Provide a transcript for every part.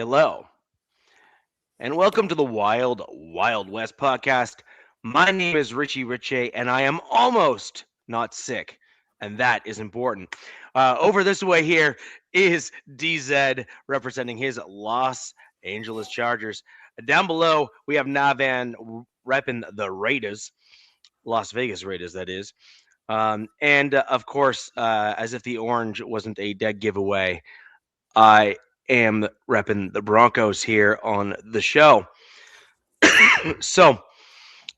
Hello, and welcome to the Wild Wild West podcast. My name is Richie Ritchie, and I am almost not sick, and that is important. Over this way here is DZ representing his Los Angeles Chargers. Down below, we have Navan repping the Raiders, Las Vegas Raiders, that is. And of course, as if the orange wasn't a dead giveaway, I am repping the Broncos here on the show. So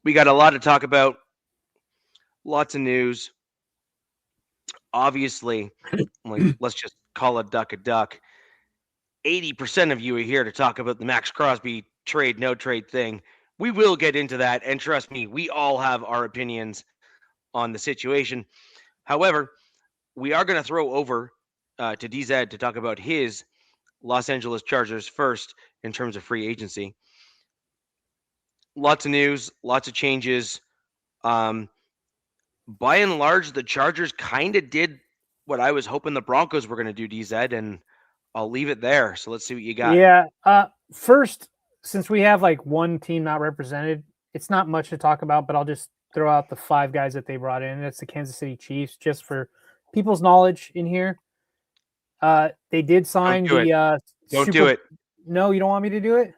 we got a lot to talk about, lots of news. Obviously, let's just call a duck a duck. 80% of you are here to talk about the Maxx Crosby trade, no trade thing. We will get into that, and trust me, we all have our opinions on the situation. However, we are going to throw over to DZ to talk about his Los Angeles Chargers first in terms of free agency. Lots of news, lots of changes. By and large, the Chargers kind of did what I was hoping the Broncos were going to do, DZ, and I'll leave it there. So let's see what you got. Yeah. First, since we have like one team not represented, it's not much to talk about, but I'll just throw out the five guys that they brought in. That's the Kansas City Chiefs, just for people's knowledge in here. They did sign Don't do it. No, you don't want me to do it?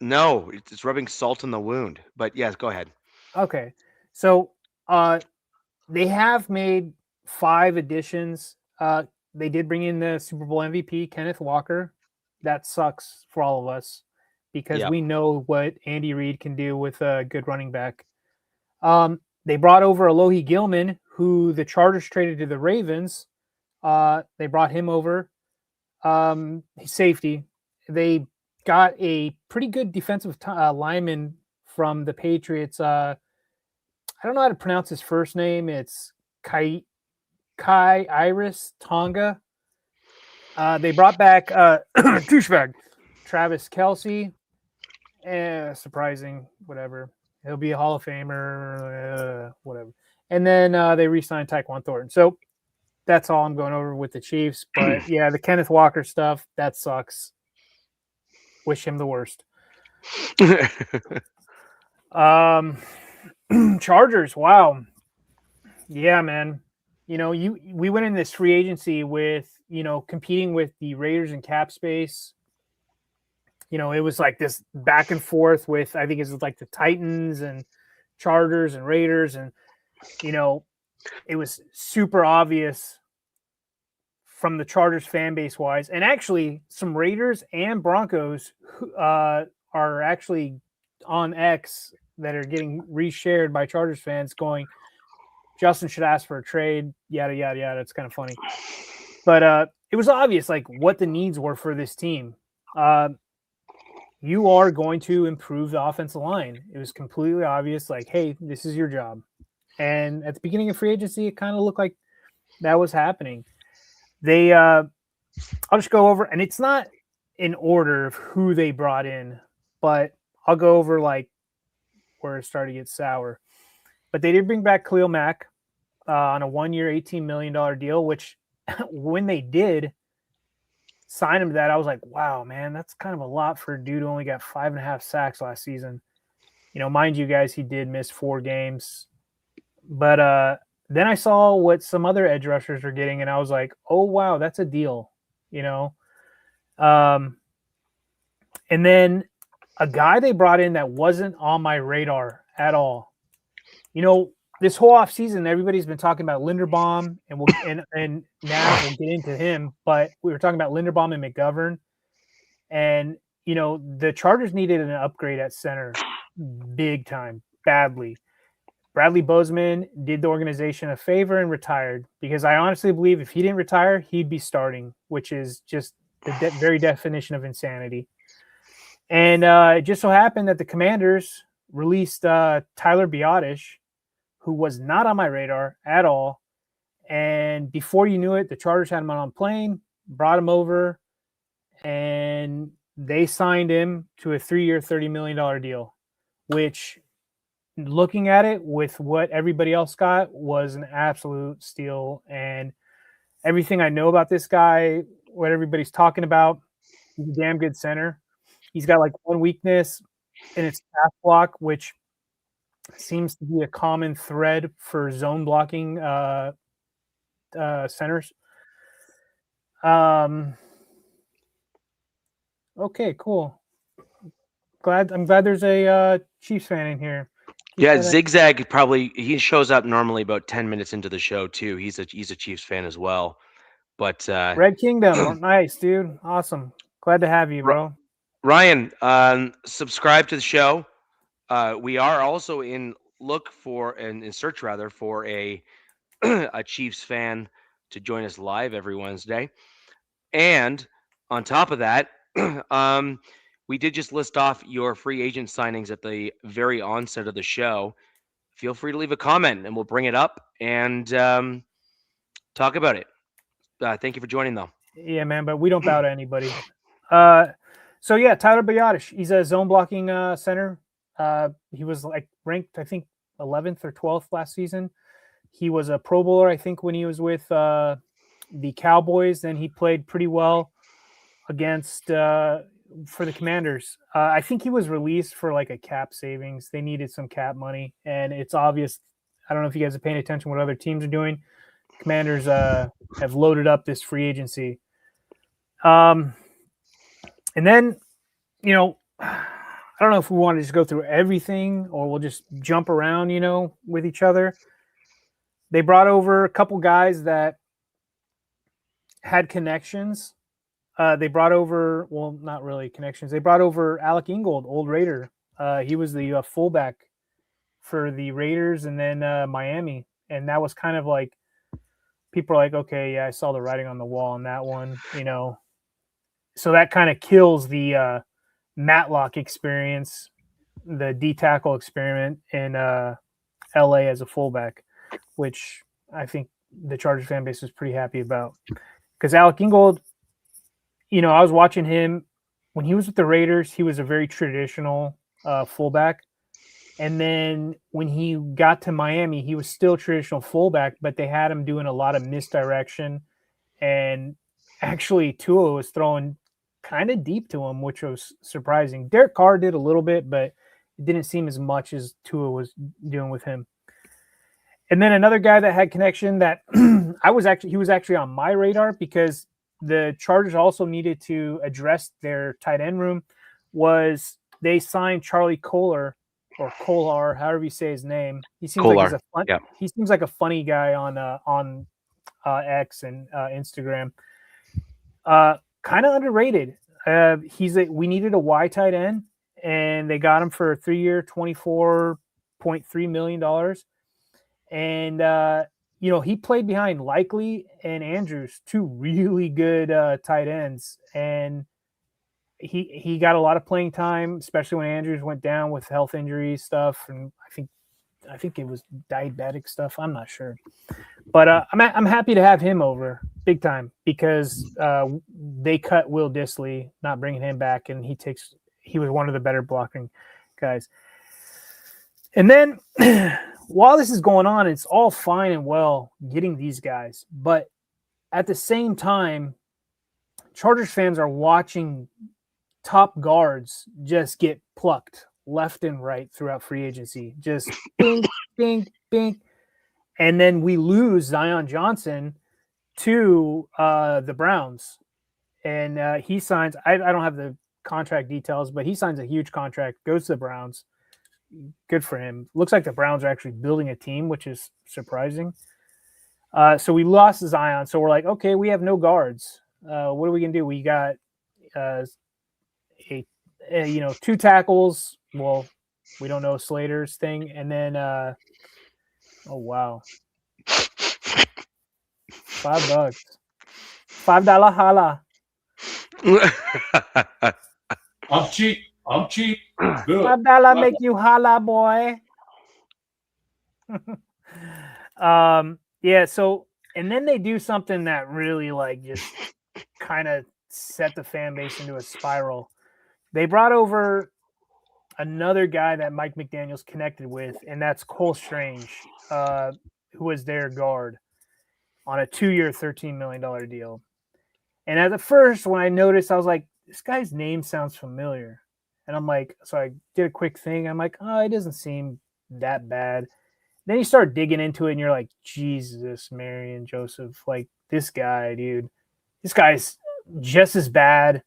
No, it's rubbing salt in the wound. But yes, go ahead. Okay. So they have made 5 additions. They did bring in the Super Bowl MVP, Kenneth Walker. That sucks for all of us because we know what Andy Reid can do with a good running back. They brought over Alohi Gilman, who the Chargers traded to the Ravens. They brought him over. Safety. They got a pretty good defensive lineman from the Patriots. I don't know how to pronounce his first name. It's Kai Iris Tonga. They brought back douchebag Travis Kelce. Surprising, whatever. He'll be a Hall of Famer, whatever. And then they re-signed Tyquan Thornton. So that's all I'm going over with the Chiefs. But yeah, the Kenneth Walker stuff, that sucks. Wish him the worst. Chargers, wow. Yeah, man. We went in this free agency with, competing with the Raiders in cap space. It was like this back and forth with, I think it's like the Titans and Chargers and Raiders. And, it was super obvious from the Chargers fan base wise. And actually some Raiders and Broncos are actually on X that are getting reshared by Chargers fans going, Justin should ask for a trade, yada, yada, yada. It's kind of funny. But it was obvious, like, what the needs were for this team. You are going to improve the offensive line. It was completely obvious, like, hey, this is your job. And at the beginning of free agency, it kind of looked like that was happening. I'll just go over, and it's not in order of who they brought in, but I'll go over, like, where it started to get sour. But they did bring back Khalil Mack on a 1-year, $18 million deal, which when they did sign him to that, I was like, wow, man, that's kind of a lot for a dude who only got 5.5 sacks last season. Mind you guys, he did miss 4 games. But then I saw what some other edge rushers are getting, and I was like, oh, wow, that's a deal, And then a guy they brought in that wasn't on my radar at all. This whole offseason, everybody's been talking about Linderbaum, and now we'll get into him, but we were talking about Linderbaum and McGovern. And, the Chargers needed an upgrade at center big time, badly. Bradley Bozeman did the organization a favor and retired, because I honestly believe if he didn't retire, he'd be starting, which is just the very definition of insanity. And it just so happened that the Commanders released Tyler Biotish, who was not on my radar at all. And before you knew it, the Chargers had him on a plane, brought him over, and they signed him to a 3-year, $30 million deal, which, looking at it with what everybody else got, was an absolute steal. And everything I know about this guy, what everybody's talking about, He's a damn good center. He's got like one weakness, and it's pass block, which seems to be a common thread for zone blocking centers. Okay, cool. I'm glad there's a Chiefs fan in here. Yeah, Zigzag probably he shows up normally about 10 minutes into the show too. He's a Chiefs fan as well. But Red Kingdom, nice, dude. Awesome. Glad to have you, bro. Ryan, subscribe to the show. We are also in search rather for a a Chiefs fan to join us live every Wednesday. And on top of that, we did just list off your free agent signings at the very onset of the show. Feel free to leave a comment and we'll bring it up and talk about it. Thank you for joining, though. Yeah, man, but we don't bow to anybody. So yeah, Tyler Biotish, he's a zone blocking center. He was like ranked, I think, 11th or 12th last season. He was a Pro Bowler, I think, when he was with the Cowboys. Then he played pretty well against for the Commanders. I think he was released for like a cap savings. They needed some cap money, and it's obvious. I don't know if you guys are paying attention what other teams are doing. Commanders have loaded up this free agency. And then, you know, I don't know if we want to just go through everything or we'll just jump around, you know, with each other. They brought over a couple guys that had connections. They brought over, well, not really connections. They brought over Alec Ingold, old Raider. He was the fullback for the Raiders and then Miami. And that was kind of like, people are like, okay, yeah, I saw the writing on the wall on that one, you know. So that kind of kills the Matlock experience, the D-tackle experiment in LA as a fullback, which I think the Chargers fan base is pretty happy about. Because Alec Ingold, you know, I was watching him when he was with the Raiders. He was a very traditional fullback. And then when he got to Miami, he was still traditional fullback, but they had him doing a lot of misdirection. And actually, Tua was throwing kind of deep to him, which was surprising. Derek Carr did a little bit, but it didn't seem as much as Tua was doing with him. And then another guy that had connection that he was actually on my radar because the Chargers also needed to address their tight end room was they signed Charlie Kolar, or Kolar, however you say his name. He seems he seems like a funny guy on X and Instagram. Kind of underrated. We needed a Y tight end, and they got him for a 3-year, $24.3 million. And you know, he played behind Likely and Andrews, two really good tight ends, and he got a lot of playing time, especially when Andrews went down with health injury stuff, and I think it was diabetic stuff. I'm not sure, but I'm happy to have him over big time because they cut Will Dissly, not bringing him back, and he was one of the better blocking guys. And then while this is going on, it's all fine and well getting these guys, but at the same time, Chargers fans are watching top guards just get plucked left and right throughout free agency. Just bing, bing, bing. And then we lose Zion Johnson to the Browns. And he signs, I don't have the contract details, but he signs a huge contract, goes to the Browns. Good for him. Looks like the Browns are actually building a team, which is surprising. So we lost Zion. So we're like, okay, we have no guards. What are we going to do? We got two tackles. Well, we don't know Slater's thing. And then, oh, wow. $5. $5 holla. I'm cheap. Good. $5 make you holla, boy. Yeah, so, and then they do something that really like just kind of set the fan base into a spiral. They brought over another guy that Mike McDaniel's connected with, and that's Cole Strange, who was their guard on a 2-year, $13 million deal. And at the first, when I noticed, I was like, this guy's name sounds familiar. And I'm like, so I did a quick thing. I'm like, oh, it doesn't seem that bad. Then you start digging into it and you're like, Jesus, Mary and Joseph, like this guy, dude, this guy's just as bad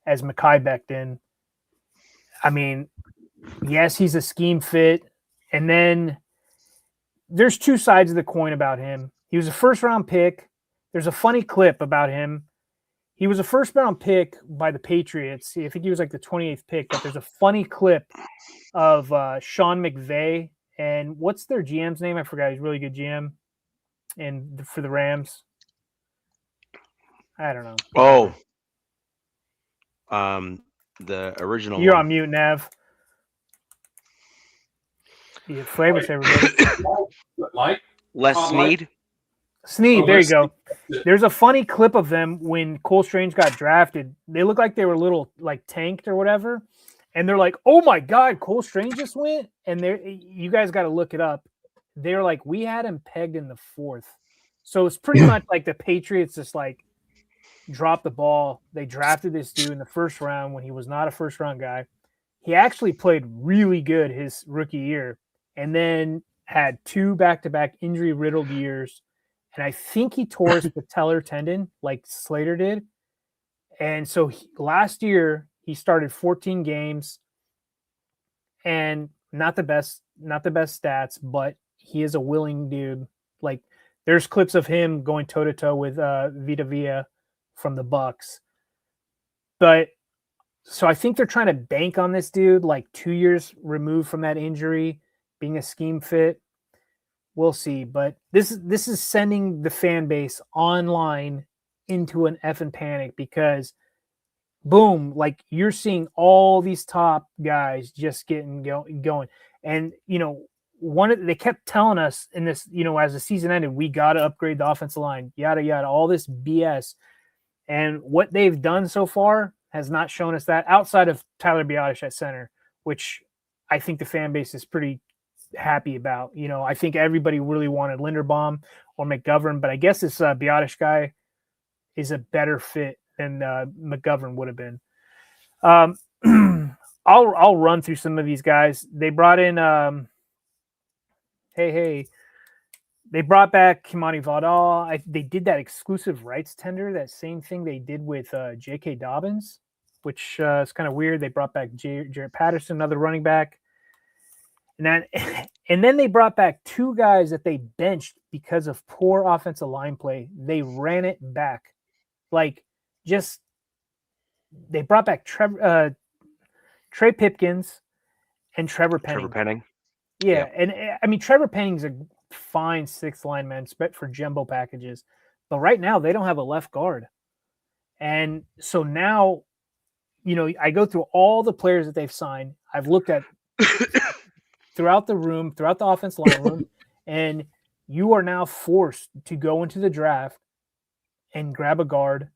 as Mekhi Becton. I mean, yes, he's a scheme fit. And then there's two sides of the coin about him. He was a first round pick. There's a funny clip about him. He was a first round pick by the Patriots. I think he was like the 28th pick, but there's a funny clip of Sean McVay. And what's their GM's name? I forgot. He's a really good GM. And for the Rams, I don't know. The original. You're one. on mute, Nav. Yeah, flavor saver, buddy. Like Les Snead. Snead, there you go. Snead. There's a funny clip of them when Cole Strange got drafted. They look like they were a little like tanked or whatever. And they're like, oh my God, Cole Strange just went. And you guys got to look it up. They're like, we had him pegged in the 4th. So it's pretty much like the Patriots just like dropped the ball. They drafted this dude in the 1st round when he was not a 1st round guy. He actually played really good his rookie year and then had 2 back-to-back injury-riddled years. And I think he tore his patellar tendon like Slater did. And so last year he started 14 games and not the best stats, but he is a willing dude. Like there's clips of him going toe-to-toe with Vita Vea from the Bucks. But so I think they're trying to bank on this dude like 2 years removed from that injury, being a scheme fit. We'll see. But this is sending the fan base online into an effing panic because boom, like you're seeing all these top guys just getting going. And, you know, they kept telling us in this, you know, as the season ended, we got to upgrade the offensive line, yada, yada, all this BS. And what they've done so far has not shown us that outside of Tyler Biadasz at center, which I think the fan base is pretty happy about. You know, I think everybody really wanted Linderbaum or McGovern, but I guess this Biadasz guy is a better fit than McGovern would have been. I'll run through some of these guys. They brought in they brought back Kimani Vidal. They did that exclusive rights tender, that same thing they did with J.K. Dobbins, which is kind of weird. They brought back Jarrett Patterson, another running back. And then they brought back 2 guys that they benched because of poor offensive line play. They ran it back. Like, just they brought back Trey Pipkins and Trevor Penning. Yeah, and I mean Trevor Penning's a fine 6th lineman, spec for jumbo packages, but right now they don't have a left guard, and so now, you know, I go through all the players that they've signed. I've looked at throughout the offensive line room, and you are now forced to go into the draft and grab a guard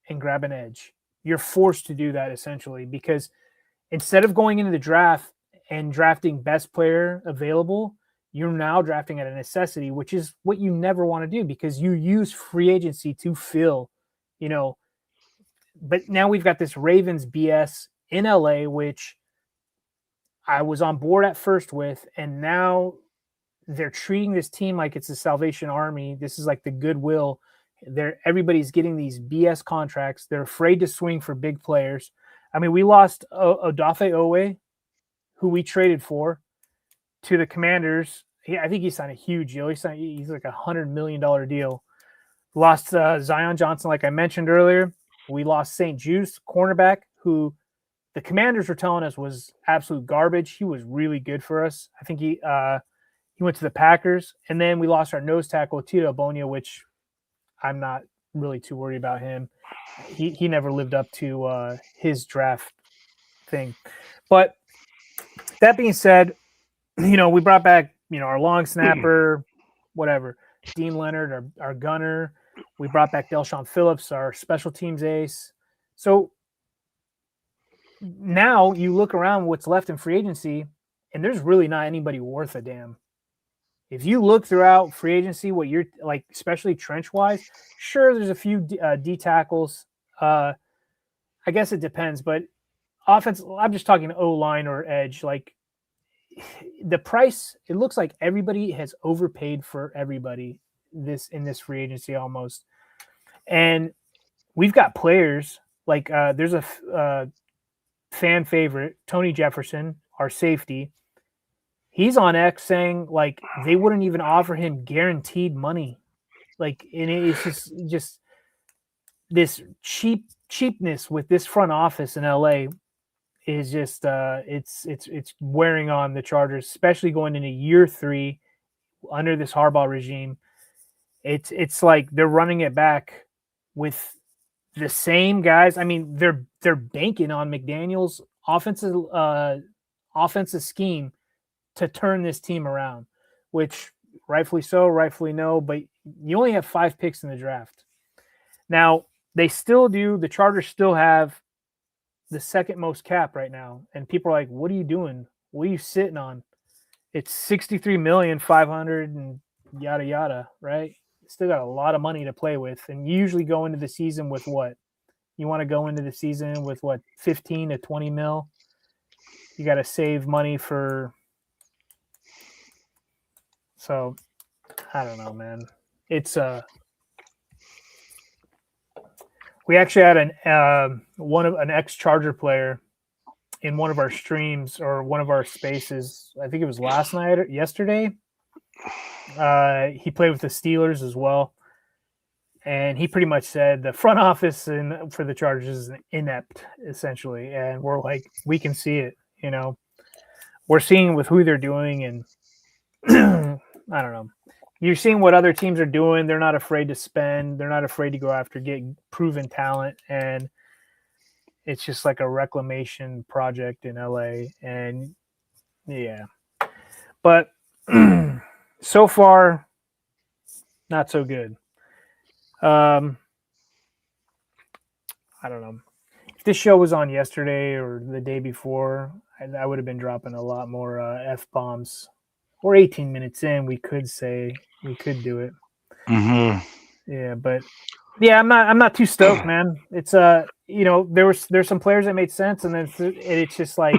and grab an edge. You're forced to do that essentially because instead of going into the draft and drafting best player available, you're now drafting at a necessity, which is what you never want to do because you use free agency to fill, you know. But now we've got this Ravens BS in LA, which I was on board at first with, and now they're treating this team like it's a Salvation Army. This is like the Goodwill. Everybody's getting these BS contracts. They're afraid to swing for big players. I mean, we lost Odafe Owe, who we traded for, to the Commanders. I think he signed a huge deal. He's like $100 million deal. Lost Zion Johnson, like I mentioned earlier. We lost St. Juice, cornerback, who the Commanders were telling us was absolute garbage. He was really good for us. I think he went to the Packers. And then we lost our nose tackle, Tito Bonia, which I'm not really too worried about him. He never lived up to his draft thing. But that being said, you know, we brought back, you know, our long snapper, whatever, Dean Leonard, our gunner. We brought back Delshon Phillips, our special teams ace. So now you look around what's left in free agency, and there's really not anybody worth a damn. If you look throughout free agency, what you're like, especially trench wise, sure, there's a few D tackles. I I guess it depends, but offense. I'm just talking O-line or edge. Like the price, it looks like everybody has overpaid for everybody in this free agency almost, and we've got players like there's a fan favorite, Tony Jefferson, our safety. He's on X saying like they wouldn't even offer him guaranteed money, like, and it's just this cheapness with this front office in LA is just it's wearing on the Chargers, especially going into year 3 under this Harbaugh regime. It's like they're running it back with the same guys. I mean, they're banking on McDaniel's offensive scheme to turn this team around, which rightfully so, rightfully no, but you only have 5 picks in the draft. Now, the Chargers still have the second most cap right now. And people are like, what are you doing? What are you sitting on? It's $63,500,000 and yada, yada, right? Still got a lot of money to play with. And you usually go into the season with what? You want to go into the season with what, 15 to 20 mil? You got to save money for. So I don't know, man. It's we actually had an ex-Charger player in one of our streams or one of our spaces. I think it was last night or yesterday. He played with the Steelers as well, and he pretty much said the front office for the Chargers is inept, essentially. And we're like, we can see it. You know, we're seeing with who they're doing, and I don't know. You're seeing what other teams are doing. They're not afraid to spend. They're not afraid to go after getting proven talent. And it's just like a reclamation project in LA. And yeah, but so far, not so good. I don't know. If this show was on yesterday or the day before, I would have been dropping a lot more F-bombs. Or 18 minutes in, we could say we could do it. Mm-hmm. Yeah, but yeah, I'm not too stoked, man. It's there's some players that made sense, and then it's just like,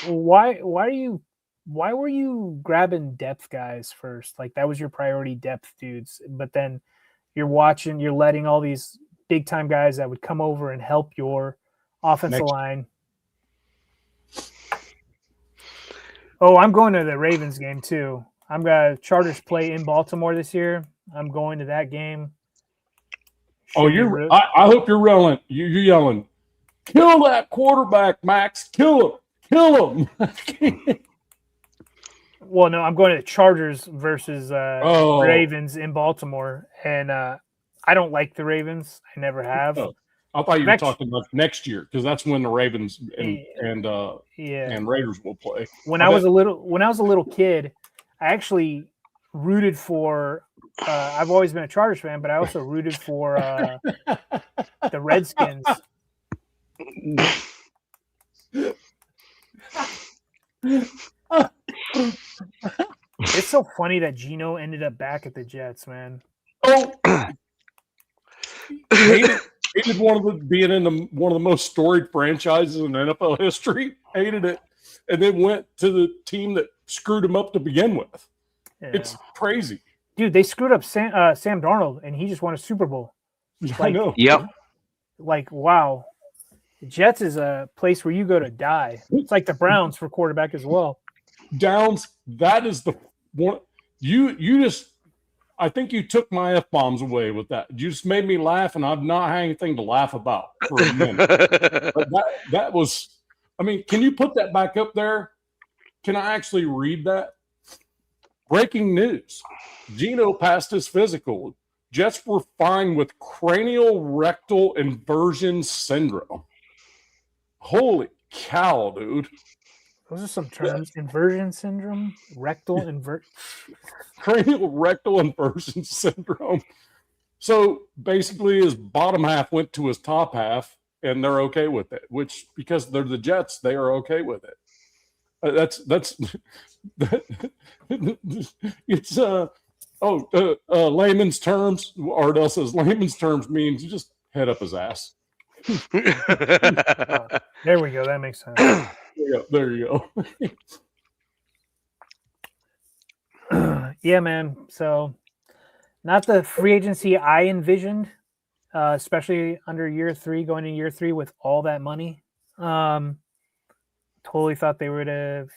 why were you grabbing depth guys first? Like that was your priority, depth dudes. But then you're letting all these big time guys that would come over and help your offensive line. Oh, I'm going to the Ravens game too. I'm gonna Chargers play in Baltimore this year. I'm going to that game. I hope you're yelling. You're yelling. Kill that quarterback, Maxx. Kill him. Well, no, I'm going to the Chargers versus Ravens in Baltimore, and I don't like the Ravens. I never have. Oh. I thought you were talking about next year because that's when the Ravens and Raiders will play. When I was a little kid, I actually rooted for. I've always been a Chargers fan, but I also rooted for the Redskins. It's so funny that Geno ended up back at the Jets, man. Oh, hated being in one of the most storied franchises in NFL history. Hated it, and then went to the team that screwed him up to begin with. Yeah. It's crazy, dude. They screwed up Sam Darnold, and he just won a Super Bowl. I know. Yep. Like, wow. The Jets is a place where you go to die. It's like the Browns for quarterback as well. Downs, that is the one. You just. I think you took my F-bombs away with that. You just made me laugh, and I've not had anything to laugh about for a minute. But that was – I mean, can you put that back up there? Can I actually read that? Breaking news. Geno passed his physical. Jets were fine with cranial rectal inversion syndrome. Holy cow, dude. Those are some terms. Inversion syndrome, cranial rectal inversion syndrome. So basically his bottom half went to his top half and they're okay with it, which because they're the Jets, they are okay with it. It's layman's terms. Ardell says layman's terms means just head up his ass. There we go. That makes sense. There you go. Yeah, man. So not the free agency I envisioned, especially under year 3, going into year 3 with all that money. Totally thought they would have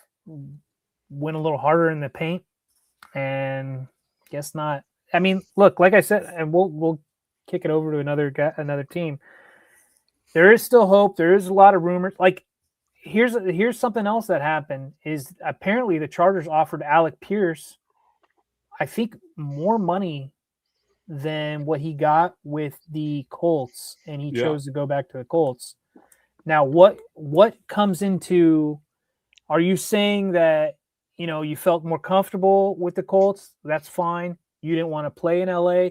went a little harder in the paint, and guess not. I mean, look, like I said, and we'll kick it over to another team. There is still hope. There is a lot of rumors. Like, here's something else that happened is apparently the Chargers offered Alec Pierce, I think, more money than what he got with the Colts, and he chose to go back to the Colts. Now, what comes into? Are you saying that you felt more comfortable with the Colts? That's fine. You didn't want to play in LA.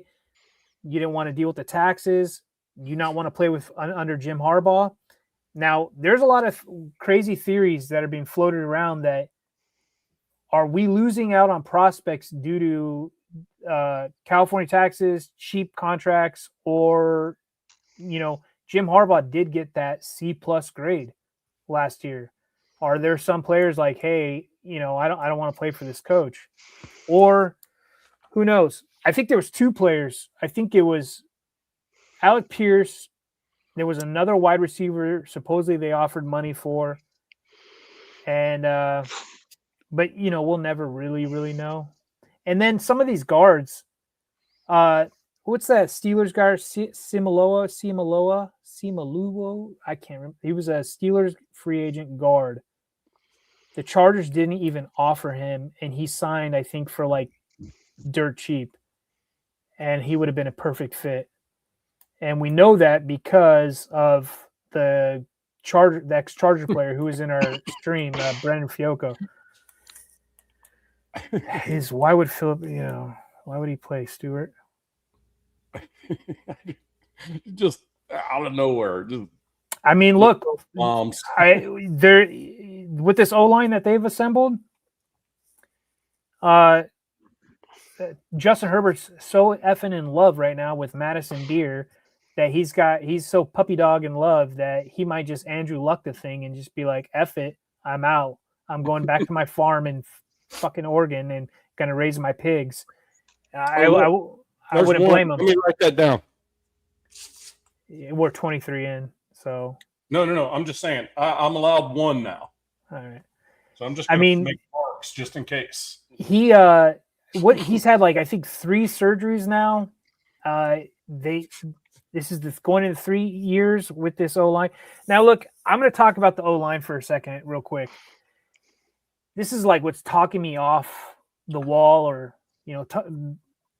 You didn't want to deal with the taxes. You not want to play with under Jim Harbaugh. Now, there's a lot of crazy theories that are being floated around that are we losing out on prospects due to California taxes, cheap contracts, or Jim Harbaugh did get that C+ grade last year. Are there some players like, hey, I don't want to play for this coach, or who knows? I think there was 2 players. I think it was Alec Pierce. There was another wide receiver supposedly they offered money for, and but we'll never really know. And then some of these guards, what's that Steelers guard? Simaluo? I can't remember. He was a Steelers free agent guard. The Chargers didn't even offer him, and he signed, I think, for like dirt cheap, and he would have been a perfect fit. And we know that because of the ex-Charger player who was in our stream, Brandon Fiocco. Why would Philip? Why would he play Stewart? Just out of nowhere. I mean, look, there with this O-line that they've assembled, Justin Herbert's so effing in love right now with Madison Beer that he's so puppy dog in love that he might just Andrew Luck the thing and just be like, F it, I'm out. I'm going back to my farm in fucking Oregon and gonna raise my pigs. I wouldn't blame him. Let me write that down. We're 23 in, so no. I'm just saying I'm allowed 1 now. All right. So I'm just gonna make marks just in case. He's had like I think 3 surgeries now. This is going into 3 years with this O-line. Now, look, I'm going to talk about the O-line for a second real quick. This is like what's talking me off the wall or,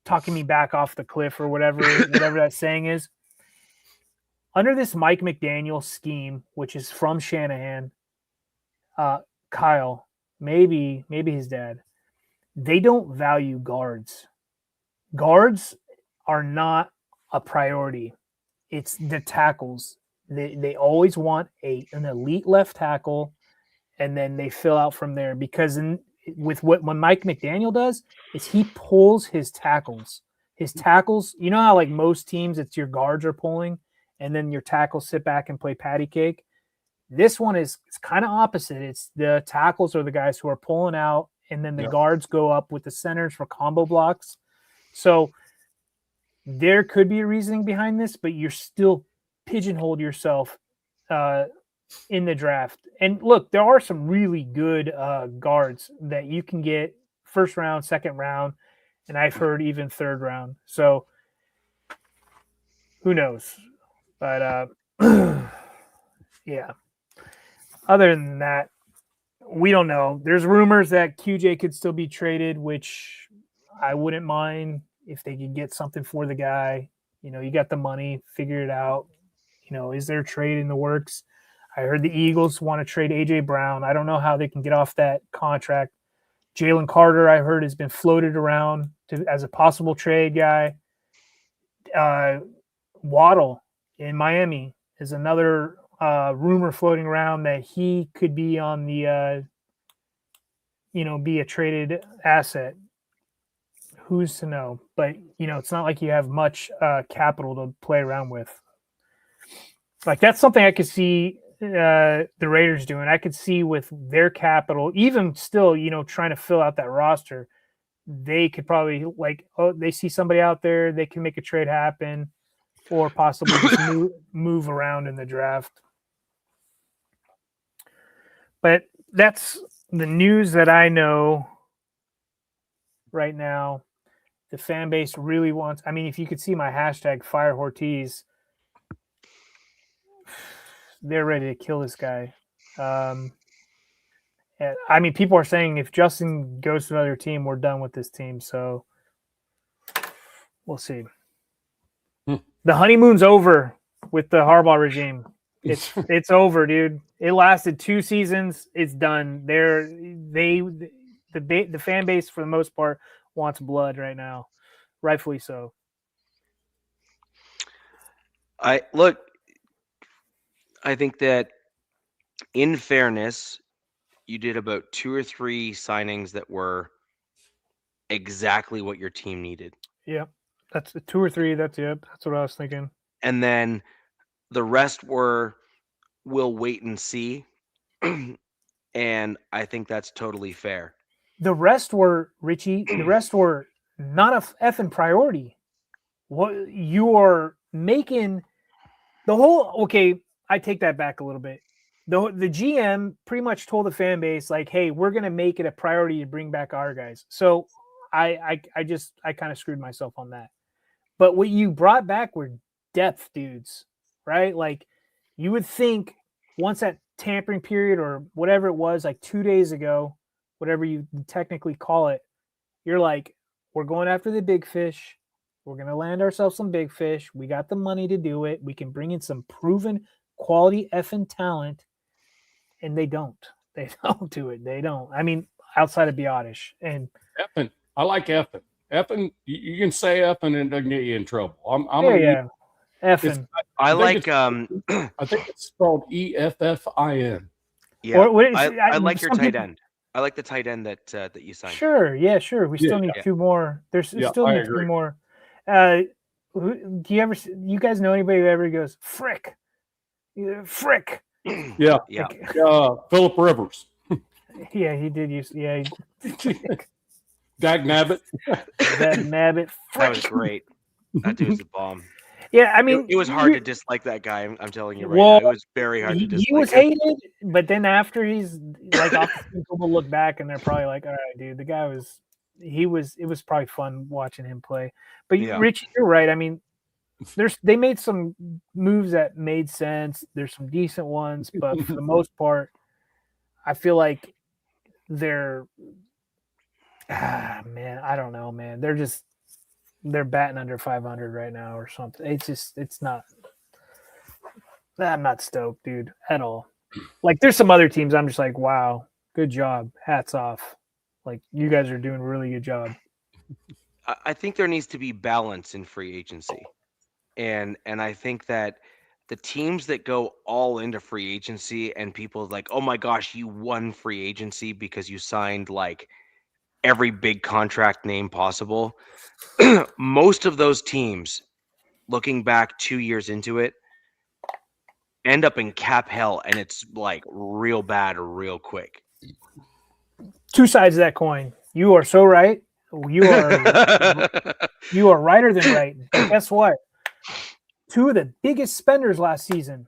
talking me back off the cliff or whatever that saying is. Under this Mike McDaniel scheme, which is from Shanahan, Kyle, maybe his dad, they don't value guards. Guards are not a priority. It's the tackles. They always want an elite left tackle, and then they fill out from there. Because when Mike McDaniel does is he pulls his tackles. His tackles, you know how like most teams, it's your guards are pulling, and then your tackles sit back and play patty cake. This one it's kind of opposite. It's the tackles are the guys who are pulling out, and then the guards go up with the centers for combo blocks. So there could be a reasoning behind this, but you're still pigeonholed yourself in the draft. And look, there are some really good guards that you can get first round, second round, and I've heard even third round. So who knows? But yeah. Other than that, we don't know. There's rumors that QJ could still be traded, which I wouldn't mind if they could get something for the guy. You got the money, figure it out. Is there a trade in the works? I heard the Eagles want to trade A.J. Brown. I don't know how they can get off that contract. Jalen Carter, I heard, has been floated around as a possible trade guy. Waddle in Miami is another rumor floating around that he could be on the, be a traded asset. Who's to know? But, it's not like you have much capital to play around with. Like that's something I could see the Raiders doing. I could see with their capital, even still, trying to fill out that roster. They could probably they see somebody out there, they can make a trade happen, or possibly just move around in the draft. But that's the news that I know right now. The fan base really wants. I mean, if you could see my hashtag Fire Ortiz, they're ready to kill this guy. I mean, people are saying if Justin goes to another team, we're done with this team. So we'll see. The honeymoon's over with the Harbaugh regime. It's over, dude. It lasted 2 seasons. It's done. The fan base for the most part wants blood right now, rightfully so. I think that in fairness, you did about 2 or 3 signings that were exactly what your team needed. Yep. That's 2 or 3. That's what I was thinking. And then the rest were, we'll wait and see. And I think that's totally fair. The rest were, Richie, not a effing priority. What you are making the whole, okay, I take that back a little bit. The GM pretty much told the fan base, like, hey, we're going to make it a priority to bring back our guys. So I kind of screwed myself on that. But what you brought back were depth dudes, right? Like you would think once that tampering period or whatever it was, like 2 days ago, whatever you technically call it, you're like, we're going after the big fish. We're going to land ourselves some big fish. We got the money to do it. We can bring in some proven quality effing talent. And they don't. They don't do it. They don't. I mean, outside of Biotish. And effing. I like effing. Effing, you can say effing and it doesn't get you in trouble. Effing. I think it's spelled EFFIN. Yeah. I like your tight end. I like the tight end that you signed. Sure. Yeah, sure. We still need 2 more. There's still need 3 more. Do you guys know anybody who ever goes, frick? Frick. Yeah. Philip Rivers. Yeah, he did use. Yeah. Dag Nabbit. That Nabbit. That was great. That dude's a bomb. Yeah, I mean, it was hard to dislike that guy. I'm telling you right now, it was very hard to dislike. He was hated, but then after he's like, people will look back and they're probably like, all right, dude, the guy was. It was probably fun watching him play. But Rich, you're right. I mean, they made some moves that made sense. There's some decent ones, but for the most part, I feel like they're man, I don't know, man. They're batting under 500 right now or something. It's not. I'm not stoked, dude, at all. Like there's some other teams I'm just like, wow, good job. Hats off. Like you guys are doing a really good job. I think there needs to be balance in free agency. And I think that the teams that go all into free agency and people like, oh my gosh, you won free agency because you signed like every big contract name possible. Most of those teams, looking back 2 years into it, end up in cap hell, and it's like real bad real quick. 2 sides of that coin. You are so right. You are righter than right. But guess what? 2 of the biggest spenders last season.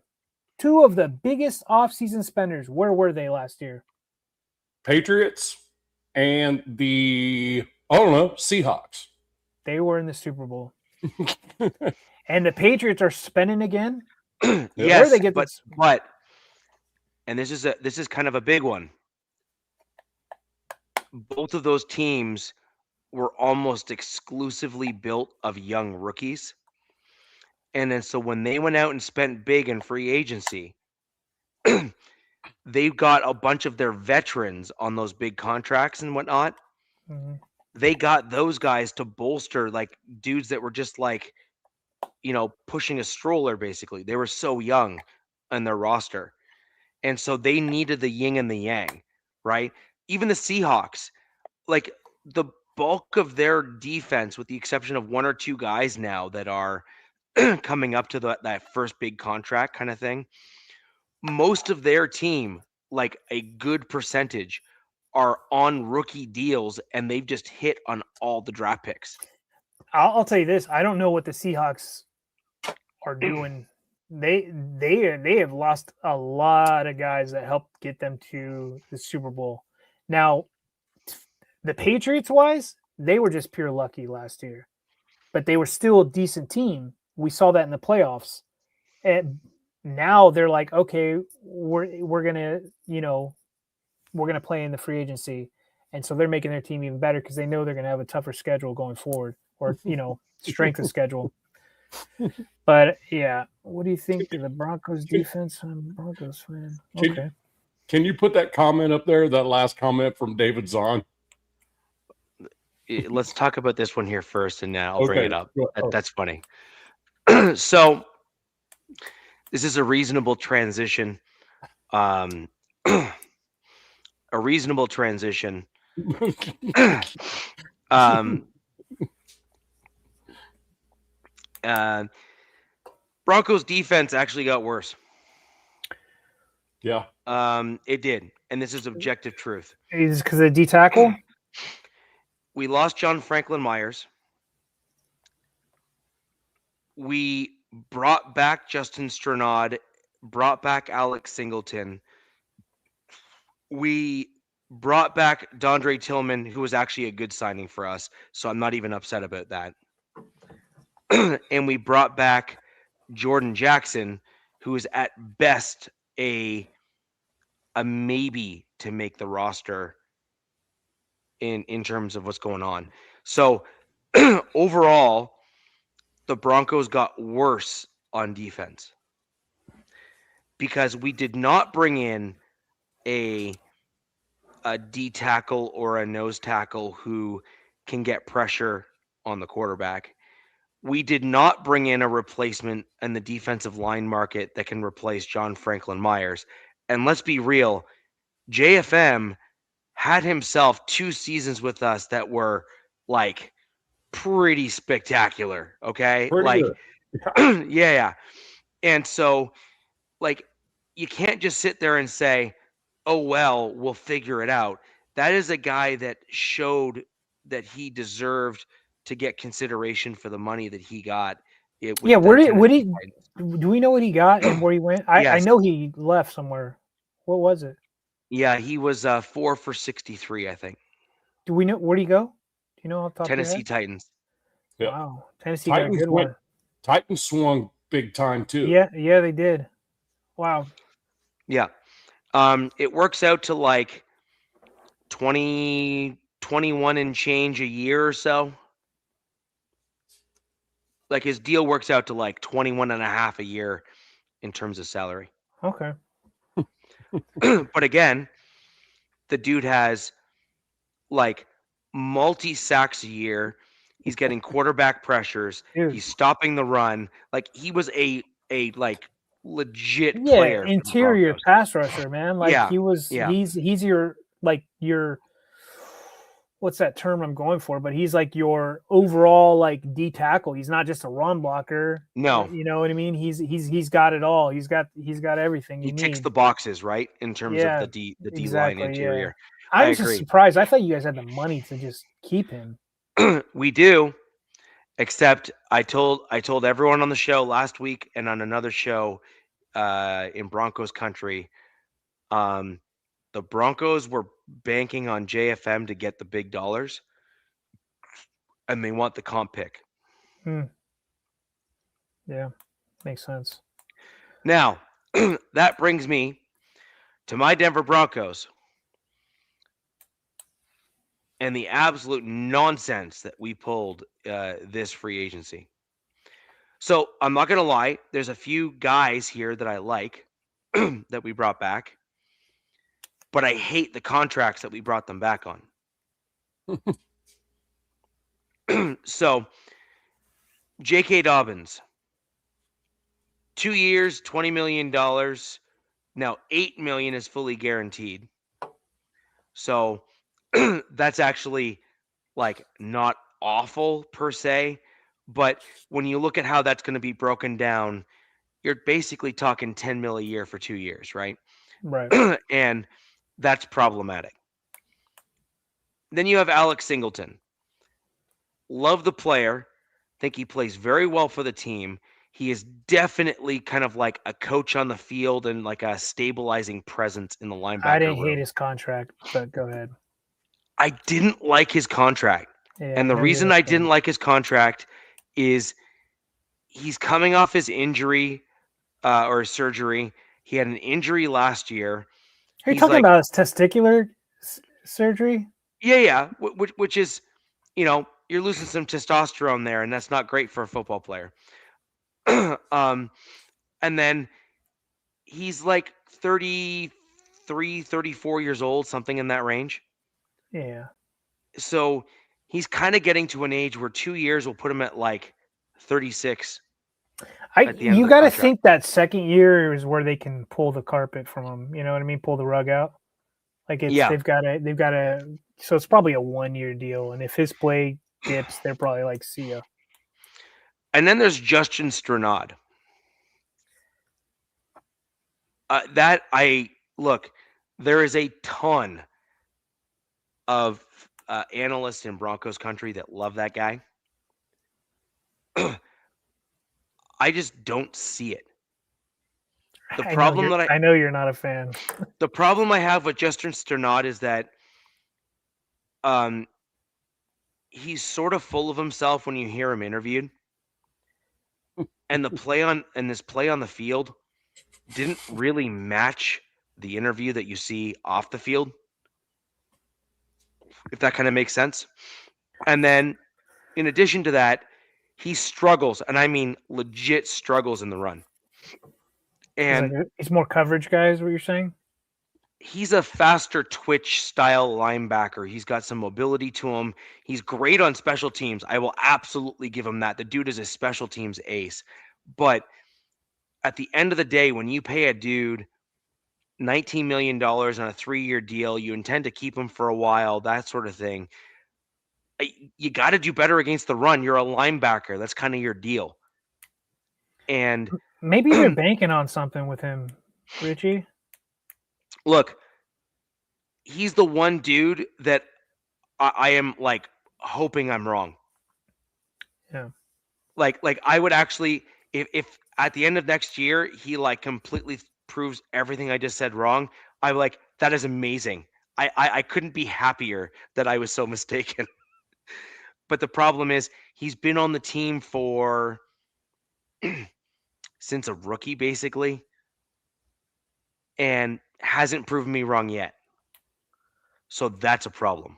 2 of the biggest off-season spenders. Where were they last year? Patriots and the Seahawks. They were in the Super Bowl. And the Patriots are spending again? Yes, where do they get this? But and this is kind of a big one. Both of those teams were almost exclusively built of young rookies. And then so when they went out and spent big in free agency, they got a bunch of their veterans on those big contracts and whatnot. Mm-hmm. They got those guys to bolster like dudes that were just like, pushing a stroller, basically. They were so young in their roster. And so they needed the yin and the yang, right? Even the Seahawks, like the bulk of their defense, with the exception of 1 or 2 guys now that are coming up to that first big contract kind of thing, most of their team, like a good percentage, are on rookie deals, and they've just hit on all the draft picks. I'll tell you this: I don't know what the Seahawks are doing. They have lost a lot of guys that helped get them to the Super Bowl. Now, the Patriots wise, they were just pure lucky last year, but they were still a decent team. We saw that in the playoffs, and now they're like, okay, we're gonna we're gonna play in the free agency, and so they're making their team even better because they know they're gonna have a tougher schedule going forward, or strength of schedule. But yeah, what do you think of the Broncos defense? I'm a Broncos fan. Okay. Can you put that comment up there, that last comment from David Zahn? Let's talk about this one here first, and I'll bring it up. That's funny. So this is a reasonable transition. A reasonable transition. Broncos defense actually got worse. Yeah. It did. And this is objective truth. Is because of the D tackle? We lost John Franklin Myers. We brought back Justin Strnad, brought back Alex Singleton. We brought back Dondre Tillman, who was actually a good signing for us, so I'm not even upset about that. And we brought back Jordan Jackson, who is at best a maybe to make the roster in terms of what's going on. So overall, the Broncos got worse on defense because we did not bring in a D tackle or a nose tackle who can get pressure on the quarterback. We did not bring in a replacement in the defensive line market that can replace John Franklin Myers. And let's be real, JFM had himself 2 seasons with us that were like pretty spectacular. Okay. Pretty good. Yeah. And so, like, you can't just sit there and say, oh, well, we'll figure it out. That is a guy that showed that he deserved to get consideration for the money that he got. Yeah, do we know what he got and where he went? I know he left somewhere. What was it? Yeah, he was 4 for 63, I think. Do we know where'd he go? Do you know off the top Tennessee of your head? Titans. Yeah. Wow, Tennessee got a good one. Titans swung big time too. Yeah, they did. Wow. Yeah. It works out to like 21 and change a year or so. Like his deal works out to like 21 and a half a year in terms of salary. Okay. But again, the dude has like multi-sacks a year. He's getting quarterback pressures. Dude. He's stopping the run. Like he was a like legit player. Interior pass rusher, man. Like he was he's your what's that term I'm going for? But he's like your overall like D tackle. He's not just a run blocker. No. You know what I mean? He's got it all. He's got everything. He ticks the boxes, right? In terms of the D line interior. I was just surprised. I thought you guys had the money to just keep him. We do, except I told everyone on the show last week and on another show in Broncos country, the Broncos were banking on JFM to get the big dollars, and they want the comp pick. Yeah, makes sense. Now, that brings me to my Denver Broncos and the absolute nonsense that we pulled this free agency. So I'm not going to lie. There's a few guys here that I like that we brought back, but I hate the contracts that we brought them back on. So J.K. Dobbins, 2 years, $20 million. Now $8 million is fully guaranteed. So that's actually like not awful per se, But when you look at how that's going to be broken down, you're basically talking 10 mil a year for 2 years, right? Right. And that's problematic. Then you have Alex Singleton. Love the player. Think he plays very well for the team. He is definitely kind of like a coach on the field and like a stabilizing presence in the linebacker I didn't room. hate his contract, but go ahead. I didn't like his contract. Yeah, And the never reason was I a fan. didn't like his contract is he's coming off his injury or surgery. He had an injury last year. Are you He's talking like, about his testicular surgery? yeah, which is, you're losing some testosterone there, and that's not great for a football player. And then he's like 33, 34 years old, something in that range. Yeah. So he's kind of getting to an age where 2 years will put him at like 36. At the end of You the got to contract. think that second year is where they can pull the carpet from him. You know what I mean? Pull the rug out. Like Yeah. they've got to. So it's probably a 1-year deal, and if his play dips, they're probably like, see ya. And then there's Justin Strnad. There is a ton of analysts in Broncos country that love that guy. I just don't see it. I know you're not a fan. The problem I have with Justin Strnad is that he's sort of full of himself when you hear him interviewed. And this play on the field didn't really match the interview that you see off the field. If that kind of makes sense. And then in addition to that, he struggles, and I mean legit struggles in the run. And he's more coverage guy, is what you're saying? He's a faster twitch style linebacker. He's got some mobility to him. He's great on special teams. I will absolutely give him that. The dude is a special teams ace. But at the end of the day, when you pay a dude $19 million on a 3-year deal, you intend to keep him for a while, that sort of thing. You got to do better against the run. You're a linebacker. That's kind of your deal. And maybe they're banking on something with him, Richie. Look, he's the one dude that I am like hoping I'm wrong. Yeah. Like I would actually, if at the end of next year he like completely proves everything I just said wrong, I'm like, that is amazing. I couldn't be happier that I was so mistaken. But the problem is he's been on the team for since a rookie, basically, and hasn't proven me wrong yet. So that's a problem.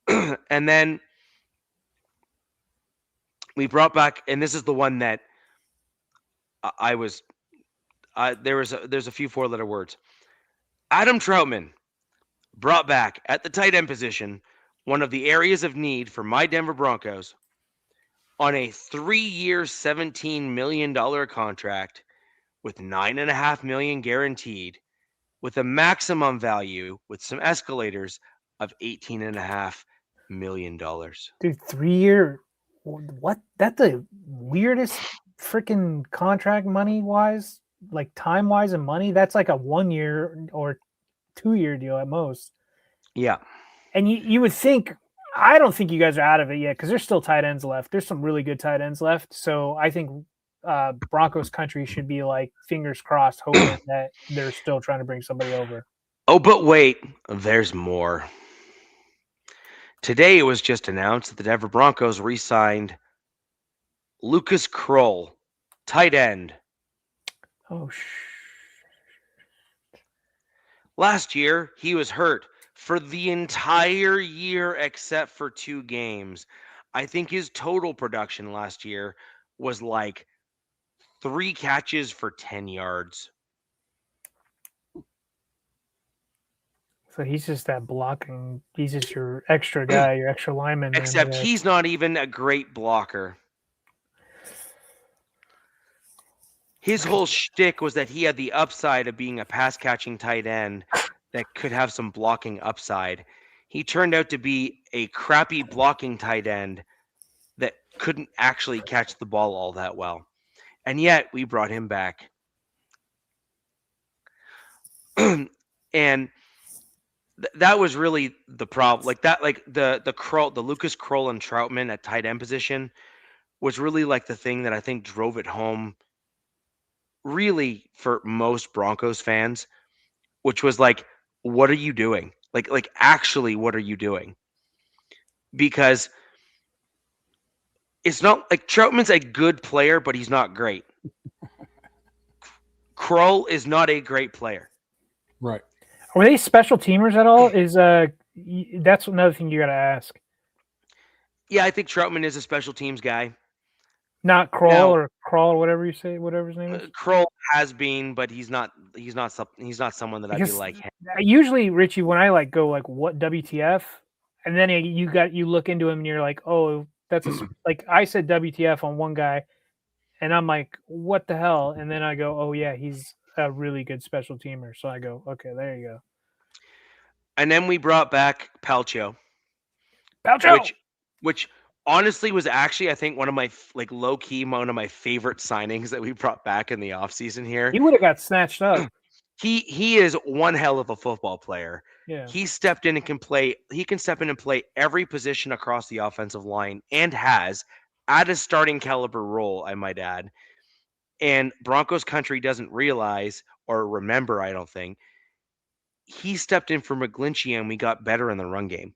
And then we brought back, and this is the one that there's a few 4-letter words. Adam Troutman brought back at the tight end position, one of the areas of need for my Denver Broncos, on a 3-year, $17 million contract with $9.5 million guaranteed, with a maximum value with some escalators of $18.5 million. Dude, 3-year, what? That's the weirdest freaking contract money wise, like time wise and money. That's like a 1-year or 2-year deal at most. Yeah. And you would think, I don't think you guys are out of it yet because there's still tight ends left. There's some really good tight ends left. So I think Broncos country should be like fingers crossed, hoping that they're still trying to bring somebody over. Oh, but wait, there's more. Today it was just announced that the Denver Broncos re-signed Lucas Krull, tight end. Oh, Last year, he was hurt for the entire year except for 2 games. I think his total production last year was like 3 catches for 10 yards. So he's just that blocking. He's just your extra guy, your extra lineman. Except he's not even a great blocker. His whole shtick was that he had the upside of being a pass-catching tight end that could have some blocking upside. He turned out to be a crappy blocking tight end couldn't actually catch the ball all that well. And yet we brought him back. And that was really the problem. Like that, like the Lucas Kroll and Troutman at tight end position was really like the thing that I think drove it home really for most Broncos fans, which was like, what are you doing? Like actually, what are you doing? Because it's not like Troutman's a good player, but he's not great. Kroll is not a great player. Right. Were they special teamers at all? That's another thing you got to ask. Yeah, I think Troutman is a special teams guy. Not Kroll or Kroll or whatever you say, whatever his name is. Kroll has been, but he's not someone that I'd be like. Usually, Richie, when I like go like what WTF, and then you look into him and you're like, oh, that's like I said WTF on one guy, and I'm like, what the hell? And then I go, oh yeah, he's a really good special teamer. So I go, okay, there you go. And then we brought back Palcho. Which honestly was actually, I think, one of my like low key one of my favorite signings that we brought back in the offseason here. He would have got snatched up. He is one hell of a football player. Yeah. He stepped in and can play. He can step in and play every position across the offensive line and has at a starting caliber role, I might add. And Broncos country doesn't realize or remember, I don't think, he stepped in for McGlinchey and we got better in the run game.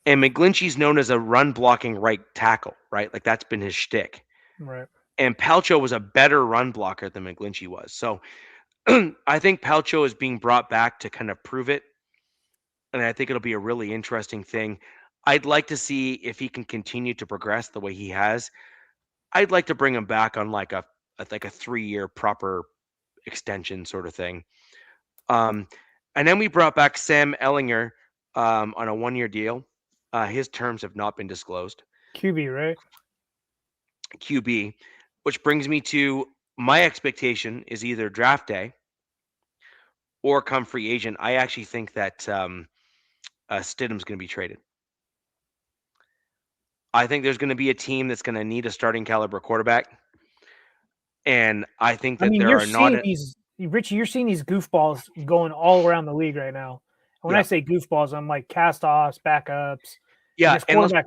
And McGlinchey's known as a run blocking right tackle, right? Like that's been his shtick. Right. And Palcho was a better run blocker than McGlinchey was. So I think Palcho is being brought back to kind of prove it. And I think it'll be a really interesting thing. I'd like to see if he can continue to progress the way he has. I'd like to bring him back on like a 3-year proper extension sort of thing. And then we brought back Sam Ellinger on a 1-year deal. His terms have not been disclosed. QB, right? QB, which brings me to my expectation is either draft day or come free agent. I actually think that Stidham's going to be traded. I think there's going to be a team that's going to need a starting caliber quarterback. And I think that Richie, you're seeing these goofballs going all around the league right now. When I say goofballs, I'm like cast-offs, backups. Yeah, and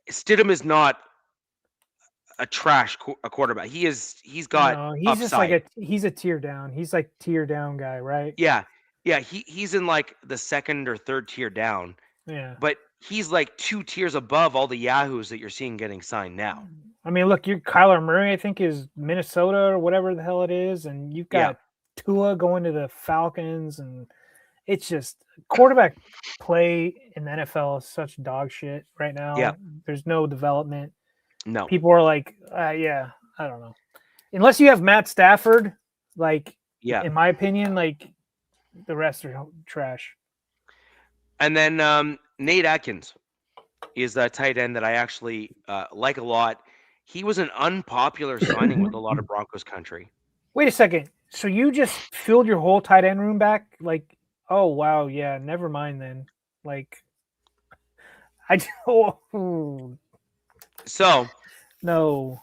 Stidham is not a trash quarterback. He's got he's upside. Just like he's a tier down. He's like tier down guy, right? Yeah. He's in like the second or third tier down. Yeah. But he's like 2 tiers above all the yahoos that you're seeing getting signed now. I mean, look, Kyler Murray, I think, is Minnesota or whatever the hell it is, and you've got Tua going to the Falcons, and it's just quarterback play in the NFL is such dog shit right now. Yeah. There's no development. No. People are like, I don't know. Unless you have Matt Stafford, like, in my opinion, like, the rest are trash. And then Nate Atkins is a tight end that I actually like a lot. He was an unpopular signing with a lot of Broncos country. Wait a second. So you just filled your whole tight end room back? Like, oh, wow. Yeah, never mind then. Like, So, no.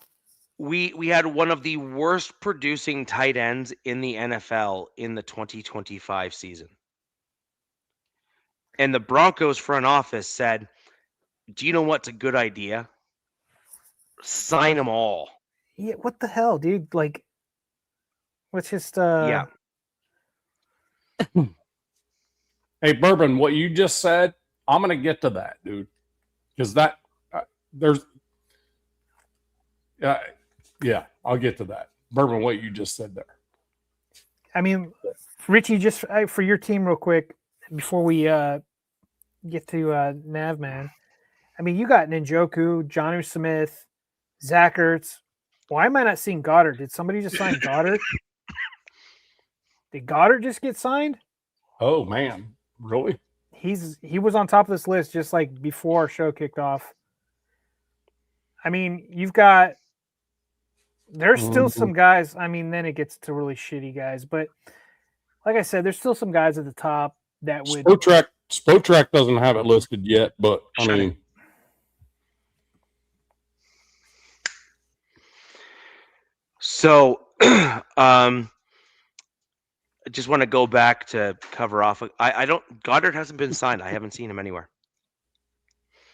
We had one of the worst producing tight ends in the NFL in the 2025 season. And the Broncos front office said, do you know what's a good idea? Sign them all. Yeah, what the hell, dude? Like, let's just Yeah. Hey, Bourbon, what you just said, I'm going to get to that, dude. Because I'll get to that. Bourbon, what you just said there. I mean, Richie, just for your team real quick, before we get to Nav, man. I mean, you got Njoku, Jonnu Smith, Zach Ertz. Why am I not seeing Goddard? Did somebody just sign Goddard? Did Goddard just get signed? Oh, man. Really? He was on top of this list just like before our show kicked off. I mean, there's still some guys. I mean, then it gets to really shitty guys. But like I said, there's still some guys at the top that would. Spotrac doesn't have it listed yet, but I mean. So, I just want to go back to cover off. I don't. Goddard hasn't been signed. I haven't seen him anywhere.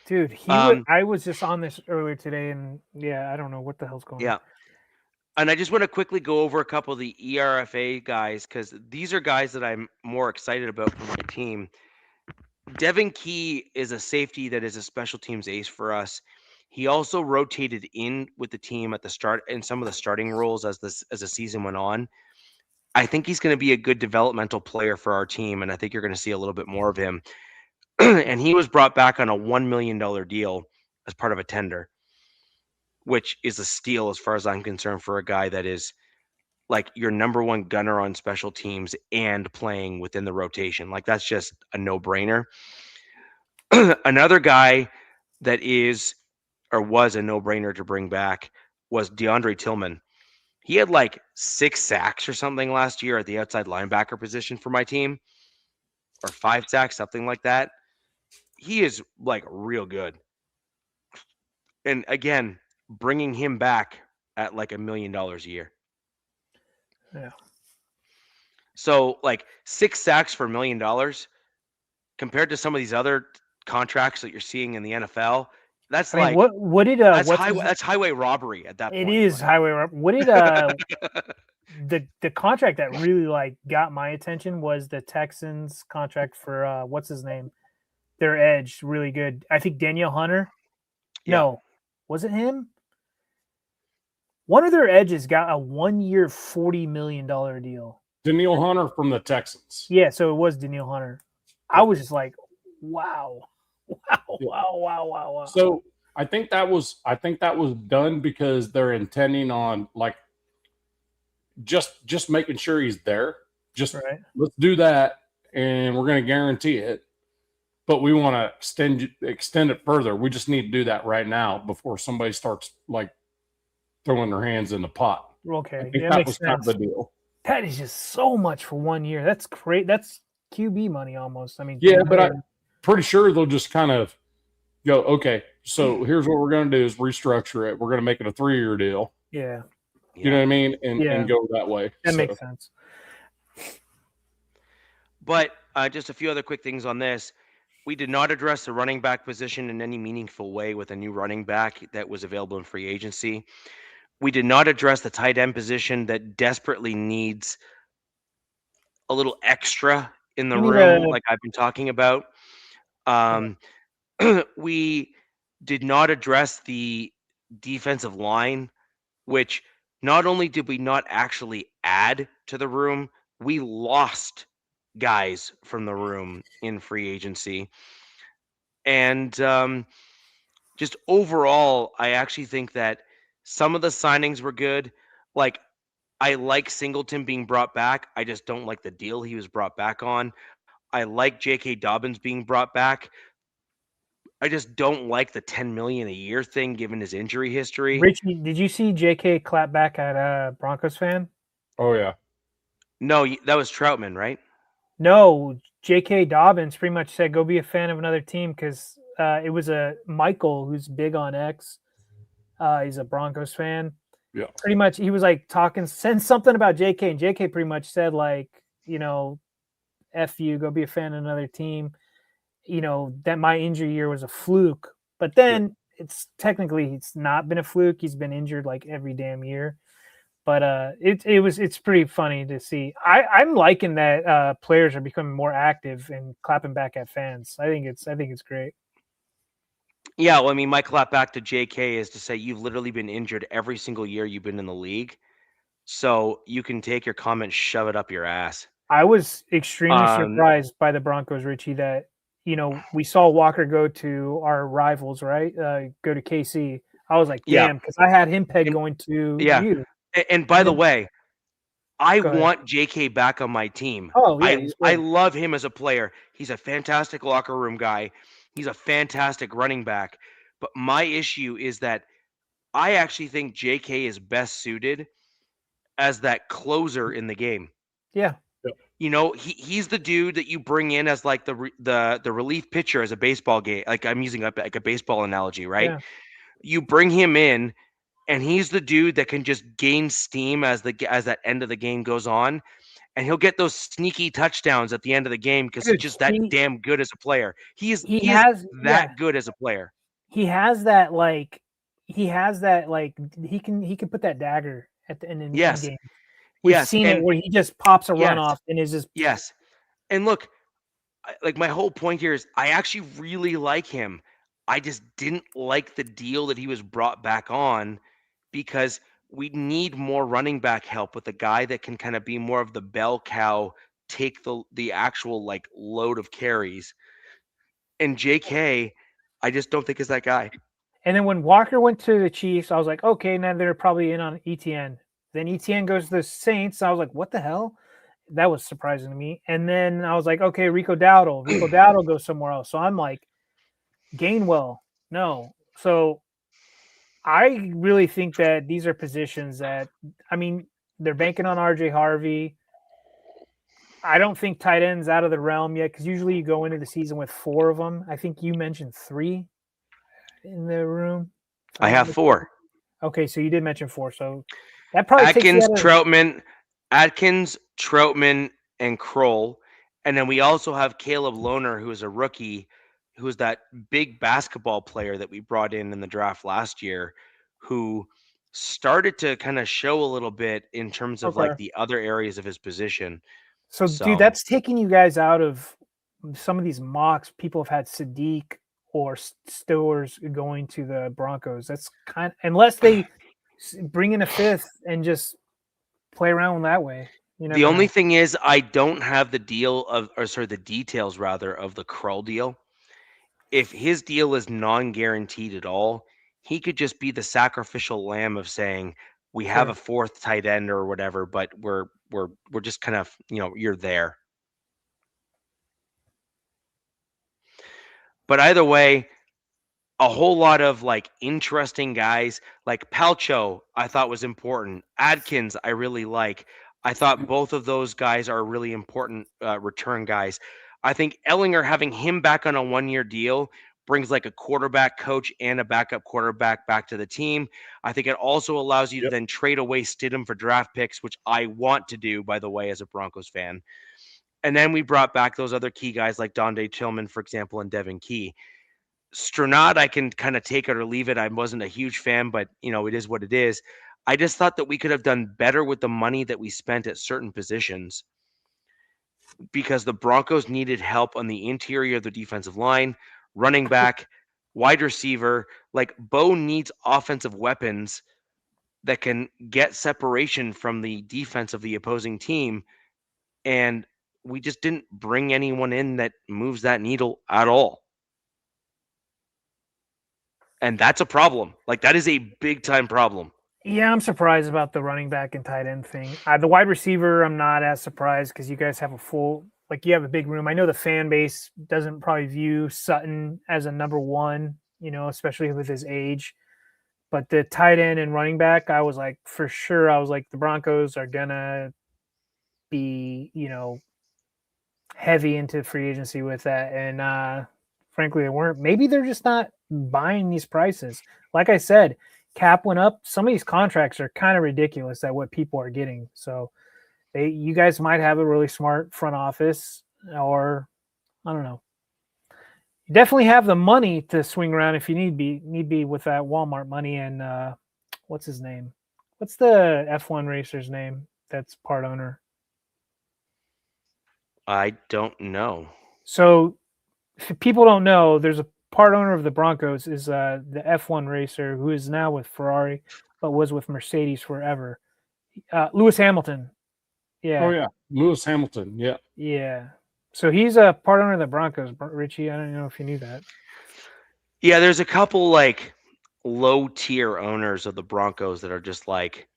Dude, he was. Um, I was just on this earlier today, and yeah, I don't know what the hell's going on. yeah, and I just want to quickly go over a couple of the ERFA guys because these are guys that I'm more excited about for my team. Devin Key is a safety that is a special teams ace for us. He also rotated in with the team at the start in some of the starting roles as the season went on. I think he's going to be a good developmental player for our team, and I think you're going to see a little bit more of him. And he was brought back on a $1 million deal as part of a tender, which is a steal as far as I'm concerned for a guy that is like your number one gunner on special teams and playing within the rotation. Like that's just a no-brainer. Another guy that is or was a no-brainer to bring back was DeAndre Tillman. He had like 6 sacks or something last year at the outside linebacker position for my team, or 5 sacks, something like that. He is like real good. And again, bringing him back at like $1 million a year. Yeah. So like 6 sacks for $1 million compared to some of these other contracts that you're seeing in the NFL, that's I mean, like what did that's what's highway that's highway robbery at that it point. is Like, highway what did the contract that really like got my attention was the Texans contract for what's his name, their edge, really good. I think Danielle Hunter. Yeah. No, was it him? One of their edges got a 1-year $40 million deal. Danielle Hunter from the Texans. Yeah, so it was Danielle Hunter. I was just like, wow. Wow. So I think that was done because they're intending on like just making sure he's there. Just Right. let's do that, and we're going to guarantee it. But we want to extend it further. We just need to do that right now before somebody starts like throwing their hands in the pot. Okay, I think that that makes was sense. kind of the deal. That is just so much for 1 year. That's great. That's QB money almost. I mean, Yeah, but I'm pretty sure they'll just kind of go, okay, so here's what we're going to do is restructure it. We're going to make it a 3-year deal. yeah, You know what I mean? And go that way. that makes sense. But just a few other quick things on this. We did not address the running back position in any meaningful way with a new running back that was available in free agency. We did not address the tight end position that desperately needs a little extra in the We need room, a- like I've been talking about. We did not address the defensive line, which not only did we not actually add to the room, we lost guys from the room in free agency. And just overall, I actually think that some of the signings were good. Like, I like Singleton being brought back. I just don't like the deal he was brought back on. I like J.K. Dobbins being brought back. I just don't like the $10 million a year thing given his injury history. Richie, did you see JK clap back at Broncos fan? Oh, yeah. No, that was Troutman, right? No, J.K. Dobbins pretty much said, go be a fan of another team because it was a Michael who's big on X. He's a Broncos fan. Yeah. Pretty much, he was like said something about J.K. and J.K. pretty much said like, you know, F you, go be a fan of another team. You know, that my injury year was a fluke. But then it's not been a fluke. He's been injured like every damn year. But it's pretty funny to see. I'm liking that players are becoming more active and clapping back at fans. I think it's great. Yeah, well, I mean, my clap back to JK is to say you've literally been injured every single year you've been in the league. So you can take your comment, shove it up your ass. I was extremely surprised by the Broncos, Richie, that, you know, we saw Walker go to our rivals, right? Go to KC. I was like, damn, because I had him pegged going to you. And by the way, I want JK back on my team. Oh, yeah, I love him as a player. He's a fantastic locker room guy. He's a fantastic running back. But my issue is that I actually think JK is best suited as that closer in the game. Yeah. You know, he's the dude that you bring in as like the relief pitcher as a baseball game. Like I'm using like a baseball analogy, right? Yeah. You bring him in and he's the dude that can just gain steam as that end of the game goes on, and he'll get those sneaky touchdowns at the end of the game because he's Dude, just that damn good as a player. He is has good as a player. he has that like he can put that dagger at the end in game. We've seen it where he just pops a run off and is just And look, like my whole point here is I actually really like him. I just didn't like the deal that he was brought back on because we need more running back help with a guy that can kind of be more of the bell cow, take the actual like load of carries. And JK, I just don't think is that guy. And then when Walker went to the Chiefs, I was like, okay, now they're probably in on ETN. Then ETN goes to the Saints. I was like, what the hell? That was surprising to me. And then I was like, okay, Rico Dowdle goes somewhere else. So I'm like, Gainwell, no. So I really think that these are positions that, I mean, they're banking on RJ Harvey. I don't think tight end's out of the realm yet because usually you go into the season with 4 of them. I think you mentioned 3 in the room. I have 4. Okay, so you did mention 4. So that probably Atkins, Troutman, and Kroll. And then we also have Caleb Lohner, who is a rookie, who is that big basketball player that we brought in the draft last year, who started to kind of show a little bit in terms of like the other areas of his position. So, dude, that's taking you guys out of some of these mocks. People have had Sadiq or Stowers going to the Broncos. That's kind of, unless they bring in a 5th and just play around that way. The only thing is I don't have the details rather of the Krull deal. If his deal is non-guaranteed at all, he could just be the sacrificial lamb of saying we have a 4th tight end or whatever, but we're just kind of, you're there. But either way, a whole lot of like interesting guys like Palcho, I thought was important. Adkins, I really like. I thought both of those guys are really important return guys. I think Ellinger, having him back on a 1-year deal, brings like a quarterback coach and a backup quarterback back to the team. I think it also allows you to then trade away Stidham for draft picks, which I want to do, by the way, as a Broncos fan. And then we brought back those other key guys like Donde Tillman, for example, and Devin Key. Strenad, I can kind of take it or leave it. I wasn't a huge fan, but it is what it is. I just thought that we could have done better with the money that we spent at certain positions because the Broncos needed help on the interior of the defensive line, running back, wide receiver. Like Bo needs offensive weapons that can get separation from the defense of the opposing team. And we just didn't bring anyone in that moves that needle at all. And that's a problem. Like that is a big time problem. Yeah, I'm surprised about the running back and tight end thing. The wide receiver, I'm not as surprised because you guys have you have a big room. I know the fan base doesn't probably view Sutton as a number 1, especially with his age. But the tight end and running back, I was like, for sure, the Broncos are gonna be, heavy into free agency with that. And frankly, they weren't. Maybe they're just not buying these prices. Like I said, cap went up. Some of these contracts are kind of ridiculous at what people are getting. So you guys might have a really smart front office, or I don't know. You definitely have the money to swing around if you need be with that Walmart money. And what's his name? What's the F1 racer's name that's part owner? I don't know. So if people don't know, there's a part owner of the Broncos is the F1 racer who is now with Ferrari, but was with Mercedes forever. Lewis Hamilton. Yeah. Oh, yeah. Lewis Hamilton. Yeah. Yeah. So he's a part owner of the Broncos, Richie. I don't know if you knew that. Yeah, there's a couple like low tier owners of the Broncos that are just like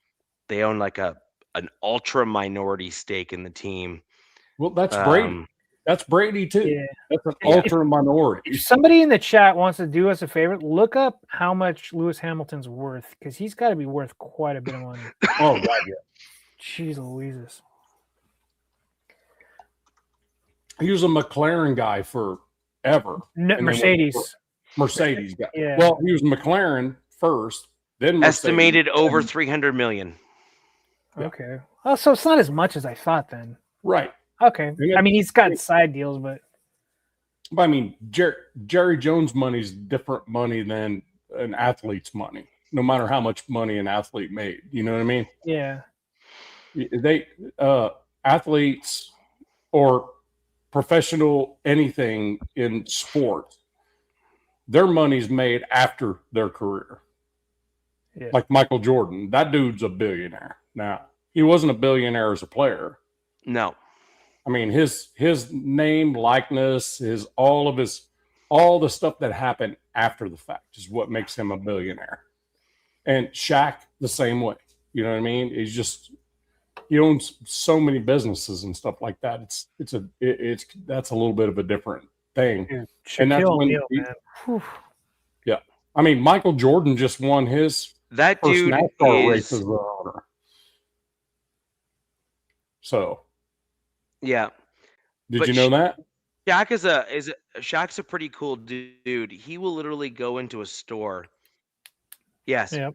they own like an ultra minority stake in the team. Well, that's Brady. That's Brady too. Yeah. That's an ultra minority. If somebody in the chat wants to do us a favor, look up how much Lewis Hamilton's worth, because he's got to be worth quite a bit of money. Oh, God, yeah. Jeez Louises. He was a McLaren guy forever. Mercedes. Mercedes guy. Yeah. Well, he was McLaren first, then Mercedes. Estimated over 300 million. Okay. Oh, so it's not as much as I thought then. Right. Okay. I mean, he's got side deals, but I mean, Jerry Jones' money is different money than an athlete's money, no matter how much money an athlete made. You know what I mean? yeah. They athletes or professional anything in sports, their money's made after their career. Yeah. Like Michael Jordan, that dude's a billionaire. Now, he wasn't a billionaire as a player. No. I mean, his name, likeness, all the stuff that happened after the fact is what makes him a billionaire. And Shaq the same way. You know what I mean? He owns so many businesses and stuff like that. That's a little bit of a different thing. Yeah. And that's Shaquille when O'Neal, man. Whew. yeah. I mean, Michael Jordan just won his That first dude NASCAR race is as the owner. So, yeah. did But you know that? Shaq's a pretty cool dude. He will literally go into a store. Yes. Yep.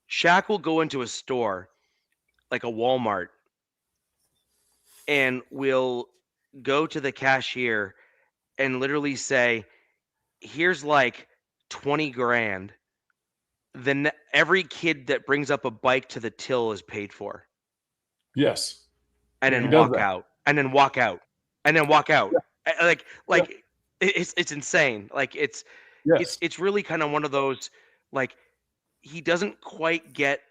Shaq will go into a store like a Walmart and will go to the cashier and literally say, here's like 20 grand. Then every kid that brings up a bike to the till is paid for. Yes. And He then does walk that. out. And then walk out. And then walk out. Like it's insane. Like Yes. it's really kind of one of those, like, he doesn't quite get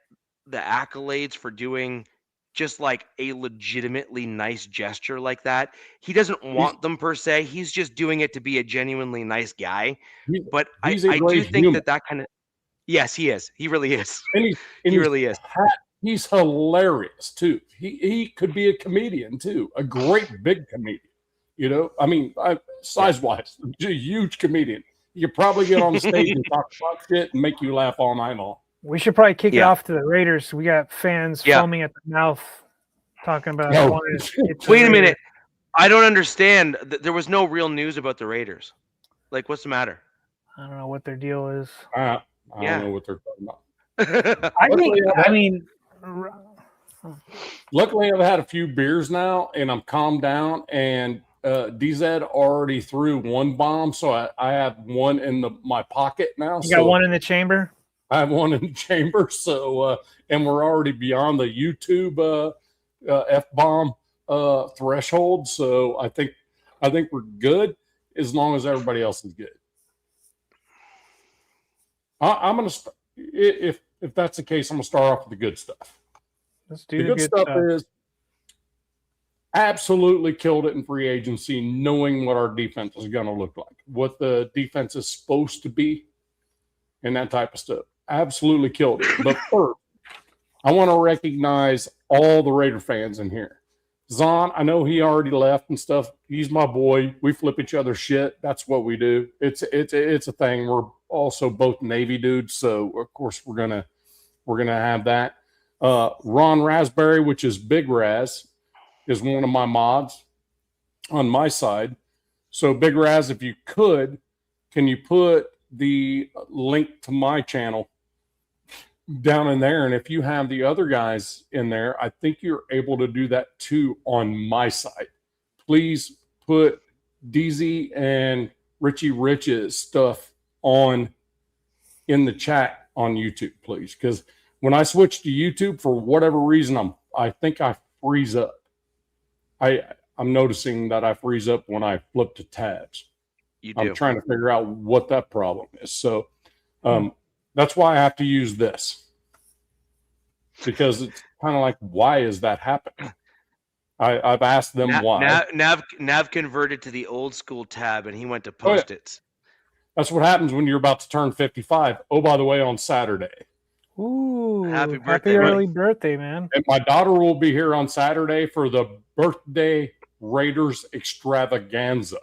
the accolades for doing just like a legitimately nice gesture like that. He doesn't want them per se. He's just doing it to be a genuinely nice guy. But he's a I do great think human. that kind of, yes, he is. He really is. And He really is. He's hilarious too. He could be a comedian too, a great big comedian. You know, I mean, size wise, a huge comedian. You could probably get on the stage and talk about shit and make you laugh all night long. We should probably kick it off to the Raiders. We got fans foaming at the mouth talking about. Wait a minute. I don't understand. There was no real news about the Raiders. Like, what's the matter? I don't know what their deal is. I don't know what they're talking about. I mean, luckily I've had a few beers now and I'm calmed down, and DZ already threw one bomb, so I have one in my pocket now. You got one in the chamber? I have one in the chamber, so and we're already beyond the YouTube F-bomb threshold, so I think we're good as long as everybody else is good. I'm gonna if that's the case, I'm gonna start off with the good stuff. Let's do the good stuff. Is absolutely killed it in free agency, knowing what our defense is going to look like, what the defense is supposed to be, and that type of stuff. Absolutely killed it. But first, I want to recognize all the Raider fans in here. Zahn, I know he already left and stuff. He's my boy. We flip each other shit. That's what we do. It's a thing. We're also both Navy dudes, so of course we're gonna have that. Ron Raspberry, which is Big Raz, is one of my mods on my side. So Big Raz, if you could, can you put the link to my channel down in there? And if you have the other guys in there, I think you're able to do that too on my side. Please put DZ and Richie Rich's stuff in the chat on YouTube, please. Because when I switch to YouTube, for whatever reason, I think I freeze up. I'm noticing that I freeze up when I flip to tabs. You do. I'm trying to figure out what that problem is. So that's why I have to use this, because it's kind of like, why is that happening? I've asked them why. Nav converted to the old school tab, and he went to Post-its. That's what happens when you're about to turn 55. Oh, by the way, on Saturday. Ooh, happy birthday, early birthday, man. And my daughter will be here on Saturday for the birthday Raiders extravaganza.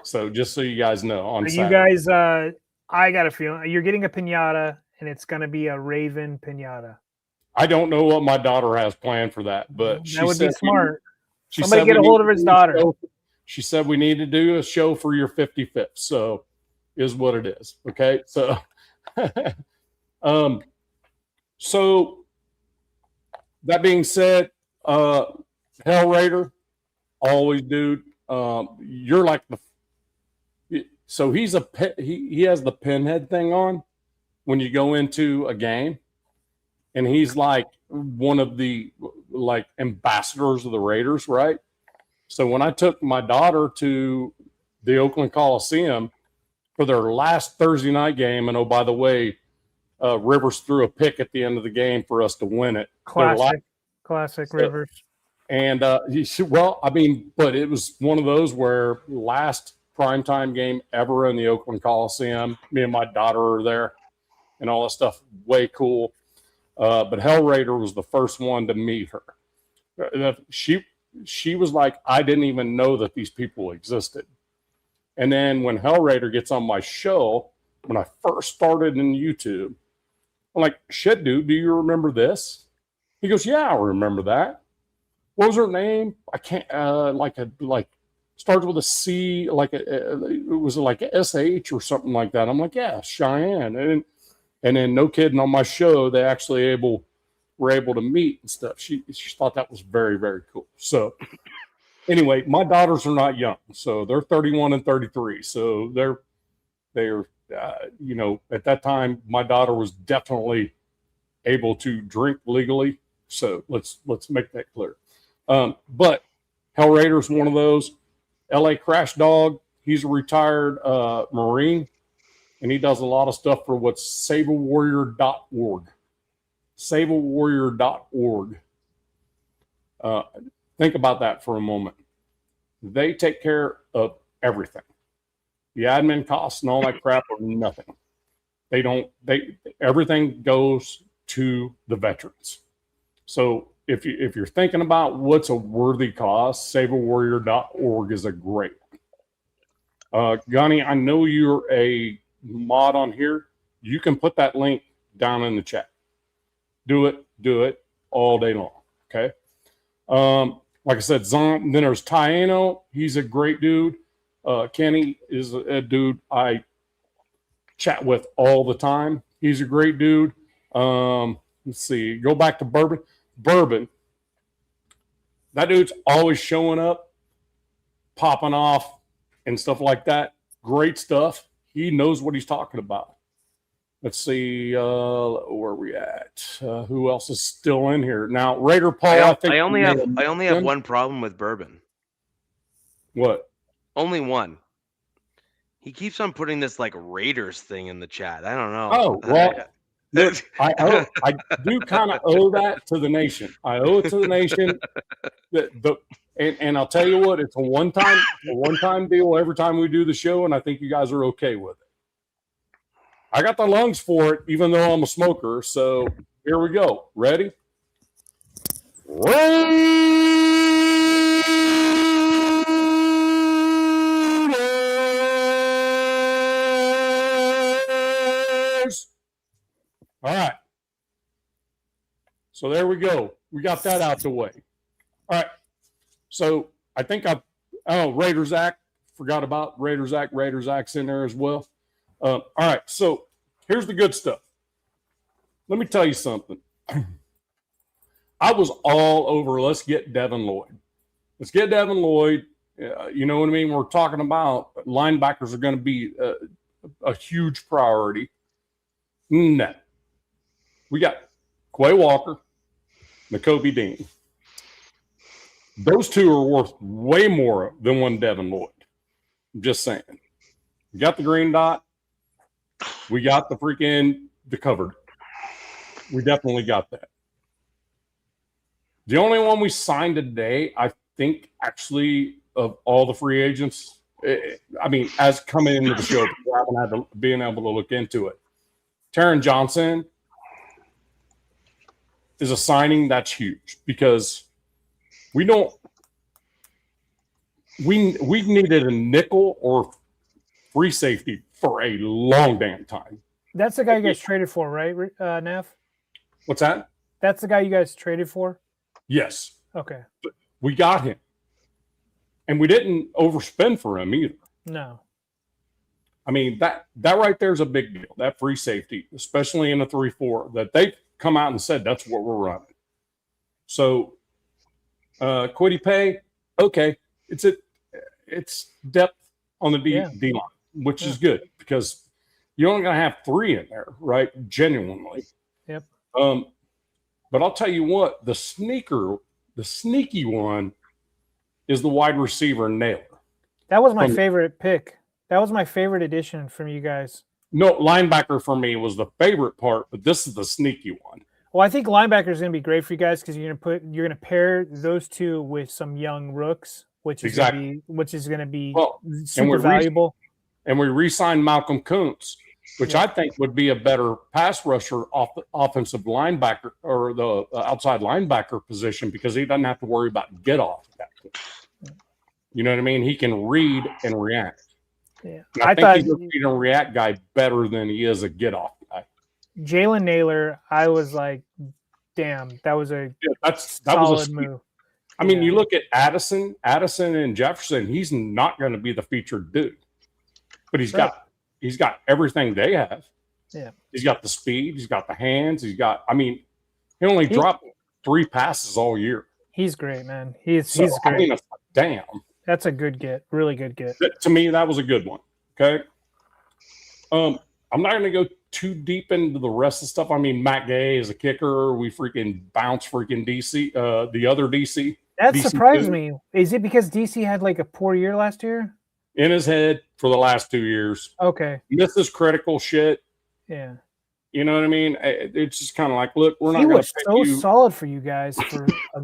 So just so you guys know, on Saturday. You guys, I got a feeling you're getting a piñata, and it's going to be a Raven piñata. I don't know what my daughter has planned for that, but that would be smart. She Somebody get a hold of his daughter. She said we need to do a show for your 55th. So is what it is. Okay. So So that being said, Hell Raider, always, dude. You're like so he has the pinhead thing on when you go into a game, and he's like one of the like ambassadors of the Raiders, right? So when I took my daughter to the Oakland Coliseum for their last Thursday night game, and oh, by the way, Rivers threw a pick at the end of the game for us to win it. Classic Rivers. And well, I mean, but it was one of those where last primetime game ever in the Oakland Coliseum. Me and my daughter are there, and all that stuff. Way cool. But Hell Raider was the first one to meet her. She was like, I didn't even know that these people existed. And then when Hell Raider gets on my show, when I first started in YouTube, I'm like, shit, dude, do you remember this? He goes, yeah, I remember that. What was her name? I can't, starts with a C, it was like SH or something like that. I'm like, yeah, Cheyenne. And then no kidding, on my show, they actually were able to meet and stuff. She thought that was very, very cool. So anyway, my daughters are not young, so they're 31 and 33. So they're at that time, my daughter was definitely able to drink legally. So let's make that clear. But Hell Raider is one of those. LA Crash Dog, he's a retired Marine, and he does a lot of stuff for what's saberwarrior.org. Saberwarrior.org. Think about that for a moment. They take care of everything. The admin costs and all that crap are nothing. Everything goes to the veterans. So if you're thinking about what's a worthy cause, saberwarrior.org is a great one. Gunny, I know you're a mod on here. You can put that link down in the chat. Do it all day long. Okay. Like I said, then there's Taino. He's a great dude. Kenny is a dude I chat with all the time. He's a great dude. Let's see. Go back to Bourbon. That dude's always showing up, popping off, and stuff like that. Great stuff. He knows what he's talking about. Let's see, where are we at? Who else is still in here now? Raider Paul. I only have one problem with Bourbon. What? Only one. He keeps on putting this like Raiders thing in the chat. I don't know. Oh well, look, I do kind of owe that to the nation. I owe it to the nation. And I'll tell you what, it's a one-time deal every time we do the show, and I think you guys are okay with it. I got the lungs for it, even though I'm a smoker. So here we go. Ready? All right. So there we go. We got that out the way. All right. So I think Raiders Act. Forgot about Raiders Act. Raiders Act's in there as well. All right. So here's the good stuff. Let me tell you something. I was all over, let's get Devin Lloyd. Let's get Devin Lloyd. You know what I mean? We're talking about linebackers are going to be a huge priority. No. We got Quay Walker, Nakobe Dean. Those two are worth way more than one Devin Lloyd. I'm just saying. We got the green dot. We got the covered. We definitely got that. The only one we signed today, I think, actually, of all the free agents, as coming into the show, I haven't been able to look into it. Taron Johnson is a signing that's huge because we needed a nickel or free safety for a long damn time. That's the guy you guys traded for, right, Neff? What's that? That's the guy you guys traded for? Yes. Okay. But we got him. And we didn't overspend for him either. No. I mean, that right there is a big deal. That free safety, especially in a 3-4, that they've come out and said that's what we're running. So, Kwity Paye, okay, it's depth on the D line, which is good because you're only going to have 3 in there, right? Genuinely. Yep. But I'll tell you what, the sneaky one is the wide receiver Naylor. That was my favorite pick. That was my favorite addition from you guys. No, linebacker for me was the favorite part, but this is the sneaky one. Well, I think linebacker is going to be great for you guys because you're going to pair those two with some young rooks, which is going to be super valuable. And we re-signed Malcolm Kuntz, which I think would be a better pass rusher off the offensive linebacker or the outside linebacker position because he doesn't have to worry about get off at that point. You know what I mean? He can read and react. Yeah, I think he's a read and react guy better than he is a get off guy. Jalen Naylor, I was like, damn, that was a solid move. I mean, you look at Addison and Jefferson, he's not going to be the featured dude. But he's got everything they have. Yeah. He's got the speed, he's got the hands, he only dropped 3 passes all year. He's great, man. He's great. I mean, damn. That's a good get. Really good get. To me, that was a good one. Okay. I'm not going to go too deep into the rest of the stuff. I mean, Matt Gay is a kicker. We freaking bounce DC, the other DC. That DC surprised me. Is it because DC had like a poor year last year? In his head for the last 2 years. Okay. This is critical shit. Yeah. You know what I mean? It's just kind of like, look, we're not going to pay you. He was so solid for you guys for a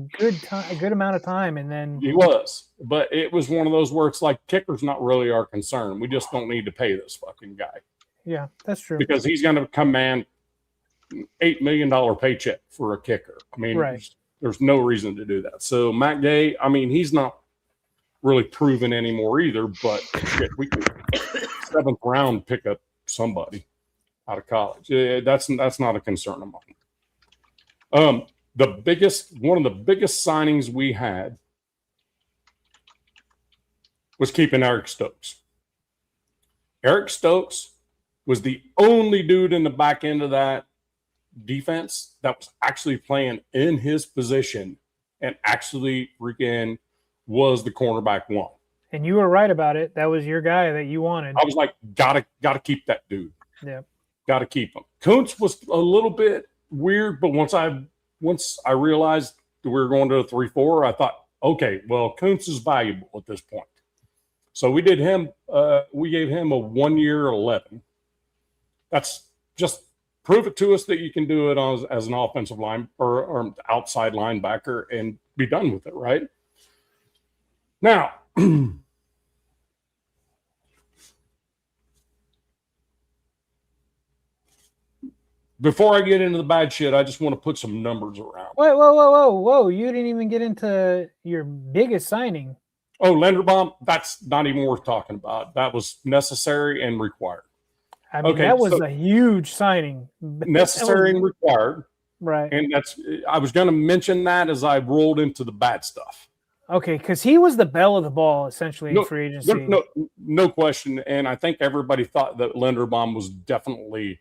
good amount of time, and then he was. But it was one of those where it's like kicker's not really our concern. We just don't need to pay this fucking guy. Yeah, that's true. Because he's going to command $8 million paycheck for a kicker. I mean, there's no reason to do that. So Matt Gay, I mean, he's not really proven anymore either. But shit, we can 7th round pick up somebody out of college. That's not a concern of mine. One of the biggest signings we had was keeping Eric Stokes. Eric Stokes was the only dude in the back end of that defense that was actually playing in his position and actually freaking was the cornerback 1. And you were right about it. That was your guy that you wanted. I was like, gotta keep that dude. Yeah. Got to keep him. Kuntz was a little bit weird, but once I realized that we were going to a 3-4, I thought, okay, well, Kuntz is valuable at this point. So we did him. We gave him a 1 year 11. That's just prove it to us that you can do it as an offensive line or outside linebacker and be done with it, right? Now. Before I get into the bad shit, I just want to put some numbers around. Whoa. You didn't even get into your biggest signing. Oh, Linderbaum, that's not even worth talking about. That was necessary and required. I mean, that was a huge signing. Necessary and required. Right. And I was going to mention that as I rolled into the bad stuff. Okay, because he was the bell of the ball, essentially, in free agency. No question. And I think everybody thought that Linderbaum was definitely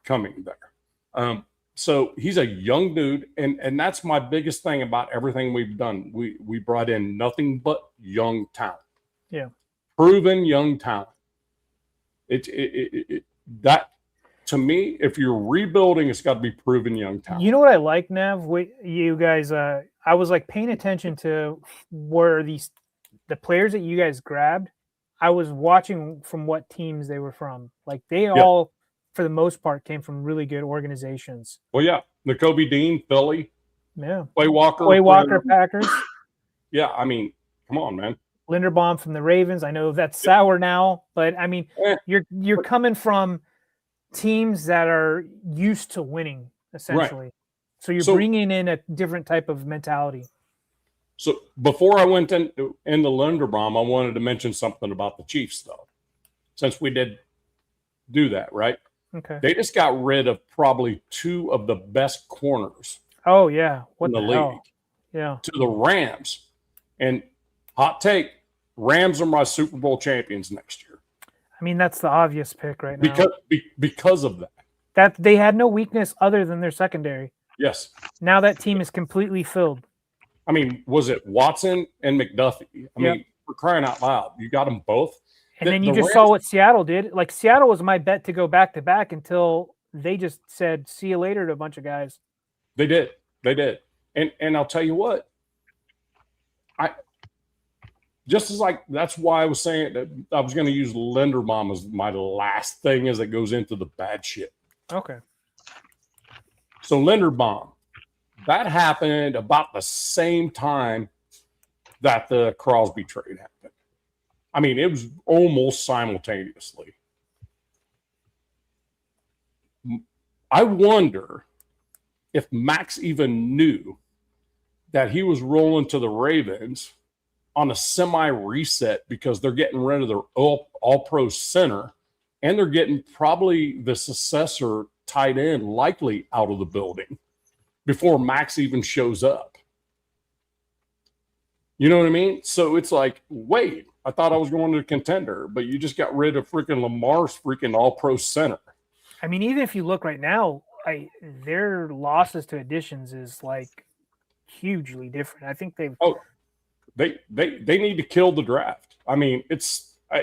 coming there. So he's a young dude, and that's my biggest thing about everything we've done. We brought in nothing but young talent. Yeah. Proven young talent. That to me, if you're rebuilding, it's got to be proven young talent. You know what I like, Nev? You guys, I was like paying attention to where the players that you guys grabbed. I was watching from what teams they were from. Like they all, for the most part, came from really good organizations. Well, yeah, Nakobe Dean, Philly. Yeah. Quay Walker, Packers. Yeah, I mean, come on, man. Linderbaum from the Ravens. I know that's sour now, but I mean, you're coming from teams that are used to winning, essentially. Right. So you're bringing in a different type of mentality. So before I went into Linderbaum, I wanted to mention something about the Chiefs, though, since we did do that, right? Okay. They just got rid of probably 2 of the best corners. Oh, yeah. What in the league. Yeah. To the Rams. And hot take, Rams are my Super Bowl champions next year. I mean, that's the obvious pick right now. Because of that. That they had no weakness other than their secondary. Yes. Now that team is completely filled. I mean, was it Watson and McDuffie? I mean, for crying out loud, you got them both. And then you just saw what Seattle did. Like, Seattle was my bet to go back-to-back until they just said, see you later to a bunch of guys. They did. And I'll tell you what. That's why I was saying that I was going to use Linderbaum as my last thing as it goes into the bad shit. Okay. So Linderbaum, that happened about the same time that the Crosby trade happened. I mean, it was almost simultaneously. I wonder if Maxx even knew that he was rolling to the Ravens on a semi-reset because they're getting rid of their all-pro center, and they're getting probably the successor tight end likely out of the building before Maxx even shows up. You know what I mean? So it's like, wait, I thought I was going to a contender, but you just got rid of freaking Lamar's freaking all-pro center. I mean, even if you look right now, their losses to additions is like hugely different. I think they've. Oh, they need to kill the draft. I mean,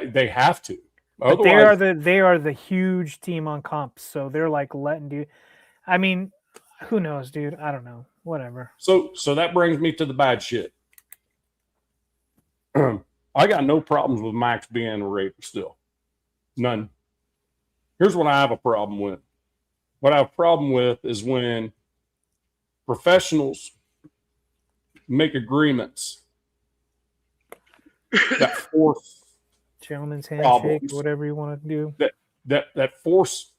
they have to. But they are the huge team on comps, so they're like letting do. I mean, who knows, dude? I don't know. Whatever. So that brings me to the bad shit. I got no problems with Maxx being a Raider still. None. Here's what I have a problem with. What I have a problem with is when professionals make agreements that force gentleman's handshake, whatever you want to do. That force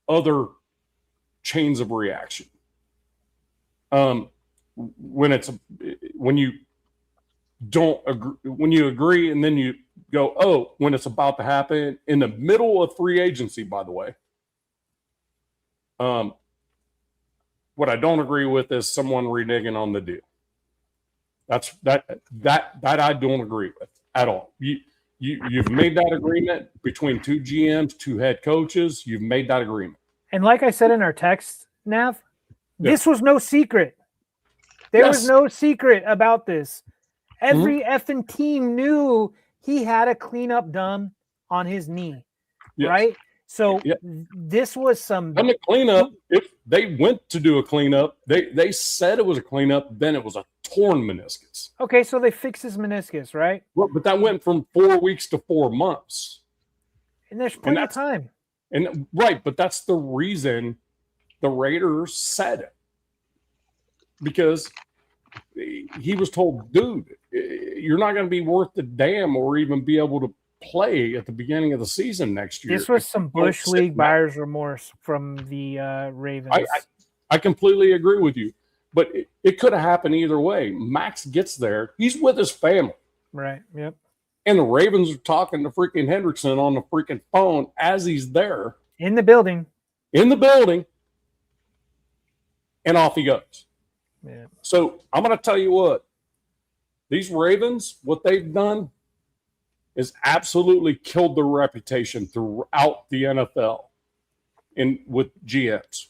other chains of reaction. When you don't agree, when you agree and then you go, oh, when it's about to happen in the middle of free agency, by the way. What I don't agree with is someone reneging on the deal. That I don't agree with at all. You've made that agreement between two GMs, two head coaches. You've made that agreement. And like I said in our text, Nav, this was no secret. There was no secret about this. Every effing team knew he had a cleanup done on his knee, right? So this was some. And the cleanup, if they went to do a cleanup, they said it was a cleanup, then it was a torn meniscus. Okay, so they fixed his meniscus, right? Well, but that went from 4 weeks to 4 months. And there's plenty of time. And right, but that's the reason the Raiders said it. Because he was told, dude, you're not going to be worth the damn or even be able to play at the beginning of the season next year. This was some Bush League buyer's remorse from the Ravens. I completely agree with you. But it could have happened either way. Maxx gets there. He's with his family. Right, yep. And the Ravens are talking to freaking Hendrickson on the freaking phone as he's there. In the building. And off he goes. Yeah. So I'm going to tell you what. These Ravens, what they've done is absolutely killed their reputation throughout the NFL and with GMs.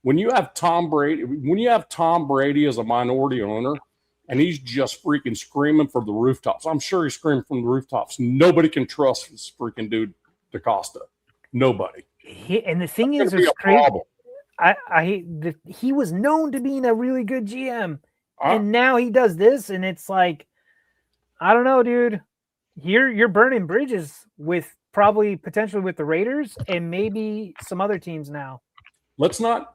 When you have Tom Brady as a minority owner and he's just freaking screaming from the rooftops. I'm sure he's screaming from the rooftops. Nobody can trust this freaking dude DaCosta. Nobody. And the thing is, it's crazy. He was known to being a really good GM. And now he does this, and it's like, I don't know, dude. You're burning bridges with potentially with the Raiders and maybe some other teams now. Let's not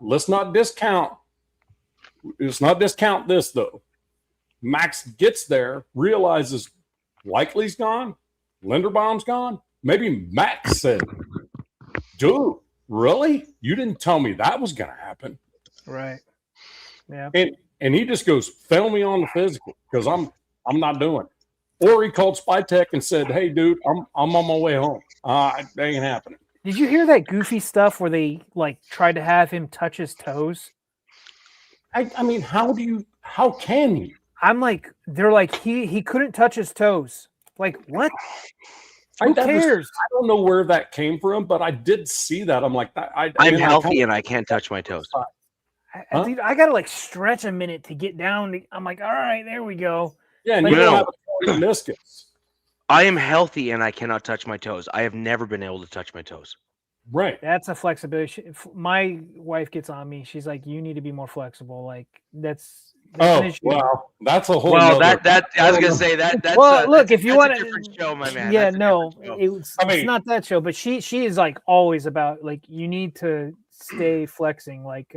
discount. Let's not discount this though. Maxx gets there, realizes Likely's gone, Linderbaum's gone. Maybe Maxx said, "Dude, really? You didn't tell me that was going to happen." Right. Yeah. And he just goes, "Fail me on the physical because I'm not doing it." Or he called Spytech and said, "Hey, dude, I'm on my way home. That ain't happening." Did you hear that goofy stuff where they like tried to have him touch his toes? I mean, how can you? I'm like, they're like, he couldn't touch his toes. Like, what? Who cares? I don't know where that came from, but I did see that. I'm like, I'm healthy and I can't touch my toes. Huh? Dude, I gotta like stretch a minute to get down. I'm like, all right, there we go. Yeah, and Like, you don't No. have a meniscus. I am healthy and I cannot touch my toes. I have never been able to touch my toes. Right. That's a flexibility. My wife gets on me. She's like, you need to be more flexible. Like that's an issue. Wow. That's a whole Well, nother- that I was gonna say that's Well, look, if you that's want a different show, my man. yeah, That's a no, different show. it's not that show, but she is like always about like you need to stay flexing, like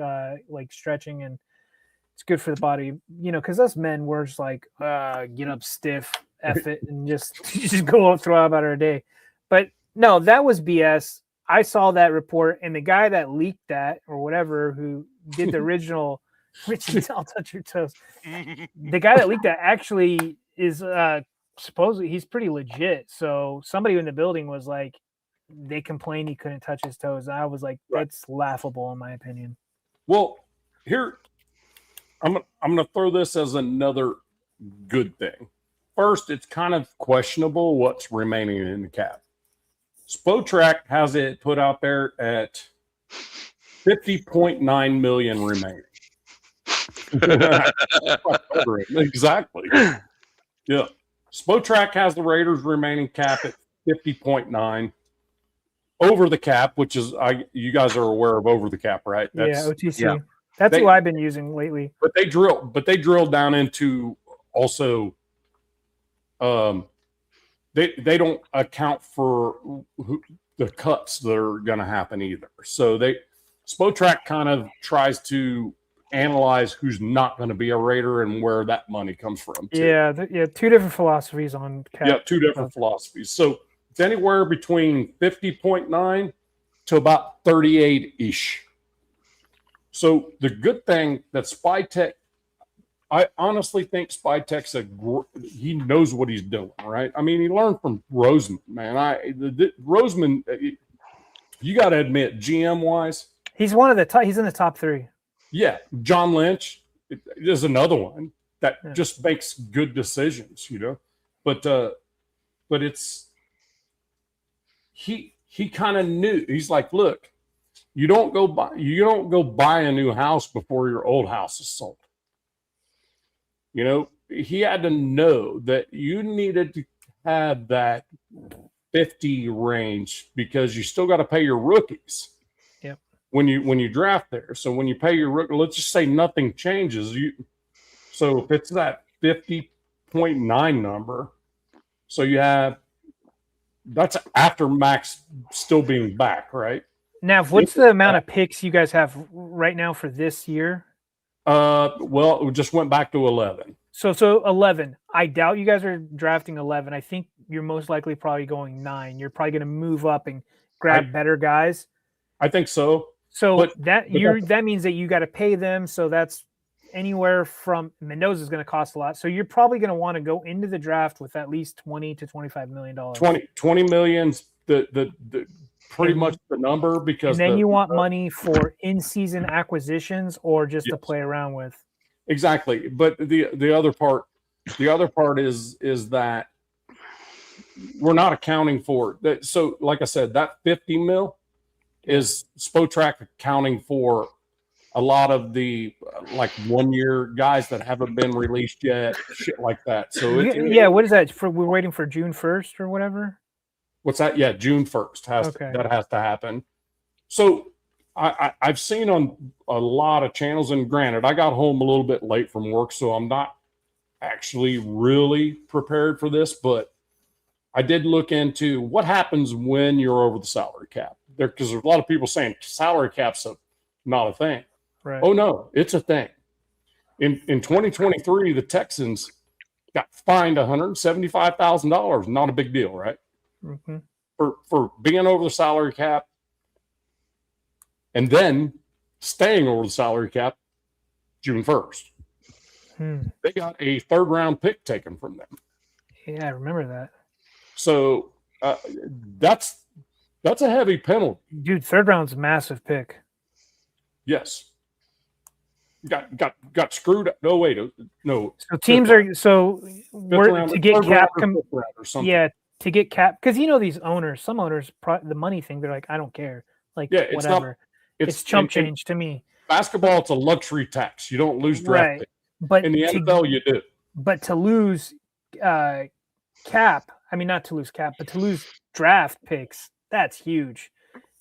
stretching, and it's good for the body, you know, because us men we're just like get up stiff, F it, and just go up, throw about our day. But no, that was BS. I saw that report, and the guy that leaked that or whatever who did the original Richie, I'll touch your toes. The guy that leaked that actually is supposedly he's pretty legit. So somebody in the building was like, they complained he couldn't touch his toes. And I was like, that's laughable in my opinion. Well, here I'm gonna throw this as another good thing. First, it's kind of questionable what's remaining in the cap. Spotrac has it put out there at 50.9 million remaining. Exactly. Yeah. Spotrac has the Raiders remaining cap at 50.9 over the cap, which is you guys are aware of over the cap, right? That's, OTC. yeah. That's who I've been using lately. But they drill down into also they don't account for the cuts that are going to happen either. So Spotrac kind of tries to analyze who's not going to be a Raider and where that money comes from. Too. Yeah, two different philosophies on cap. Yeah, two different philosophies. So it's anywhere between 50.9 to about 38-ish. So the good thing that Spytech, I honestly think Spytech's he knows what he's doing, right? I mean, he learned from Roseman, man. Roseman, you got to admit, GM wise, he's one of the top. He's in the top 3. Yeah, John Lynch is another one that just makes good decisions, you know. But it's he kind of knew. He's like, look, you don't go buy a new house before your old house is sold. You know, he had to know that you needed to have that 50 range because you still got to pay your rookies. Yep. When you draft there. So when you pay your rookie, let's just say nothing changes. So if it's that 50.9 number, so you have that's after Maxx still being back, right? Now, what's the amount of picks you guys have right now for this year? Well, it just went back to 11. So 11. I doubt you guys are drafting 11. I think you're most likely probably going 9. You're probably going to move up and grab better guys. I think so. So that means that you got to pay them. So that's anywhere from Mendoza is going to cost a lot. So you're probably going to want to go into the draft with at least $20 to $25 million. 20 million's the pretty much the number because and then you want money for in-season acquisitions or just to play around with. Exactly. But the other part is that we're not accounting for that. So like I said, that 50 mil is Spotrac accounting for a lot of the like 1 year guys that haven't been released yet, shit like that. So what is that? We're waiting for June 1st or whatever. What's that? Yeah, June 1st that has to happen. So I've seen on a lot of channels, and granted, I got home a little bit late from work, so I'm not actually really prepared for this, but I did look into what happens when you're over the salary cap. Because there's a lot of people saying salary cap's not a thing. Right. Oh no, it's a thing. In 2023, the Texans got fined $175,000. Not a big deal, right? Mm-hmm. For being over the salary cap and then staying over the salary cap June 1st. They got a 3rd round pick taken from them. Yeah, I remember that. So that's a heavy penalty. Dude, 3rd round's a massive pick. Yes. Got screwed up. No, wait. No. So teams are we're to get cap to get Cap, because these owners, some owners, the money thing, they're like, I don't care, like it's whatever. Not, it's chump change to me. Basketball, it's a luxury tax. You don't lose draft picks. But in the NFL, you do. But to lose Cap, I mean, not to lose Cap, but to lose draft picks, that's huge.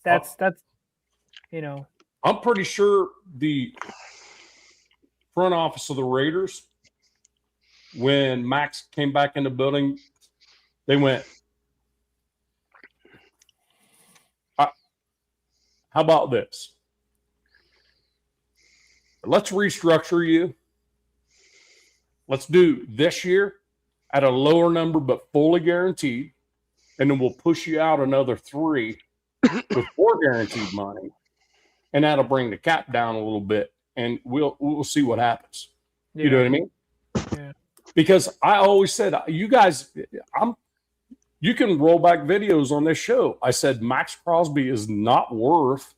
That's I'm pretty sure the front office of the Raiders, when Maxx came back in the building, they went, how about this? Let's restructure you. Let's do this year at a lower number, but fully guaranteed. And then we'll push you out another 3 with 4 guaranteed money. And that'll bring the cap down a little bit. And we'll see what happens. Yeah. You know what I mean? Yeah. Because I always said, you guys, you can roll back videos on this show. I said Maxx Crosby is not worth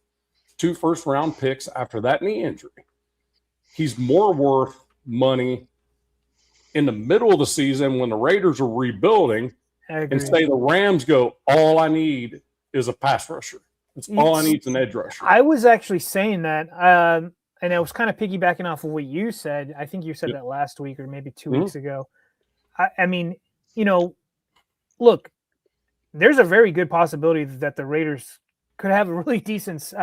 2 first-round picks after that knee injury. He's more worth money in the middle of the season when the Raiders are rebuilding, and say the Rams go, all I need is a pass rusher. That's all I need is an edge rusher. I was actually saying that, and I was kind of piggybacking off of what you said. I think you said that last week or maybe 2 weeks ago. I mean, look, there's a very good possibility that the Raiders could have a really decent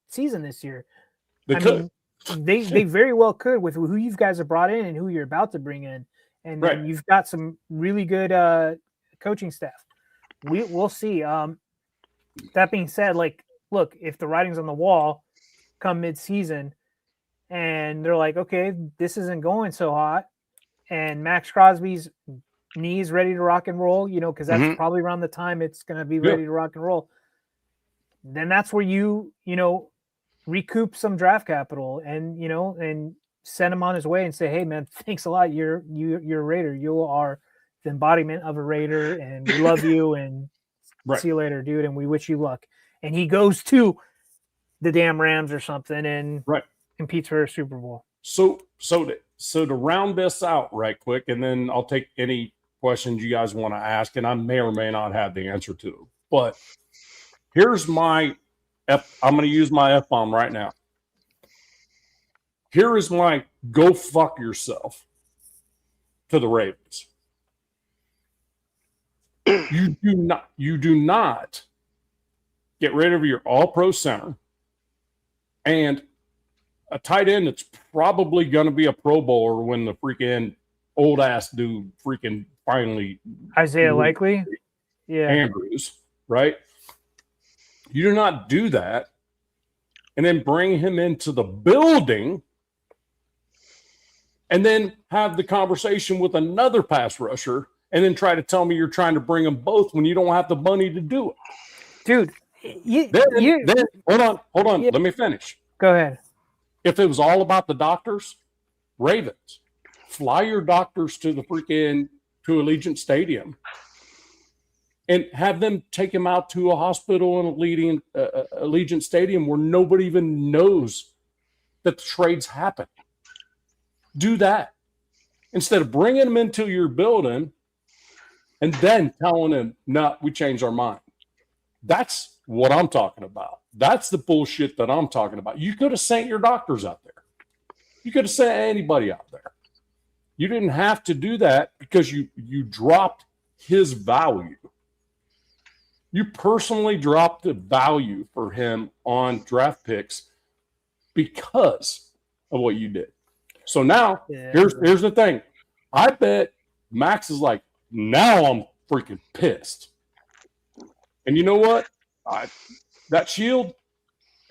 season this year. I mean, they very well could with who you guys have brought in and who you're about to bring in. And you've got some really good coaching staff. We'll see. That being said, like, look, if the writing's on the wall come mid-season and they're like, okay, this isn't going so hot, and Maxx Crosby's knees ready to rock and roll, because that's probably around the time it's going to be ready to rock and roll, then that's where you recoup some draft capital and, and send him on his way and say, hey, man, thanks a lot. You're a Raider. You are the embodiment of a Raider, and we love you, and see you later, dude, and we wish you luck. And he goes to the damn Rams or something and competes for a Super Bowl. So to round this out right quick, and then I'll take any questions you guys want to ask, and I may or may not have the answer to them. But here's my I'm going to use my F-bomb right now. Here is my go fuck yourself to the Ravens. You do not get rid of your all-pro center and a tight end that's probably going to be a Pro Bowler when the freaking old-ass dude freaking finally... Isaiah Likely? Yeah. Andrews, right? You do not do that and then bring him into the building and then have the conversation with another pass rusher and then try to tell me you're trying to bring them both when you don't have the money to do it. Dude, then hold on. Yeah. Let me finish. Go ahead. If it was all about the doctors, Ravens, fly your doctors to the freaking to Allegiant Stadium and have them take him out to a hospital in Allegiant Stadium where nobody even knows that the trade's happened. Do that instead of bringing them into your building and then telling them, no, we changed our mind. That's what I'm talking about. That's the bullshit that I'm talking about. You could have sent your doctors out there. You could have sent anybody out there. You didn't have to do that because you dropped his value. You personally dropped the value for him on draft picks because of what you did. So now, here's the thing. I bet Maxx is like, now I'm freaking pissed. And you know what? That shield,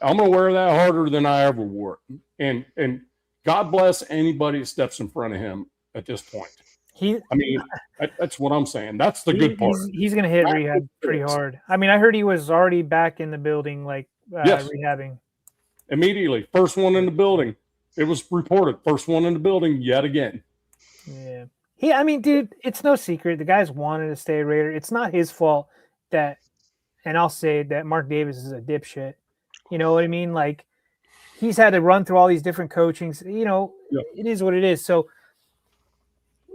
I'm going to wear that harder than I ever wore it. And God bless anybody that steps in front of him at this point. That's what I'm saying. That's the good part. He's going to hit rehab pretty hard. I mean, I heard he was already back in the building, rehabbing. Immediately. First one in the building. It was reported. First one in the building yet again. Yeah. I mean, dude, it's no secret. The guy's wanted to stay a Raider. It's not his fault that, and I'll say that Mark Davis is a dipshit. You know what I mean? Like, he's had to run through all these different coachings. It is what it is. So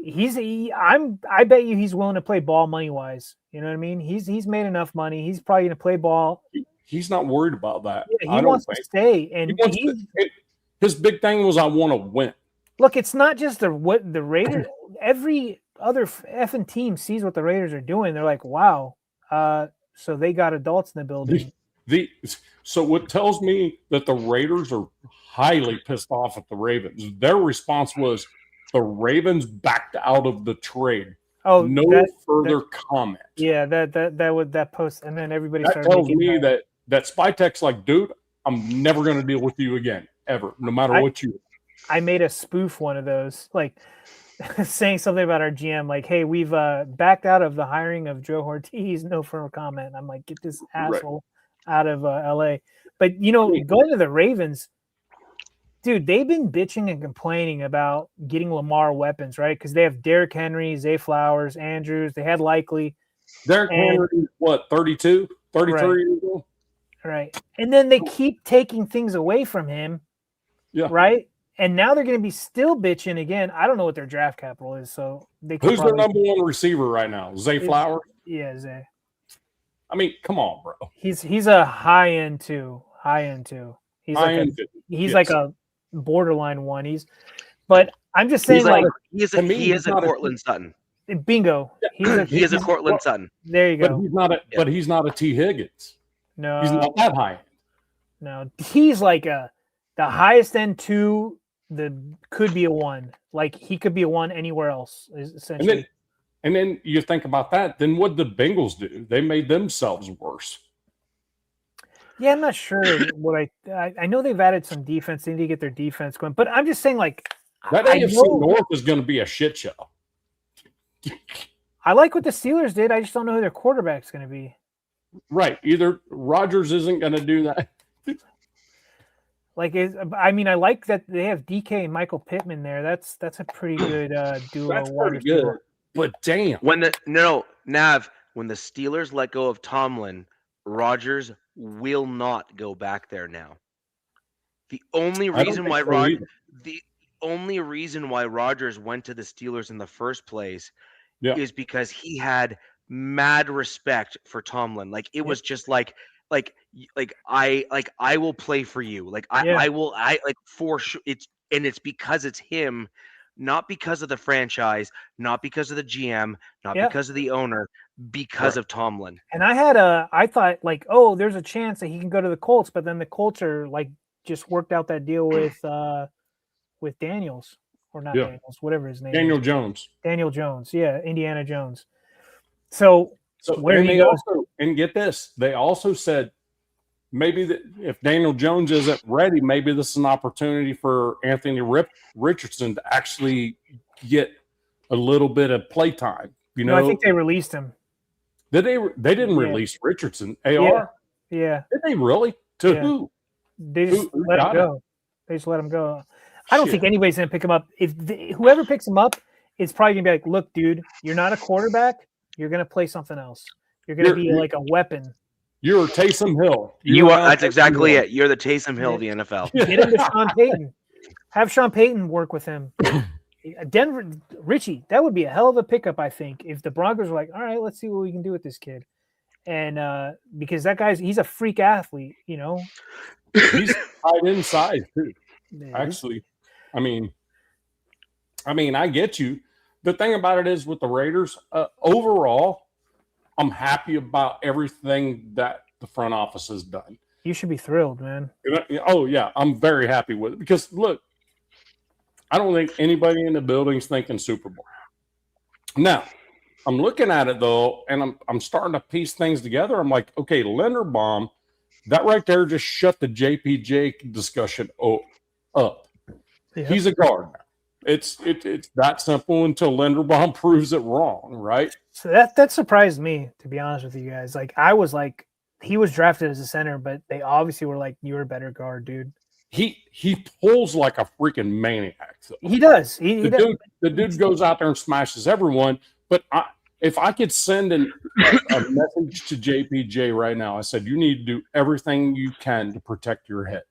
I bet you he's willing to play ball money wise. You know what I mean? He's made enough money. He's probably going to play ball. He's not worried about that. Yeah, he wants to stay, and his big thing was I want to win. Look, it's not just the Raiders. Every other effing team sees what the Raiders are doing. They're like, wow. So they got adults in the building. So what tells me that the Raiders are highly pissed off at the Ravens. Their response was the Ravens backed out of the trade. Oh, no further comment. Yeah, that post, and then everybody that tells me that Spytek's like, dude, I'm never going to deal with you again, ever, no matter what you. I made a spoof one of those, like saying something about our GM, like, "Hey, we've backed out of the hiring of Joe Ortiz. No further comment." I'm like, get this asshole out of LA. But going to the Ravens. Dude, they've been bitching and complaining about getting Lamar weapons, right? Because they have Derrick Henry, Zay Flowers, Andrews. They had Likely. Derrick Henry, what, 32, 33 years old? Right. And then they keep taking things away from him, right? And now they're going to be still bitching again. I don't know what their draft capital is, so they. Who's their number one receiver right now? Zay Flowers? Yeah, Zay. I mean, come on, bro. He's a high end two. He's like a borderline one. But I'm just saying, he is a Cortland Sutton. Bingo. He is a Cortland Sutton. There you go. But he's not a T. Higgins. No, he's not that high. No, he's like the highest end two. Could be a one. Like he could be a one anywhere else. Essentially. And then you think about that. Then what did the Bengals do? They made themselves worse. Yeah, I'm not sure what I know they've added some defense. They need to get their defense going. But I'm just saying, like, that AFC North is going to be a shit show. I like what the Steelers did. I just don't know who their quarterback's going to be. Right. Either Rodgers isn't going to do that. I like that they have DK and Michael Pittman there. That's a pretty good duo. That's pretty good. But damn. When the Steelers let go of Tomlin, Rodgers will not go back there now. The only reason why Rodgers went to the Steelers in the first place is because he had mad respect for Tomlin. Like it was just like I will play for you. I will for sure. It's because it's him, not because of the franchise, not because of the GM, not because of the owner, because of Tomlin. And I thought like, oh, there's a chance that he can go to the Colts, but then the Colts are like just worked out that deal with Daniels or not Daniels, whatever his name. Daniel Jones. Daniel Jones, Indiana Jones. So where he goes, and get this, they also said maybe if Daniel Jones isn't ready, maybe this is an opportunity for Anthony Richardson to actually get a little bit of play time. I think they released him. Did they? They didn't release Richardson. AR? Yeah. Did they really? To who? They just let him go. They just let him go. I don't think anybody's going to pick him up. Whoever picks him up, it's probably going to be like, look, dude, you're not a quarterback. You're going to play something else. You're going to be like a weapon. You're Taysom Hill. That's exactly it. You're the Taysom Hill of the NFL. Get him to Sean Payton. Have Sean Payton work with him. Denver, Richie, that would be a hell of a pickup, I think, if the Broncos were like, all right, let's see what we can do with this kid. And because he's a freak athlete, He's tight inside too. Actually, I mean, I get you. The thing about it is with the Raiders, overall, I'm happy about everything that the front office has done. You should be thrilled, man. Oh yeah, I'm very happy with it because look, I don't think anybody in the building's thinking Super Bowl. Now, I'm looking at it though, and I'm starting to piece things together. I'm like, okay, Linderbaum, that right there just shut the JPJ discussion up. Yeah. He's a guard now. It's that simple until Linderbaum proves it wrong, right? So that surprised me, to be honest with you guys. Like I was like, he was drafted as a center, but they obviously were like, you're a better guard, dude. He pulls like a freaking maniac. He does. The dude goes out there and smashes everyone. But if I could send a message to JPJ right now, I said, you need to do everything you can to protect your head.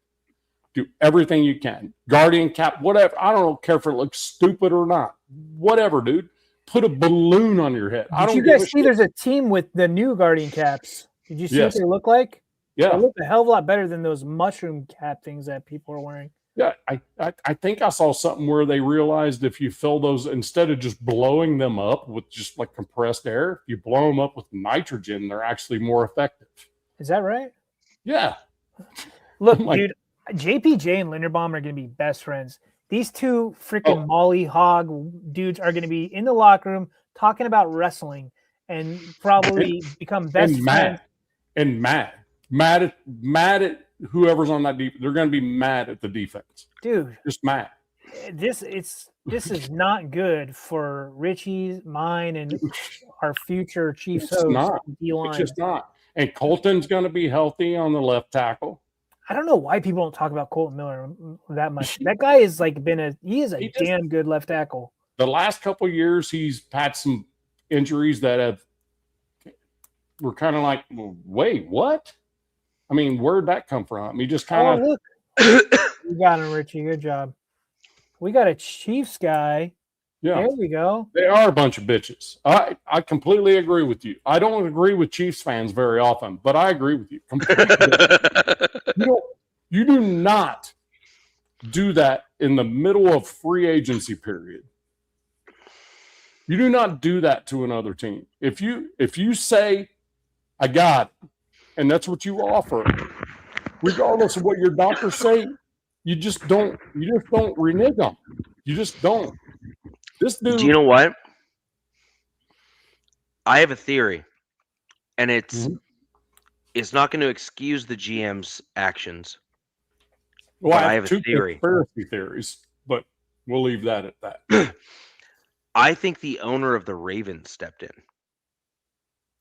Do everything you can. Guardian cap, whatever. I don't care if it looks stupid or not. Whatever, dude. Put a balloon on your head. I don't Did you guys see there's a team with the new Guardian caps? Did you see what they look like? Yeah. They look a hell of a lot better than those mushroom cap things that people are wearing. Yeah, I think I saw something where they realized if you fill those, instead of just blowing them up with just like compressed air, if you blow them up with nitrogen, they're actually more effective. Is that right? Yeah. Look, dude, JPJ and Linderbaum are going to be best friends. These two freaking Molly Hog dudes are going to be in the locker room talking about wrestling and probably become best friends. Mad at whoever's on that defense. They're going to be mad at the defense, dude. Just mad. This is not good for Richie's, mine, and our future Chiefs host. It's just not. And Colton's going to be healthy on the left tackle. I don't know why people don't talk about Colton Miller that much. That guy is damn good left tackle. The last couple of years, he's had some injuries that were kind of like, wait, what? I mean, where'd that come from? He just kind of. Look. You got him, Richie. Good job. We got a Chiefs guy. Yeah. There we go. They are a bunch of bitches. I completely agree with you. I don't agree with Chiefs fans very often, but I agree with you completely. You do not do that in the middle of free agency period. You do not do that to another team. If you say, I got it, and that's what you offer, regardless of what your doctors say, you just don't renege on them. You just don't. This dude. Do you know what? I have a theory, and it's not going to excuse the GM's actions. Well, I have a theory. Conspiracy theories, but we'll leave that at that. I think the owner of the Ravens stepped in.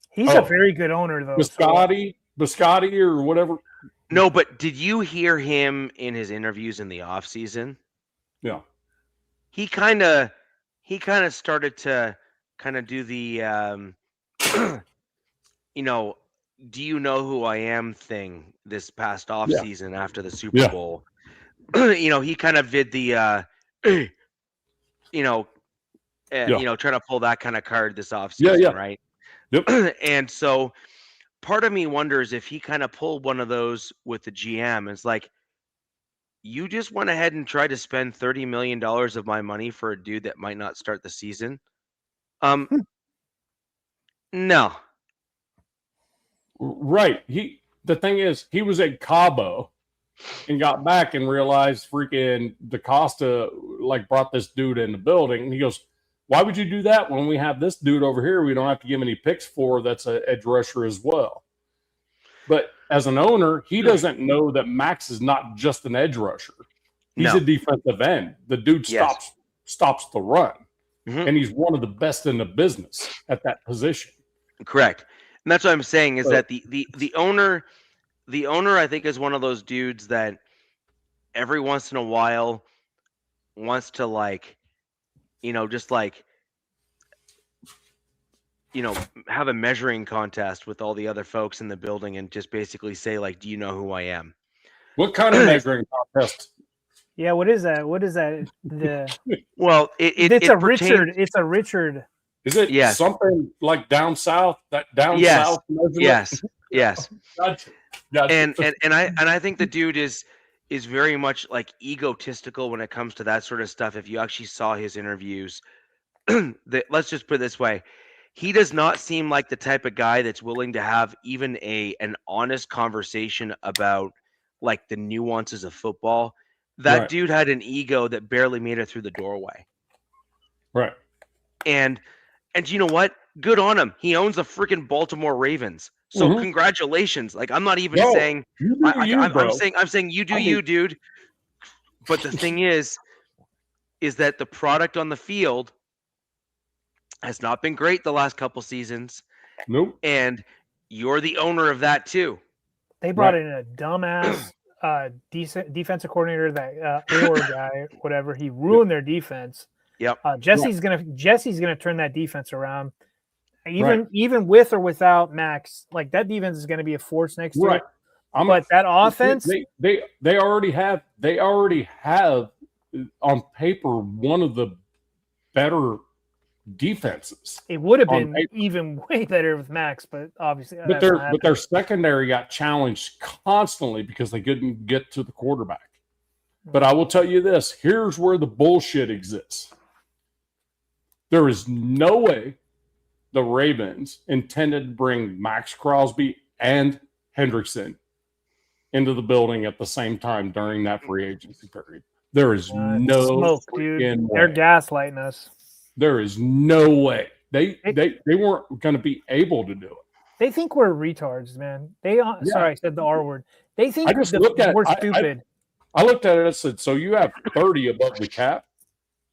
He's a very good owner, though. Biscotti or whatever. No, but did you hear him in his interviews in the offseason? Yeah. He kind of started to kind of do the, do you know who I am thing this past offseason after the Super Bowl. He kind of did the, trying to pull that kind of card this offseason, right? Yep. And so part of me wonders if he kind of pulled one of those with the GM. It's like, you just went ahead and tried to spend $30 million of my money for a dude that might not start the season. No. Right. The thing is, he was at Cabo and got back and realized freaking DaCosta brought this dude in the building. And he goes, why would you do that when we have this dude over here we don't have to give any picks for that's an edge rusher as well? But as an owner, he doesn't know that Maxx is not just an edge rusher. He's a defensive end. The dude stops the run. Mm-hmm. And he's one of the best in the business at that position. Correct. And that's what I'm saying is that the owner I think is one of those dudes that every once in a while wants to have a measuring contest with all the other folks in the building and just basically say, do you know who I am? What kind of measuring contest? Yeah, what is that? What is that? Well, it's a Richard. It's a Richard. Is it something like down south? That down south measurement? Yes. Gotcha. And I think the dude is very much egotistical when it comes to that sort of stuff. If you actually saw his interviews, let's just put it this way. He does not seem like the type of guy that's willing to have even an honest conversation about the nuances of football. That dude had an ego that barely made it through the doorway. Right. And you know what? Good on him. He owns the freaking Baltimore Ravens. So congratulations. I'm not even saying I'm saying you do you, dude. But the thing is that the product on the field has not been great the last couple seasons. Nope. And you're the owner of that too. They brought in a dumbass defensive coordinator, that Orr guy, whatever. He ruined their defense. Yep. Jesse's gonna turn that defense around. Even with or without Maxx, that defense is gonna be a force next year. But that offense, they already have on paper one of the better defenses. it would have been even way better with Maxx, but obviously, But their secondary got challenged constantly because they couldn't get to the quarterback. But I will tell you this: here's where the bullshit exists. There is no way the Ravens intended to bring Maxx Crosby and Hendrickson into the building at the same time during that free agency period. There is no smoke, dude. They're gaslighting us. There is no way. They weren't going to be able to do it. They think we're retards, man. Sorry, I said the R word. They think we're stupid. I looked at it and said, so you have 30 above the cap.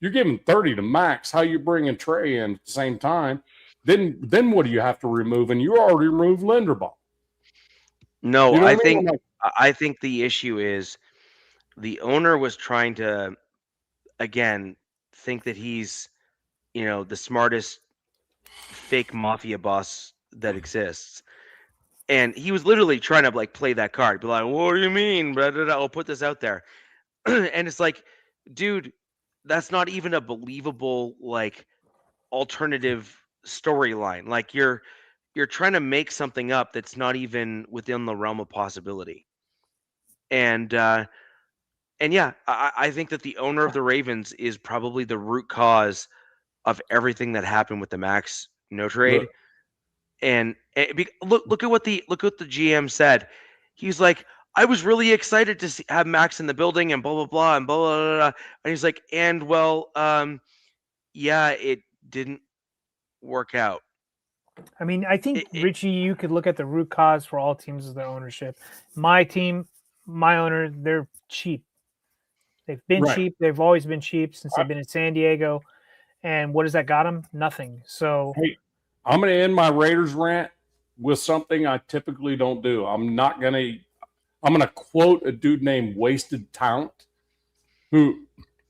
You're giving 30 to Maxx. How you bringing Trey in at the same time? Then what do you have to remove? And you already removed Linderbaum. No, you know I think the issue is the owner was trying to, again, think that he's, the smartest fake mafia boss that exists. And he was literally trying to play that card. Be like, what do you mean? Blah, blah, blah. I'll put this out there. And it's like, dude, that's not even a believable alternative storyline. Like you're trying to make something up that's not even within the realm of possibility. And yeah, I think that the owner of the Ravens is probably the root cause of everything that happened with the Maxx no trade. Look. And look at what the GM said. He's like, I was really excited to have Maxx in the building and blah blah blah and blah blah blah. Blah. And he's like, and well, yeah, it didn't work out. I mean, I think Richie, you could look at the root cause for all teams of their ownership. My team, my owner, they're cheap. They've been cheap. They've always been cheap since they've been in San Diego. And what has that got them? Nothing. So, hey, I'm going to end my Raiders rant with something I typically don't do. I'm going to quote a dude named Wasted Talent, who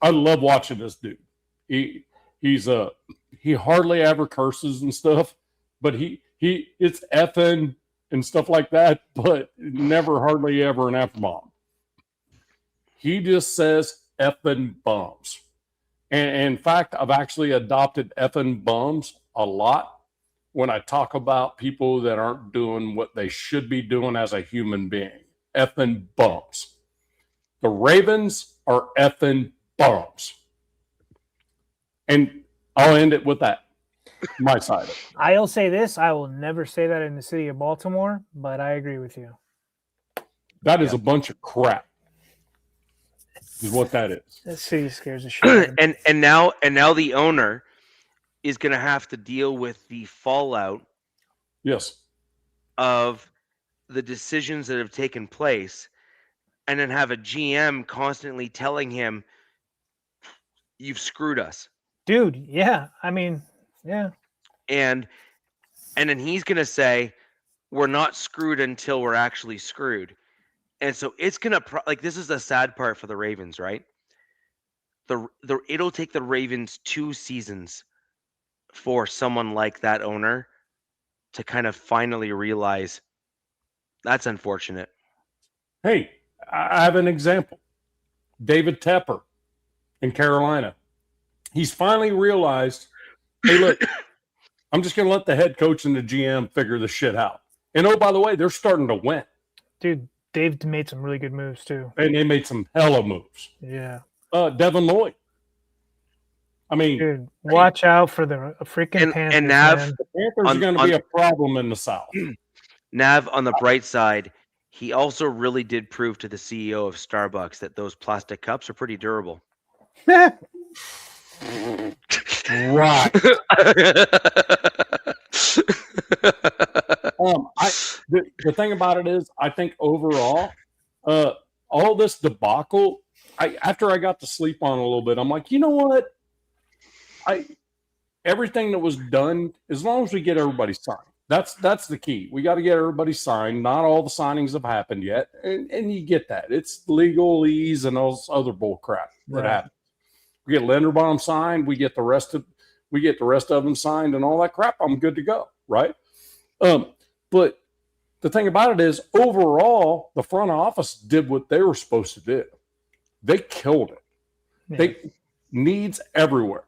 I love watching this dude. He hardly ever curses and stuff, but it's effing and stuff like that, but never hardly ever an F-bomb. He just says effing bums. And in fact, I've actually adopted effing bums a lot when I talk about people that aren't doing what they should be doing as a human being. Effing bums. The Ravens are effing bums. And I'll end it with that. My side of it. I'll say this. I will never say that in the city of Baltimore, but I agree with you. That is a bunch of crap. Is what that is. That city scares the shit. and now the owner is going to have to deal with the fallout. Yes. Of the decisions that have taken place, and then have a GM constantly telling him, "You've screwed us, dude." Yeah, I mean, yeah. And then he's going to say, "We're not screwed until we're actually screwed." And so it's gonna this is the sad part for the Ravens, right? It'll take the Ravens 2 seasons for someone like that owner to kind of finally realize that's unfortunate. Hey, I have an example. David Tepper in Carolina. He's finally realized, hey, look, I'm just gonna let the head coach and the GM figure this shit out. And oh, by the way, they're starting to win. Dude. They've made some really good moves too. And they made some hella moves. Yeah. Devin Lloyd. I mean, dude, watch out for the freaking Panthers. And Nav, the Panthers are going to be a problem in the South. Nav, on the bright side, he also really did prove to the CEO of Starbucks that those plastic cups are pretty durable. Right. The thing about it is, I think overall, all this debacle, after I got to sleep on a little bit, I'm like, you know what? Everything that was done, as long as we get everybody signed, that's the key. We got to get everybody signed. Not all the signings have happened yet, and you get that. It's legalese and all this other bull crap that happens. We get Linderbaum signed, we get the rest of them signed, and all that crap. I'm good to go, right? But the thing about it is, overall, the front office did what they were supposed to do. They killed it. Yeah. They needs everywhere.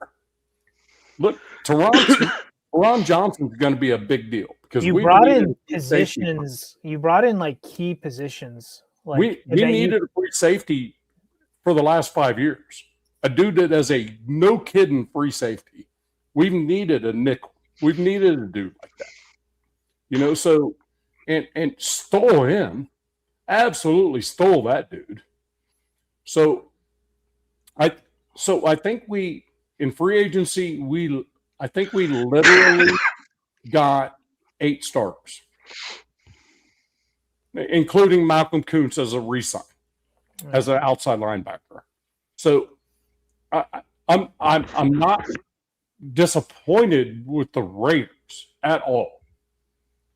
Look, Teron Johnson's going to be a big deal because you brought in positions. You brought in like key positions. Like we needed a free safety for the last 5 years. A dude that has a no kidding free safety. We've needed a nickel. We've needed a dude like that. You know, so and stole him. Absolutely stole that dude. So I think we in free agency I think we literally got 8 starters, including Malcolm Kuntz as a re-sign, as an outside linebacker. So I'm not disappointed with the Raiders at all.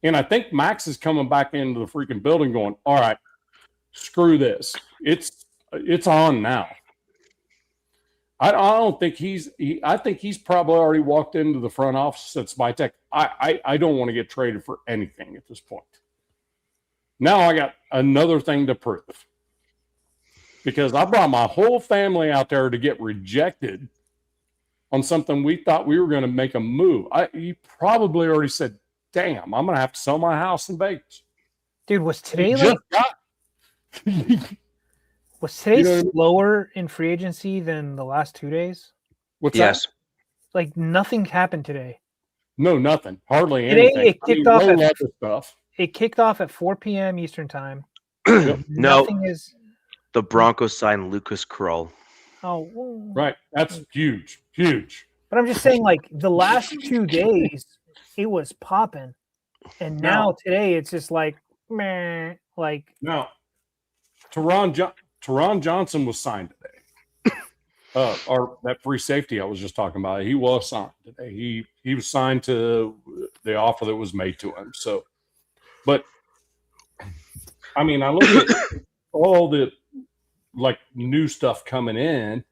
And I think Maxx is coming back into the freaking building going, all right, screw this. It's on now. I don't think I think he's probably already walked into the front office at Spytech. I don't want to get traded for anything at this point. Now I got another thing to prove. Because I brought my whole family out there to get rejected on something we thought we were going to make a move. You probably already said, damn, I'm going to have to sell my house in Vegas. Dude, was today was today slower in free agency than the last 2 days? What's yes. that? Like nothing happened today. No, nothing. Hardly today anything. It kicked off at 4 p.m. Eastern time. No. Nothing is. The Broncos signed Lucas Krull. Oh, right. That's huge. Huge. But I'm just saying, like, the last 2 days, it was popping. And now today, it's just like, meh. Like, now, Teron Johnson was signed today. Or that free safety I was just talking about, he was signed today. He was signed to the offer that was made to him. So, but, I mean, I look at all the, like, new stuff coming in.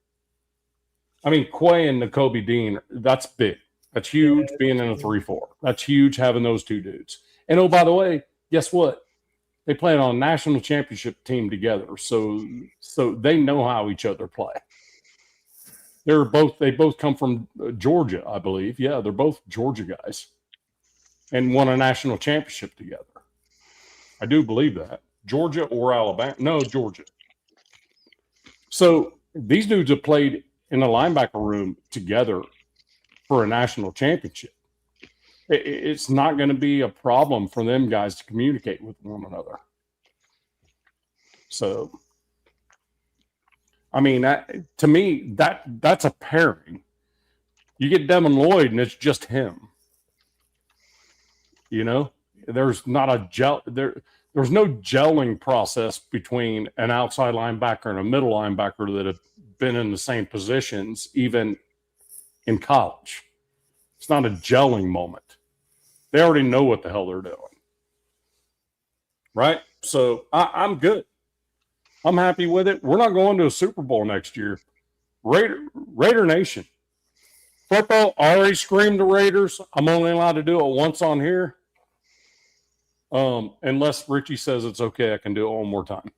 I mean, Quay and Nakobe Dean, that's big. That's huge being in a 3-4. That's huge having those two dudes. And oh, by the way, guess what? They play on a national championship team together. So they know how each other play. They both come from Georgia, I believe. Yeah, they're both Georgia guys. And won a national championship together. I do believe that. Georgia or Alabama? No, Georgia. So these dudes have played in the linebacker room together for a national championship. It's not going to be a problem for them guys to communicate with one another. So, I mean, to me, that's a pairing. You get Devin Lloyd, and it's just him. You know, there's not a gel there. There's no gelling process between an outside linebacker and a middle linebacker that have been in the same positions, even in college. It's not a gelling moment. They already know what the hell they're doing. Right? So I'm good. I'm happy with it. We're not going to a Super Bowl next year. Raider Nation. Football already screamed the Raiders. I'm only allowed to do it once on here. Unless Richie says it's okay, I can do it one more time.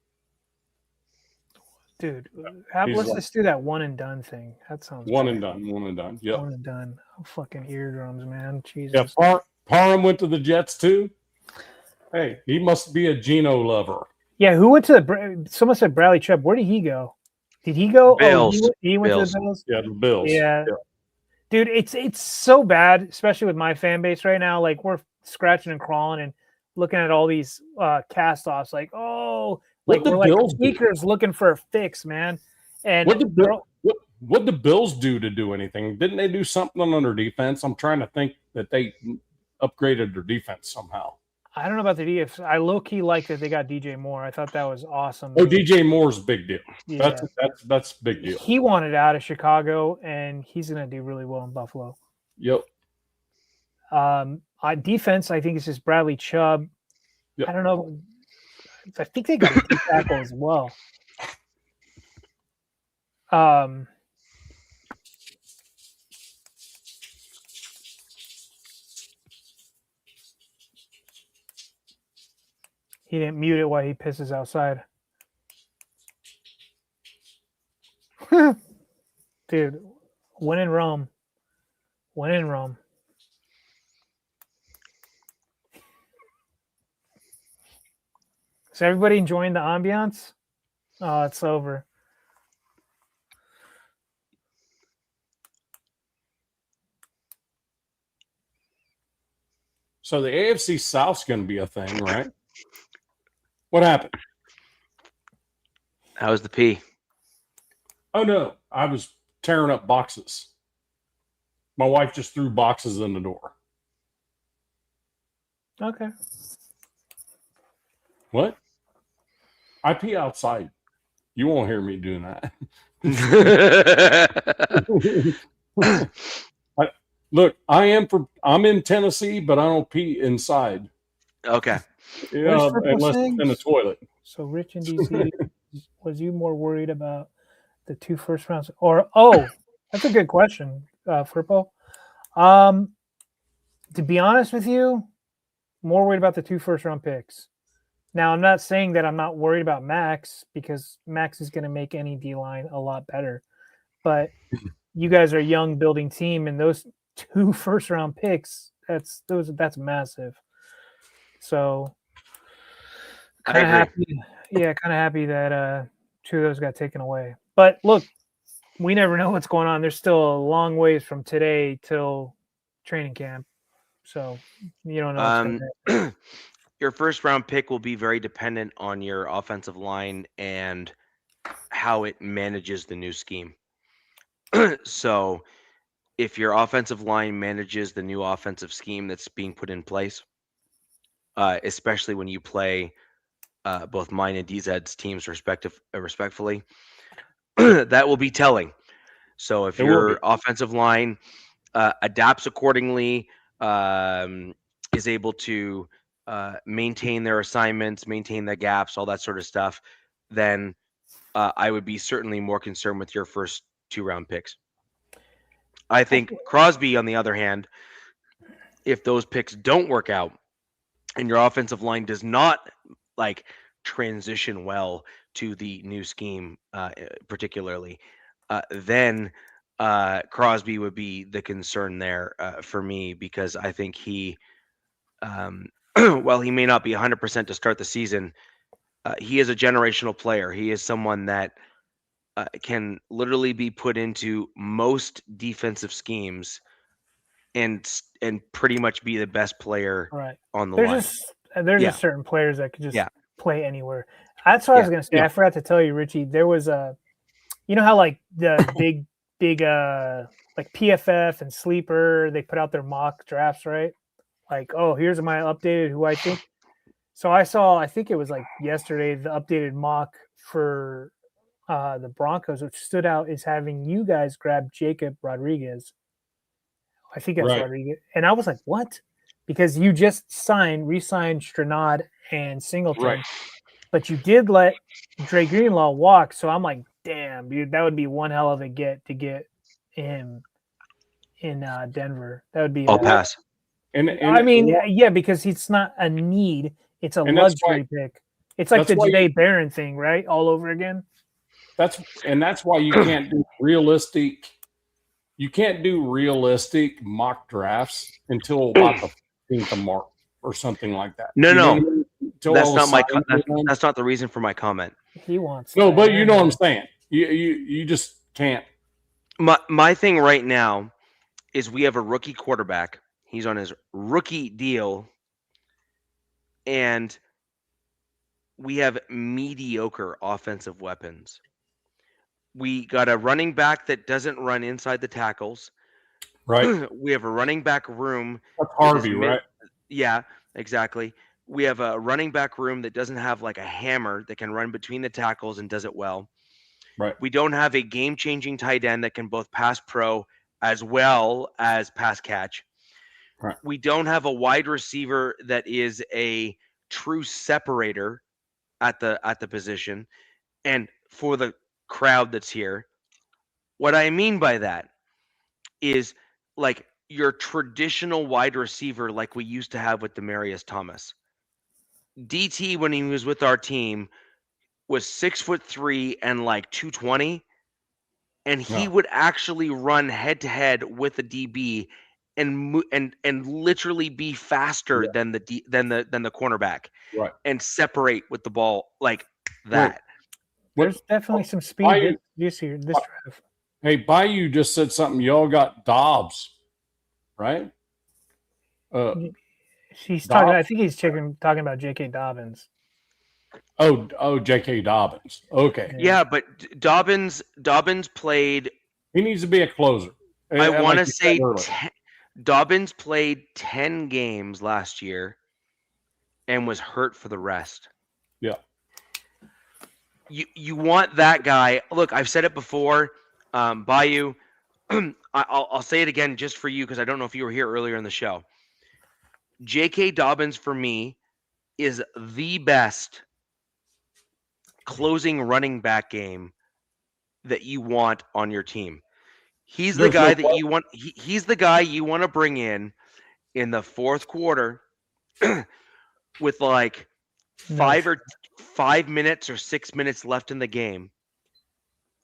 Dude, let's just do that one and done thing. That sounds one great. and done. One and done. Yep. One and done. Oh, fucking eardrums, man. Jesus. Yeah, Parham went to the Jets too. Hey, he must be a Geno lover. Yeah, who went to someone said Bradley Chubb. Where did he go? Did he go? Bills. Oh, he went Bills. to the Bills? Yeah, the Bills. Yeah. Dude, it's so bad, especially with my fan base right now. Like, we're scratching and crawling and looking at all these cast-offs. Like, oh, like we're like speakers looking for a fix, man. And what the Bills do anything? Didn't they do something on their defense? I'm trying to think that they upgraded their defense somehow. I don't know about the defense. I low-key like that they got DJ Moore. I thought that was awesome. Oh, DJ Moore's a big deal. Yeah. That's a big deal. He wanted out of Chicago, and he's going to do really well in Buffalo. Yep. Defense, I think it's just Bradley Chubb. Yep. I don't know. I think they got a key tackle as well. He didn't mute it while he pisses outside. Dude, when in Rome. When in Rome. Is everybody enjoying the ambiance? Oh, it's over. So the AFC South's going to be a thing, right? What happened? How's the pee? Oh, no. I was tearing up boxes. My wife just threw boxes in the door. Okay. What? I pee outside. You won't hear me doing that. Look, I'm in Tennessee, but I don't pee inside. Okay. Yeah, unless it's in the toilet. So Rich in DC, was you more worried about the 2 first rounds? Or that's a good question, Frippo. To be honest with you, more worried about the 2 first round picks. Now, I'm not saying that I'm not worried about Maxx, because Maxx is going to make any D-line a lot better. But you guys are a young building team, and those 2 first round picks, that's massive. So kind of happy. Yeah, kind of happy that 2 of those got taken away. But look, we never know what's going on. There's still a long ways from today till training camp. So you don't know. Your first round pick will be very dependent on your offensive line and how it manages the new scheme. So if your offensive line manages the new offensive scheme that's being put in place, especially when you play both mine and DZ's teams respectfully, that will be telling. So if your offensive line adapts accordingly, is able to maintain their assignments, maintain their gaps, all that sort of stuff, then I would be certainly more concerned with your first 2 round picks. I think Crosby, on the other hand, if those picks don't work out and your offensive line does not transition well to the new scheme, particularly, then Crosby would be the concern there for me, because I think he, while he may not be 100% to start the season, he is a generational player. He is someone that can literally be put into most defensive schemes and pretty much be the best player on the line. There's just certain players that could just play anywhere. That's what I was going to say. I forgot to tell you, Richie, there was you know how like the big like PFF and Sleeper, they put out their mock drafts, right? Like, oh, here's my updated who I think. So I think it was like yesterday, the updated mock for the Broncos, which stood out, is having you guys grab Jacob Rodriguez. I think that's Rodriguez. And I was like, what? Because you just re-signed Stranad and Singleton. Right. But you did let Dre Greenlaw walk. So I'm like, damn, dude, that would be one hell of a get to get him in Denver. That would be. I'll pass. And I mean, yeah, because it's not a need. It's a luxury pick. It's like the Janae Barron thing, right? All over again. That's why you can't do realistic. You can't do realistic mock drafts until about the 15th of March or something like that. No. That's not that's not the reason for my comment. He wants but you know what I'm saying. You just can't. My thing right now is we have a rookie quarterback. He's on his rookie deal, and we have mediocre offensive weapons. We got a running back that doesn't run inside the tackles. Right. We have a running back room. That's Harvey, right? Yeah, exactly. We have a running back room that doesn't have like a hammer that can run between the tackles and does it well. Right. We don't have a game-changing tight end that can both pass pro as well as pass catch. Right. We don't have a wide receiver that is a true separator at the position. And for the crowd that's here, what I mean by that is like your traditional wide receiver like we used to have with Demaryius Thomas. DT, when he was with our team, was 6'3" and like 220, and he No. would actually run head to head with the DB and literally be faster Yeah. than the cornerback Right. and separate with the ball like Wait. that. There's definitely some speed Bayou- this year, this draft. Hey, Bayou just said something. Y'all got Dobbs, right? He's Dobbs? talking. I think he's talking about J.K. Dobbins. Oh, J.K. Dobbins. Okay. Yeah, but Dobbins played. He needs to be a closer. I like want to you said say earlier. Dobbins played 10 games last year and was hurt for the rest. Yeah. You want that guy. Look, I've said it before. Bayou, I'll say it again just for you because I don't know if you were here earlier in the show. J.K. Dobbins for me is the best closing running back game that you want on your team. He's the guy that you want. He's the guy you want to bring in the fourth quarter with like 5 minutes or 6 minutes left in the game,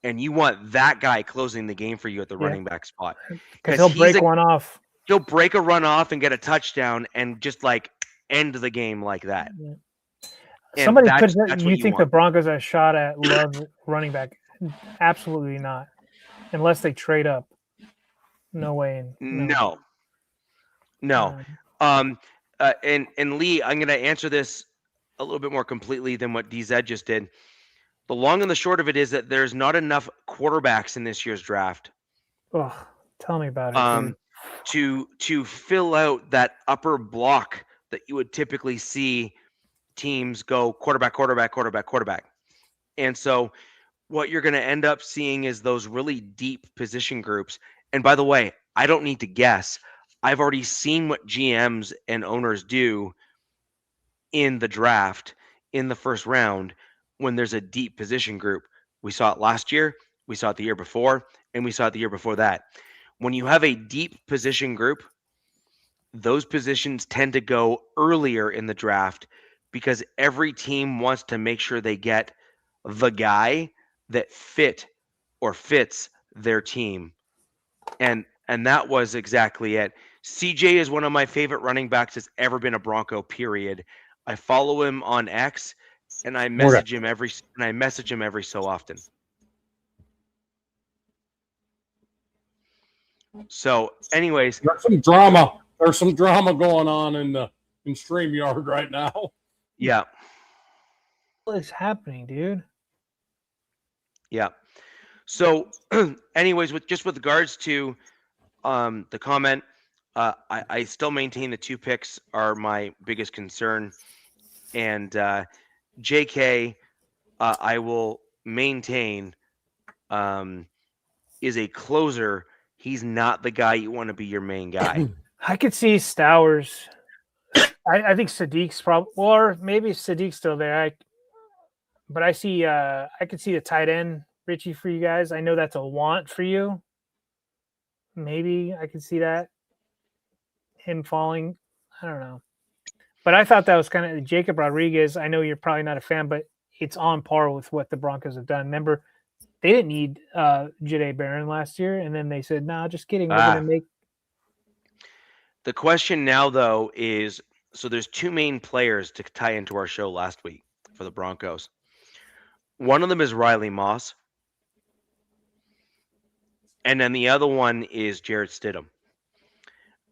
and you want that guy closing the game for you at the running back spot because he'll break one off. He'll break a run off and get a touchdown and just like end the game like that. Yeah. And Somebody that's could. what You think the want. Broncos are shot at Love running back? Absolutely not, unless they trade up. No way. No. And Lee, I'm going to answer this a little bit more completely than what DZ just did. The long and the short of it is that there's not enough quarterbacks in this year's draft. Oh, tell me about it. To fill out that upper block that you would typically see teams go quarterback. And so what you're going to end up seeing is those really deep position groups. And by the way, I don't need to guess. I've already seen what GMs and owners do in the draft in the first round when there's a deep position group. We saw it last year, we saw it the year before, and we saw it the year before that. When you have a deep position group, those positions tend to go earlier in the draft because every team wants to make sure they get the guy that fits their team. And that was exactly it. CJ is one of my favorite running backs that's ever been a Bronco, period. I follow him on X and I message him every so often. So, anyways, there's some drama. There's some drama going on in StreamYard right now. Yeah. What is happening, dude? Yeah. So, anyways, with regards to the comment, I still maintain the 2 picks are my biggest concern, and JK, I will maintain, is a closer. He's not the guy you want to be your main guy. I could see Stowers. I think Sadiq's probably, or maybe Sadiq's still there. But I see. I could see the tight end, Richie, for you guys. I know that's a want for you. Maybe I could see that. Him falling. I don't know. But I thought that was kind of Jacob Rodriguez. I know you're probably not a fan, but it's on par with what the Broncos have done. Remember, they didn't need Jahdae Barron last year, and then they said, "No, just kidding. We're going to make." The question now, though, is so there's 2 main players to tie into our show last week for the Broncos. One of them is Riley Moss, and then the other one is Jarrett Stidham.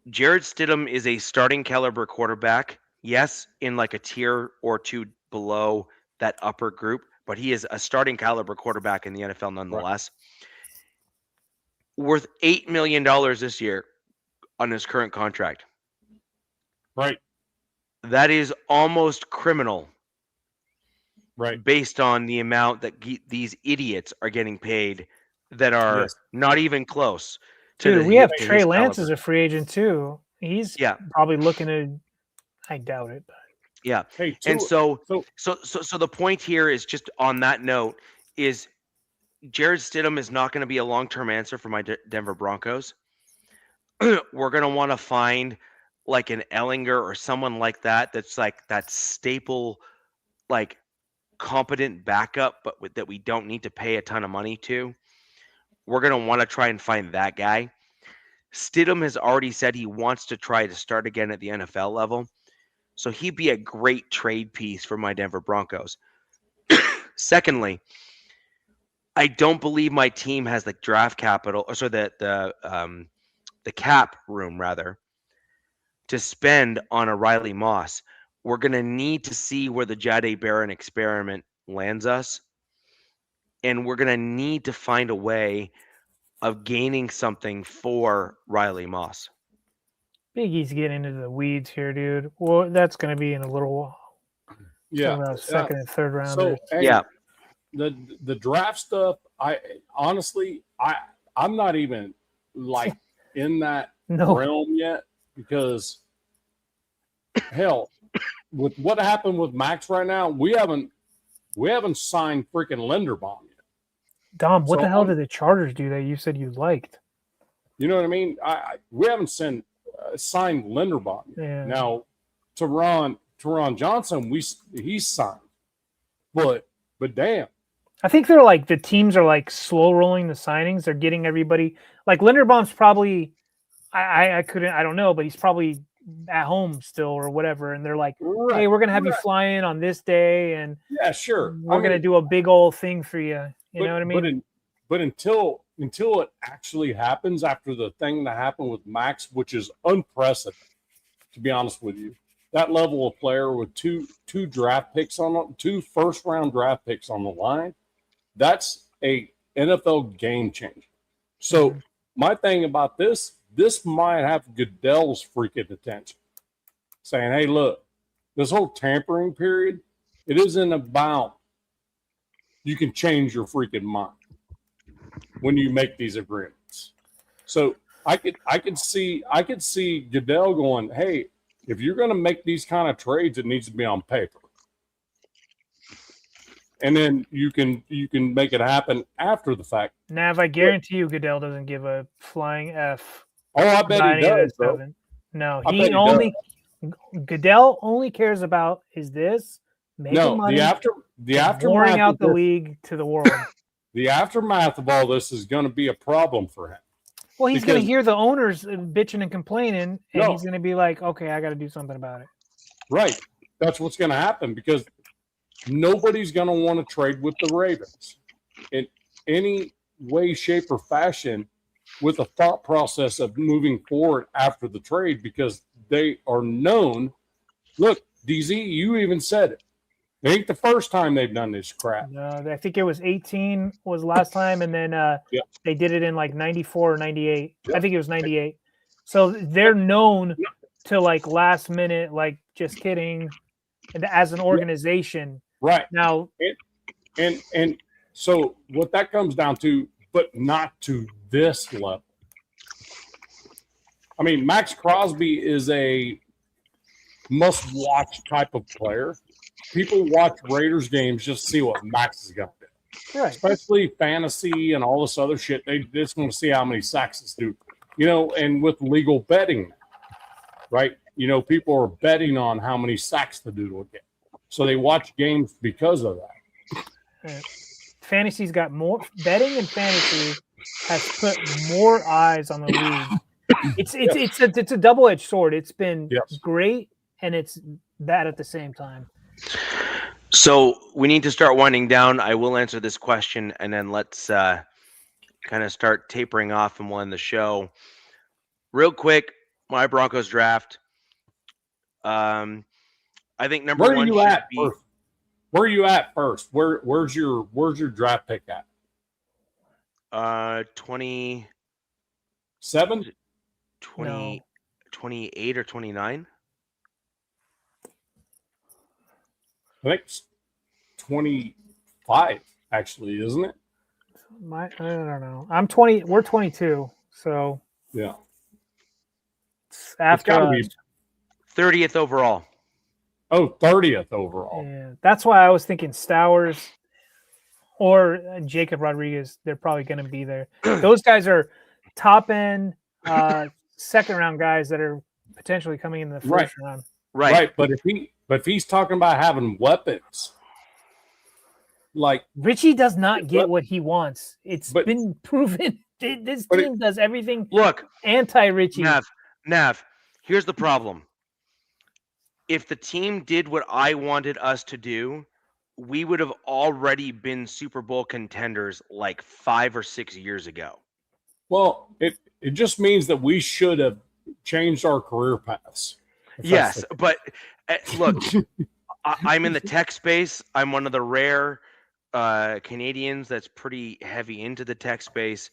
Jarrett Stidham is a starting caliber quarterback. Yes, in like a tier or 2 below that upper group, but he is a starting caliber quarterback in the NFL nonetheless. Right. Worth $8 million this year on his current contract. Right. That is almost criminal. Right. Based on the amount that these idiots are getting paid that are not even close. Dude, we have Trey Lance as a free agent too. He's probably looking to. I doubt it. But. Yeah. Hey, and so the point here is just on that note is Jarrett Stidham is not going to be a long-term answer for my Denver Broncos. We're going to want to find like an Ellinger or someone like that, that's like that staple, like competent backup, but that we don't need to pay a ton of money to, we're going to want to try and find that guy. Stidham has already said he wants to try to start again at the NFL level. So he'd be a great trade piece for my Denver Broncos. Secondly, I don't believe my team has the draft capital, or so the cap room rather, to spend on a Riley Moss. We're going to need to see where the Jahdae Barron experiment lands us. And we're going to need to find a way of gaining something for Riley Moss. Big E's getting into the weeds here, dude. Well, that's going to be in a little while. Yeah. Second and third round. So, hey, yeah. The draft stuff, I'm not even like in that realm yet, because hell, with what happened with Maxx right now, we haven't signed freaking Linderbaum yet. Dom, what the hell did the Chargers do that you said you liked? You know what I mean? We haven't signed Linderbaum yet. Yeah. Now, Teron Johnson, he's signed, but damn. I think they're like, the teams are like slow rolling the signings. They're getting everybody, like Linderbaum's probably, I don't know, but he's probably at home still or whatever. And they're like, hey, we're going to have you fly in on this day. And yeah, sure. We're going to do a big old thing for you. You know what I mean? But until it actually happens, after the thing that happened with Maxx, which is unprecedented, to be honest with you, that level of player with two first round draft picks on the line, that's a NFL game changer. So my thing about this might have Goodell's freaking attention, saying, hey, look, this whole tampering period, it isn't about you can change your freaking mind when you make these agreements. So I could see Goodell going, hey, if you're going to make these kind of trades, it needs to be on paper. And then you can make it happen after the fact. Nav, I guarantee you Goodell doesn't give a flying F. Oh, I bet he does, bro. No, Goodell only cares about is this making money. The aftermath, pouring out the league to the world. The aftermath of all this is going to be a problem for him. Well, he's going to hear the owners bitching and complaining, and he's going to be like, okay, I got to do something about it. Right. That's what's going to happen, because nobody's going to want to trade with the Ravens in any way, shape, or fashion with a thought process of moving forward after the trade, because they are known. Look, DZ, you even said it. It ain't the first time they've done this crap. No, I think it was 18 was last time, and then they did it in like 94 or 98. Yep. I think it was 98. So they're known to like last minute, like just kidding, and as an organization. Right. Now, and so what that comes down to, but not to this level. I mean, Maxx Crosby is a must-watch type of player. People watch Raiders games just to see what Maxx is going to do. Right. Especially fantasy and all this other shit. They just want to see how many sacks this dude. You know, and with legal betting, right? You know, people are betting on how many sacks the dude will get. So they watch games because of that. Right. Fantasy's got more betting, and fantasy has put more eyes on the league. It's a double-edged sword. It's been great, and it's bad at the same time. So we need to start winding down. I will answer this question, and then let's kind of start tapering off and we'll end the show. Real quick, my Broncos draft. I think number one should be. Where are you at first? Where's your draft pick at? 27? 28 or 29? I think it's 25, actually, isn't it? I don't know. I'm 20. We're 22. So yeah, after 30th overall. Oh, 30th overall. Yeah, that's why I was thinking Stowers or Jacob Rodriguez. They're probably going to be there. Those guys are top end, second round guys that are potentially coming in the first Right. round. Right. But if he's talking about having weapons, like Richie does not get what he wants. It's but- been proven. This but team does everything Look, anti-Richie. Nav, here's the problem. If the team did what I wanted us to do, we would have already been Super Bowl contenders like 5 or 6 years ago. well, it just means that we should have changed our career paths. Yes, but look, I'm in the tech space. I'm one of the rare Canadians that's pretty heavy into the tech space.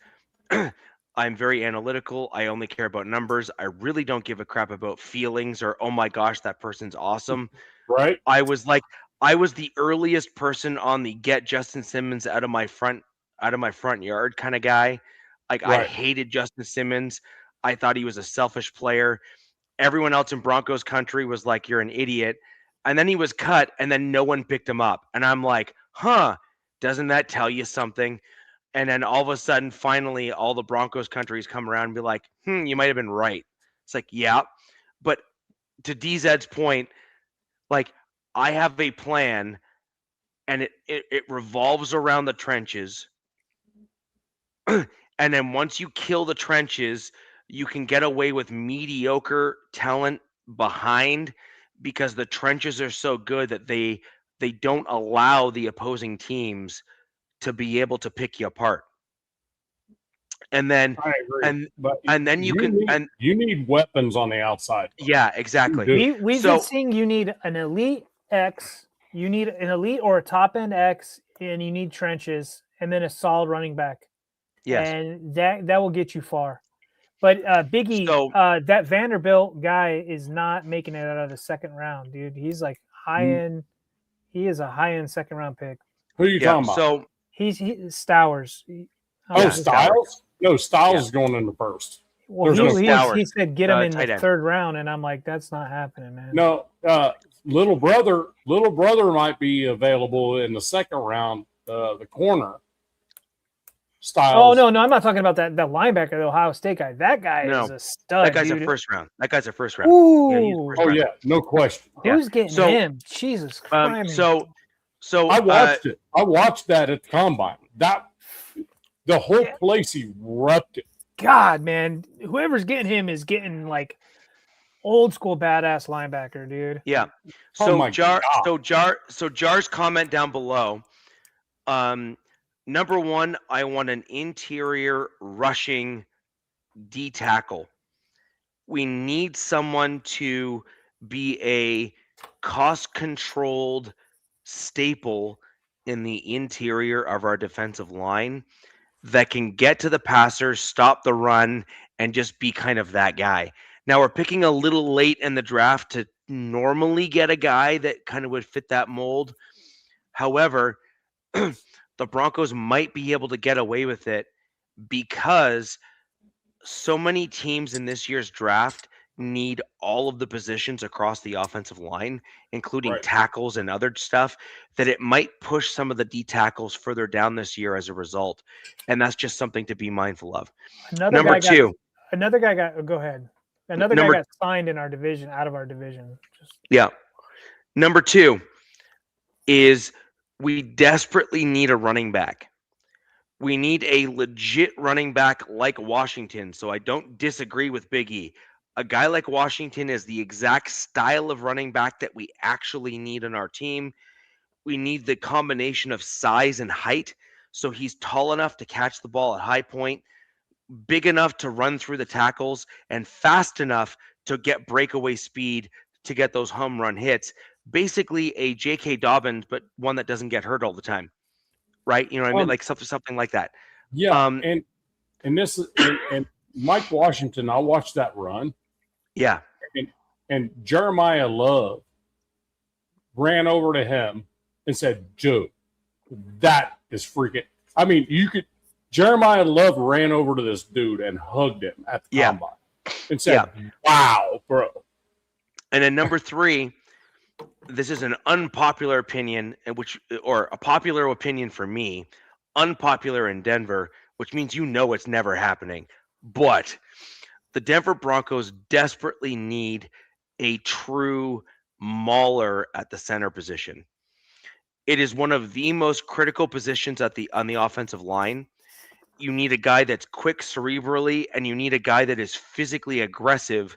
I'm very analytical. I only care about numbers. I really don't give a crap about feelings or, oh my gosh, that person's awesome. Right. I was the earliest person on the get Justin Simmons out of my front yard kind of guy. Like I Right. hated Justin Simmons. I thought he was a selfish player. Everyone else in Broncos country was like, you're an idiot. And then he was cut and then no one picked him up. And I'm like, doesn't that tell you something? And then all of a sudden, finally, all the Broncos countries come around and be like, you might have been right. It's like, yeah. But to DZ's point, like, I have a plan and it revolves around the trenches. And then once you kill the trenches, you can get away with mediocre talent behind because the trenches are so good that they don't allow the opposing teams to be able to pick you apart. And then I agree. and then you need weapons on the outside. Yeah, exactly. We've been seeing you need an elite X, you need an elite or a top end X, and you need trenches, and then a solid running back. Yes. And that will get you far. But Biggie, that Vanderbilt guy is not making it out of the second round, dude. He's like high end. He is a high end second round pick. Who are you talking about? So he's Stowers. Styles? No, Styles is going in the first. Well, he said get him in the third round, and I'm like, that's not happening, man. No, little brother might be available in the second round. The corner. Styles. Oh no, I'm not talking about that linebacker, the Ohio State guy. That guy is a stud. That guy's dude. a first round. Ooh. Yeah, no question. Who's getting him? Jesus Christ. So I watched it. I watched that at the combine. The whole place erupted. God, man, whoever's getting him is getting like old school badass linebacker, dude. Yeah. So Jar's comment down below. Number one, I want an interior rushing D tackle. We need someone to be a cost-controlled staple in the interior of our defensive line that can get to the passer, stop the run, and just be kind of that guy. Now, we're picking a little late in the draft to normally get a guy that kind of would fit that mold. However, the Broncos might be able to get away with it because so many teams in this year's draft need all of the positions across the offensive line, including tackles and other stuff, that it might push some of the D tackles further down this year as a result. And that's just something to be mindful of. Another guy got signed in our division, out of our division. Yeah. Number two is we desperately need a running back. We need a legit running back like Washington. So I don't disagree with Big E. A guy like Washington is the exact style of running back that we actually need on our team. We need the combination of size and height. So he's tall enough to catch the ball at high point, big enough to run through the tackles, and fast enough to get breakaway speed to get those home run hits. Basically a J.K. Dobbins, but one that doesn't get hurt all the time. Right? You know what I mean? Like something like that. Yeah. And this is and Mike Washington, I watched that run. Yeah. And Jeremiah Love ran over to him and said, Joe, that is freaking. I mean, Jeremiah Love ran over to this dude and hugged him at the combine and said, wow, bro. And then number three, this is an unpopular opinion, or a popular opinion for me, unpopular in Denver, which means it's never happening. But the Denver Broncos desperately need a true mauler at the center position. It is one of the most critical positions on the offensive line. You need a guy that's quick cerebrally, and you need a guy that is physically aggressive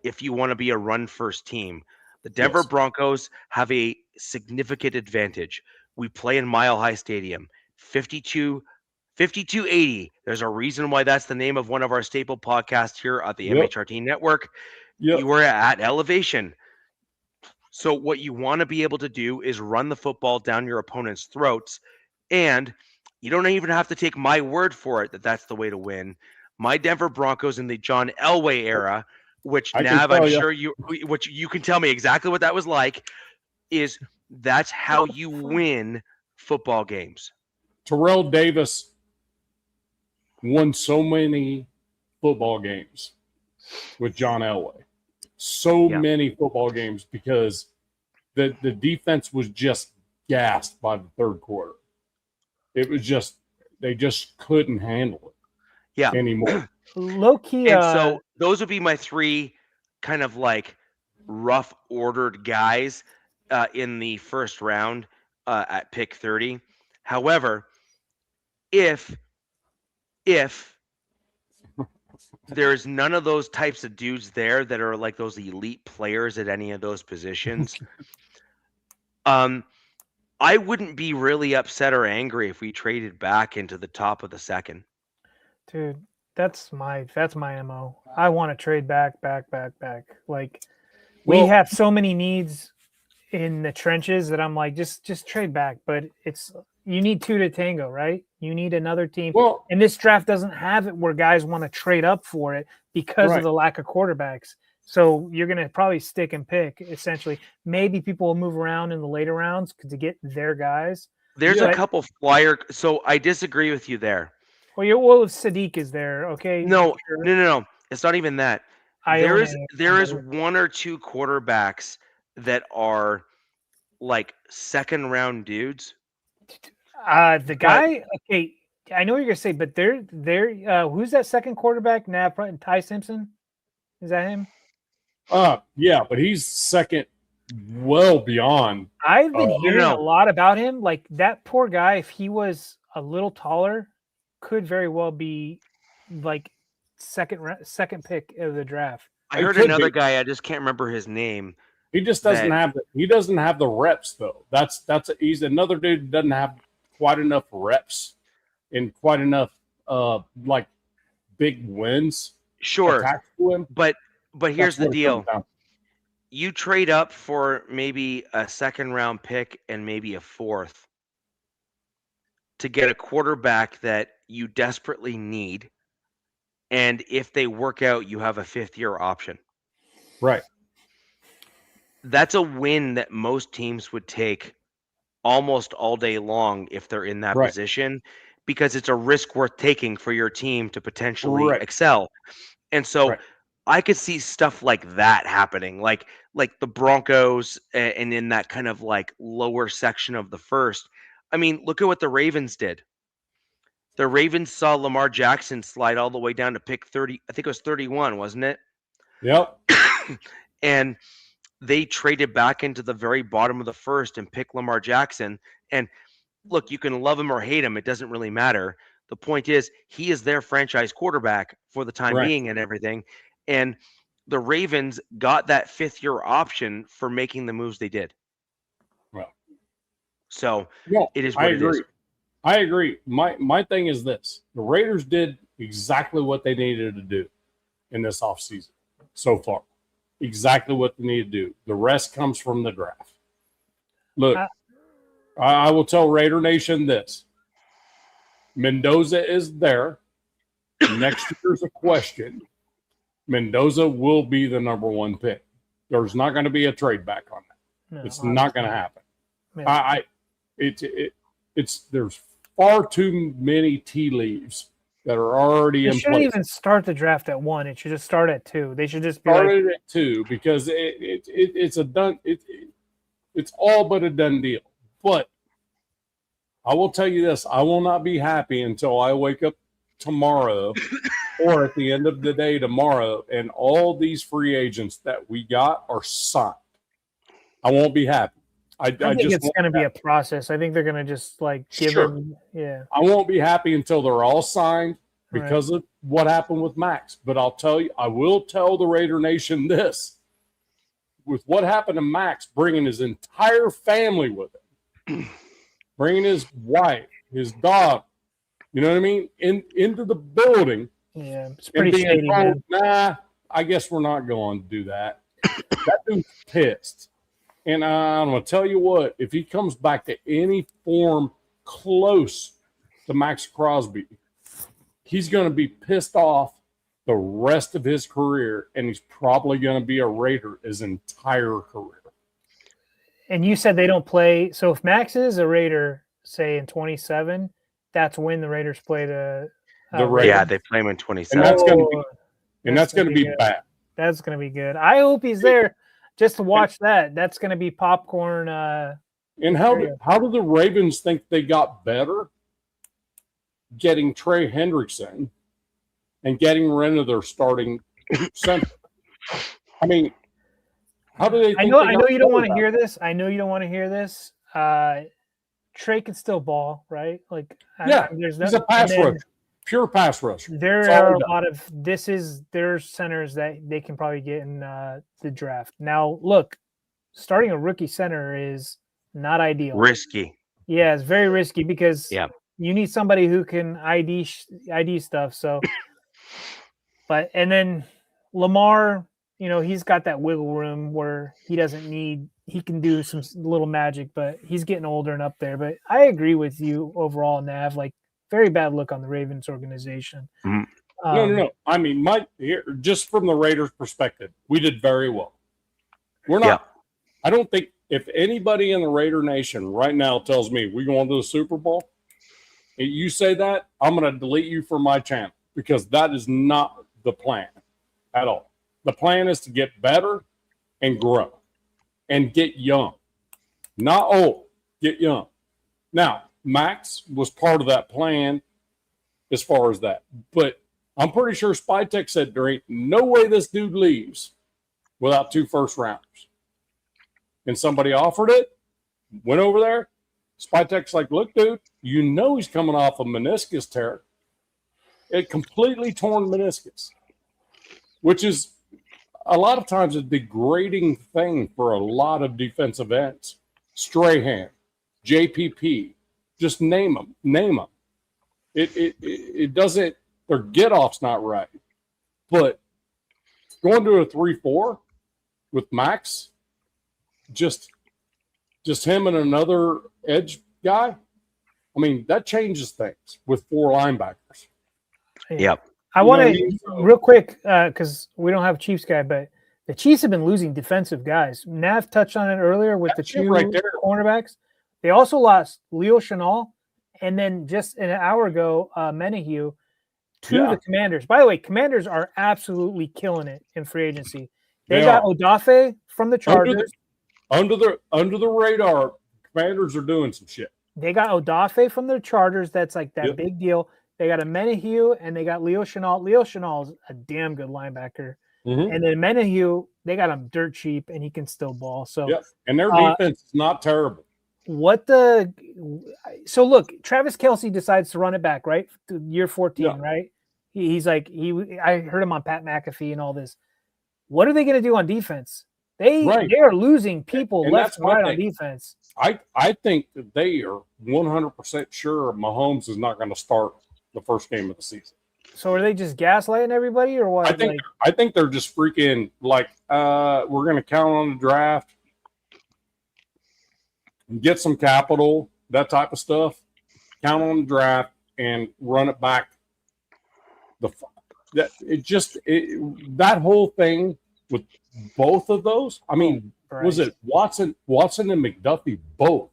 if you want to be a run first team. The Denver Yes. Broncos have a significant advantage. We play in Mile High Stadium, 5280. There's a reason why that's the name of one of our staple podcasts here at the Yep. MHRT network. Yep. You are at elevation. So what you want to be able to do is run the football down your opponent's throats, and you don't even have to take my word for it that that's the way to win. My Denver Broncos in the John Elway era, which I can Nav, I'm tell ya. sure which you can tell me exactly what that was like, is that's how you win football games. Terrell Davis won so many football games with John Elway. So Yeah. many football games because the defense was just gassed by the third quarter. It was just they just couldn't handle Yeah. it anymore. Low key. And so those would be my three kind of like rough ordered guys in the first round at pick 30. However, if there's none of those types of dudes there that are like those elite players at any of those positions, I wouldn't be really upset or angry if we traded back into the top of the second. dude, that's my MO. I want to trade back. Like we Well- have so many needs in the trenches that I'm like, just trade back. But you need two to tango, right? You need another team. Well, And this draft doesn't have it where guys want to trade up for it because Right. of the lack of quarterbacks. So you're going to probably stick and pick, essentially. Maybe people will move around in the later rounds to get their guys. There's Yeah. a couple flyer. So I disagree with you there. Well, if Sadiq is there, okay. No, sure. no. It's not even that. There is Ione, one or two quarterbacks that are like second round dudes. the guy. Okay, I know what you're gonna say, but they're who's that second quarterback? Ty Simpson. Is that him? yeah, but he's second, well beyond. I've been hearing no. a lot about him. Like that poor guy, if he was a little taller, could very well be like second pick of the draft. I It heard could another be. guy. I just can't remember his name. He just doesn't That- have the reps though. He's another dude who doesn't have quite enough reps and quite enough like big wins Sure, attached to him. but here's That's the what it deal. comes down to. You trade up for maybe a second round pick and maybe a fourth to get a quarterback that you desperately need. And if they work out, you have a 5th-year option. Right. That's a win that most teams would take almost all day long if they're in that Right. position, because it's a risk worth taking for your team to potentially Right. excel. And so Right. I could see stuff like that happening, like the Broncos and in that kind of like lower section of the first. I mean, look at what the Ravens did. The Ravens saw Lamar Jackson slide all the way down to pick 30. I think it was 31, wasn't it? Yep. And they traded back into the very bottom of the first and picked Lamar Jackson. And look, you can love him or hate him. It doesn't really matter. The point is, he is their franchise quarterback for the time Right. being and everything. And the Ravens got that 5th-year option for making the moves they did. Well. So No, it is I what it agree. is. I agree. My thing is this: the Raiders did exactly what they needed to do in this offseason so far. Exactly what they need to do. The rest comes from the draft. Look, I will tell Raider Nation this: Mendoza is there. Next year's a question. Mendoza will be the number one pick. There's not going to be a trade back on that. No, It's not going to happen. Yeah. It's there's far too many tea leaves that are already It in shouldn't place. even start the draft at 1. It should just start at 2. They should just be like, Started at 2 because it's a done. It's all but a done deal. But I will tell you this: I will not be happy until I wake up tomorrow or at the end of the day tomorrow, and all these free agents that we got are signed, I won't be happy. I think just it's going to be a process. I think they're going to just like give them. Yeah. I won't be happy until they're all signed because of what happened with Maxx. But I'll tell you, I will tell the Raider Nation this: with what happened to Maxx, bringing his entire family with him, bringing his wife, his dog, you know what I mean, into the building. Yeah, it's pretty shady, man. Nah, I guess we're not going to do that. That dude's pissed. And I'm going to tell you what, if he comes back to any form close to Maxx Crosby, he's going to be pissed off the rest of his career, and he's probably going to be a Raider his entire career. And you said they don't play. So if Maxx is a Raider, say in 27, that's when the Raiders play the Raiders. Yeah, they play him in 27. And that's going to be bad. That's going to be good. I hope he's there. Just to watch that, that's going to be popcorn. And how do the Ravens think they got better getting Trey Hendrickson and getting rid of their starting center? I mean, how do they think I know you don't want to hear this. I know you don't want to hear this. Trey can still ball, right? Like, he's a pass rusher. Pure pass rusher. There are a lot of there's centers that they can probably get in the draft. Now, look, starting a rookie center is not ideal. Risky. Yeah, it's very risky because you need somebody who can ID stuff. So, and then Lamar, he's got that wiggle room where he can do some little magic, but he's getting older and up there. But I agree with you overall, Nav. Like, very bad look on the Ravens organization. Mm-hmm. No. I mean, just from the Raiders' perspective, we did very well. We're not. Yeah. I don't think if anybody in the Raider Nation right now tells me we're going to the Super Bowl, and you say that, I'm going to delete you from my channel because that is not the plan at all. The plan is to get better and grow and get young. Not old, get young. Now, Maxx was part of that plan as far as that. But I'm pretty sure Spytek said there ain't no way this dude leaves without 2 first rounders. And somebody offered it, went over there. Spytek's like, look, dude, he's coming off a meniscus tear. A completely torn meniscus, which is a lot of times a degrading thing for a lot of defensive ends. Strahan, JPP, just name them. It doesn't, their get off's not right. But going to a 3-4 with Maxx, just him and another edge guy, I mean, that changes things with 4 linebackers. Yep. I want to, real quick, because we don't have a Chiefs guy, but the Chiefs have been losing defensive guys. Nav touched on it earlier with the 2 cornerbacks. They also lost Leo Chenal, and then just an hour ago, Menahue, to the Commanders. By the way, Commanders are absolutely killing it in free agency. They got Odafe from the Chargers. Under the radar, Commanders are doing some shit. They got Odafe from the Chargers. That's like that big deal. They got a Menahue, and they got Leo Chenal. Leo Chenal is a damn good linebacker. Mm-hmm. And then Menahue, they got him dirt cheap, and he can still ball. So, and their defense is not terrible. So look, Travis Kelce decides to run it back, right? Year 14, right? He's like, I heard him on Pat McAfee and all this. What are they going to do on defense? They are losing people left and right on defense. I think that they are 100% sure Mahomes is not going to start the first game of the season. So are they just gaslighting everybody or what? I think they're just freaking like, we're going to count on the draft, get some capital, that type of stuff, count on the draft, and run it back. That whole thing with both of those, I mean, was it Watson and McDuffie both?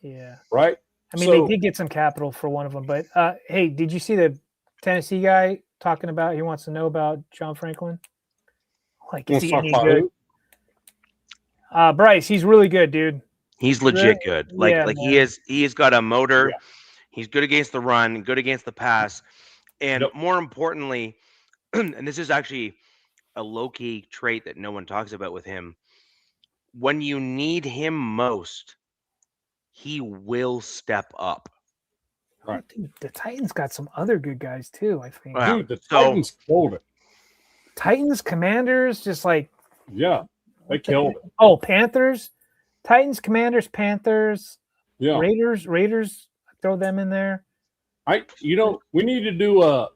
Yeah. Right? I mean, they did get some capital for one of them, but hey, did you see the Tennessee guy talking about, he wants to know about John Franklin? Like, is he any good? Bryce, he's really good, dude. He's legit good. He has got a motor. Yeah. He's good against the run, good against the pass. And more importantly, and this is actually a low-key trait that no one talks about with him. When you need him most, he will step up. Right. Dude, the Titans got some other good guys too, I think. Wow. Dude, the So- Titans killed it. Titans, Commanders, just like Yeah, they killed it. oh, Panthers, Titans, Commanders, Panthers, Yeah, Raiders. Throw them in there. we need to do a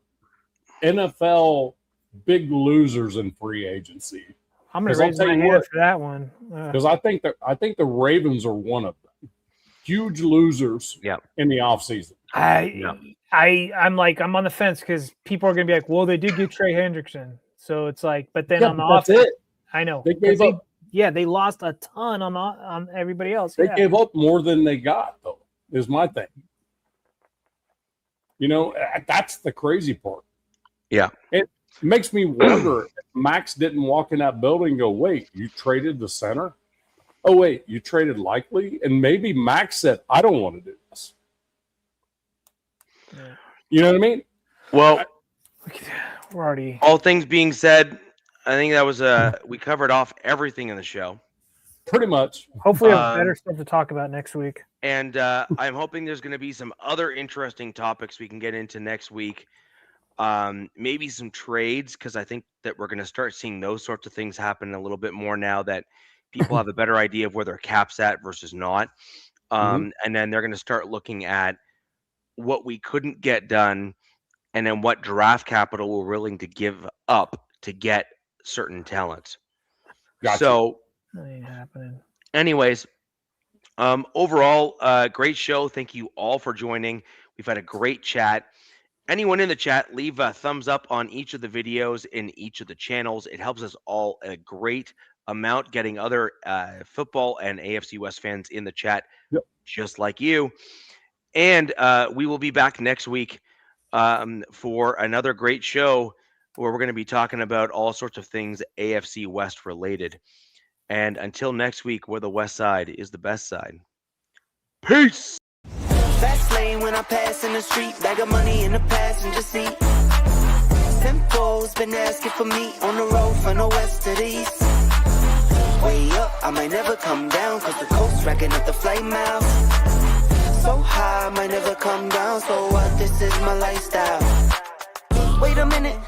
NFL big losers in free agency I'm gonna 'Cause I'll raise tell my you hand what. for that one. because I think the Ravens are one of them. Huge losers Yeah. in the offseason. I'm on the fence because people are gonna be like, well, they did get Trey Hendrickson, so it's like, but then Yeah, on the but that's offense, it. I know They gave 'Cause up. they lost a ton on everybody else. They yeah. gave up more than they got, though, is my thing. That's the crazy part. Yeah. It makes me wonder if Maxx didn't walk in that building and go, wait, you traded the center? Oh, wait, you traded Likely? And maybe Maxx said, I don't want to do this. Yeah. You know what I mean? Well, We're already all things being said, I think that was we covered off everything in the show. Pretty much. hopefully have better stuff to talk about next week. And I'm hoping there's going to be some other interesting topics we can get into next week. Maybe some trades, because I think that we're going to start seeing those sorts of things happen a little bit more now that people have a better idea of where their cap's at versus not. And then they're going to start looking at what we couldn't get done and then what draft capital we're willing to give up to get certain talents. Gotcha. So That ain't happening. anyways, overall, great show. Thank you all for joining. We've had a great chat. Anyone in the chat, leave a thumbs up on each of the videos in each of the channels. It helps us all a great amount, getting other football and AFC West fans in the chat, just like you. And we will be back next week for another great show where we're going to be talking about all sorts of things AFC West related. And until next week, where the West Side is the best side. Peace! Fast lane when I pass in the street, bag of money in the passenger seat. Tempo's been asking for me on the road from the west to the east. Way up, I might never come down, cause the coast racking up the flight miles. So high, I might never come down, so what, this is my lifestyle. Wait a minute.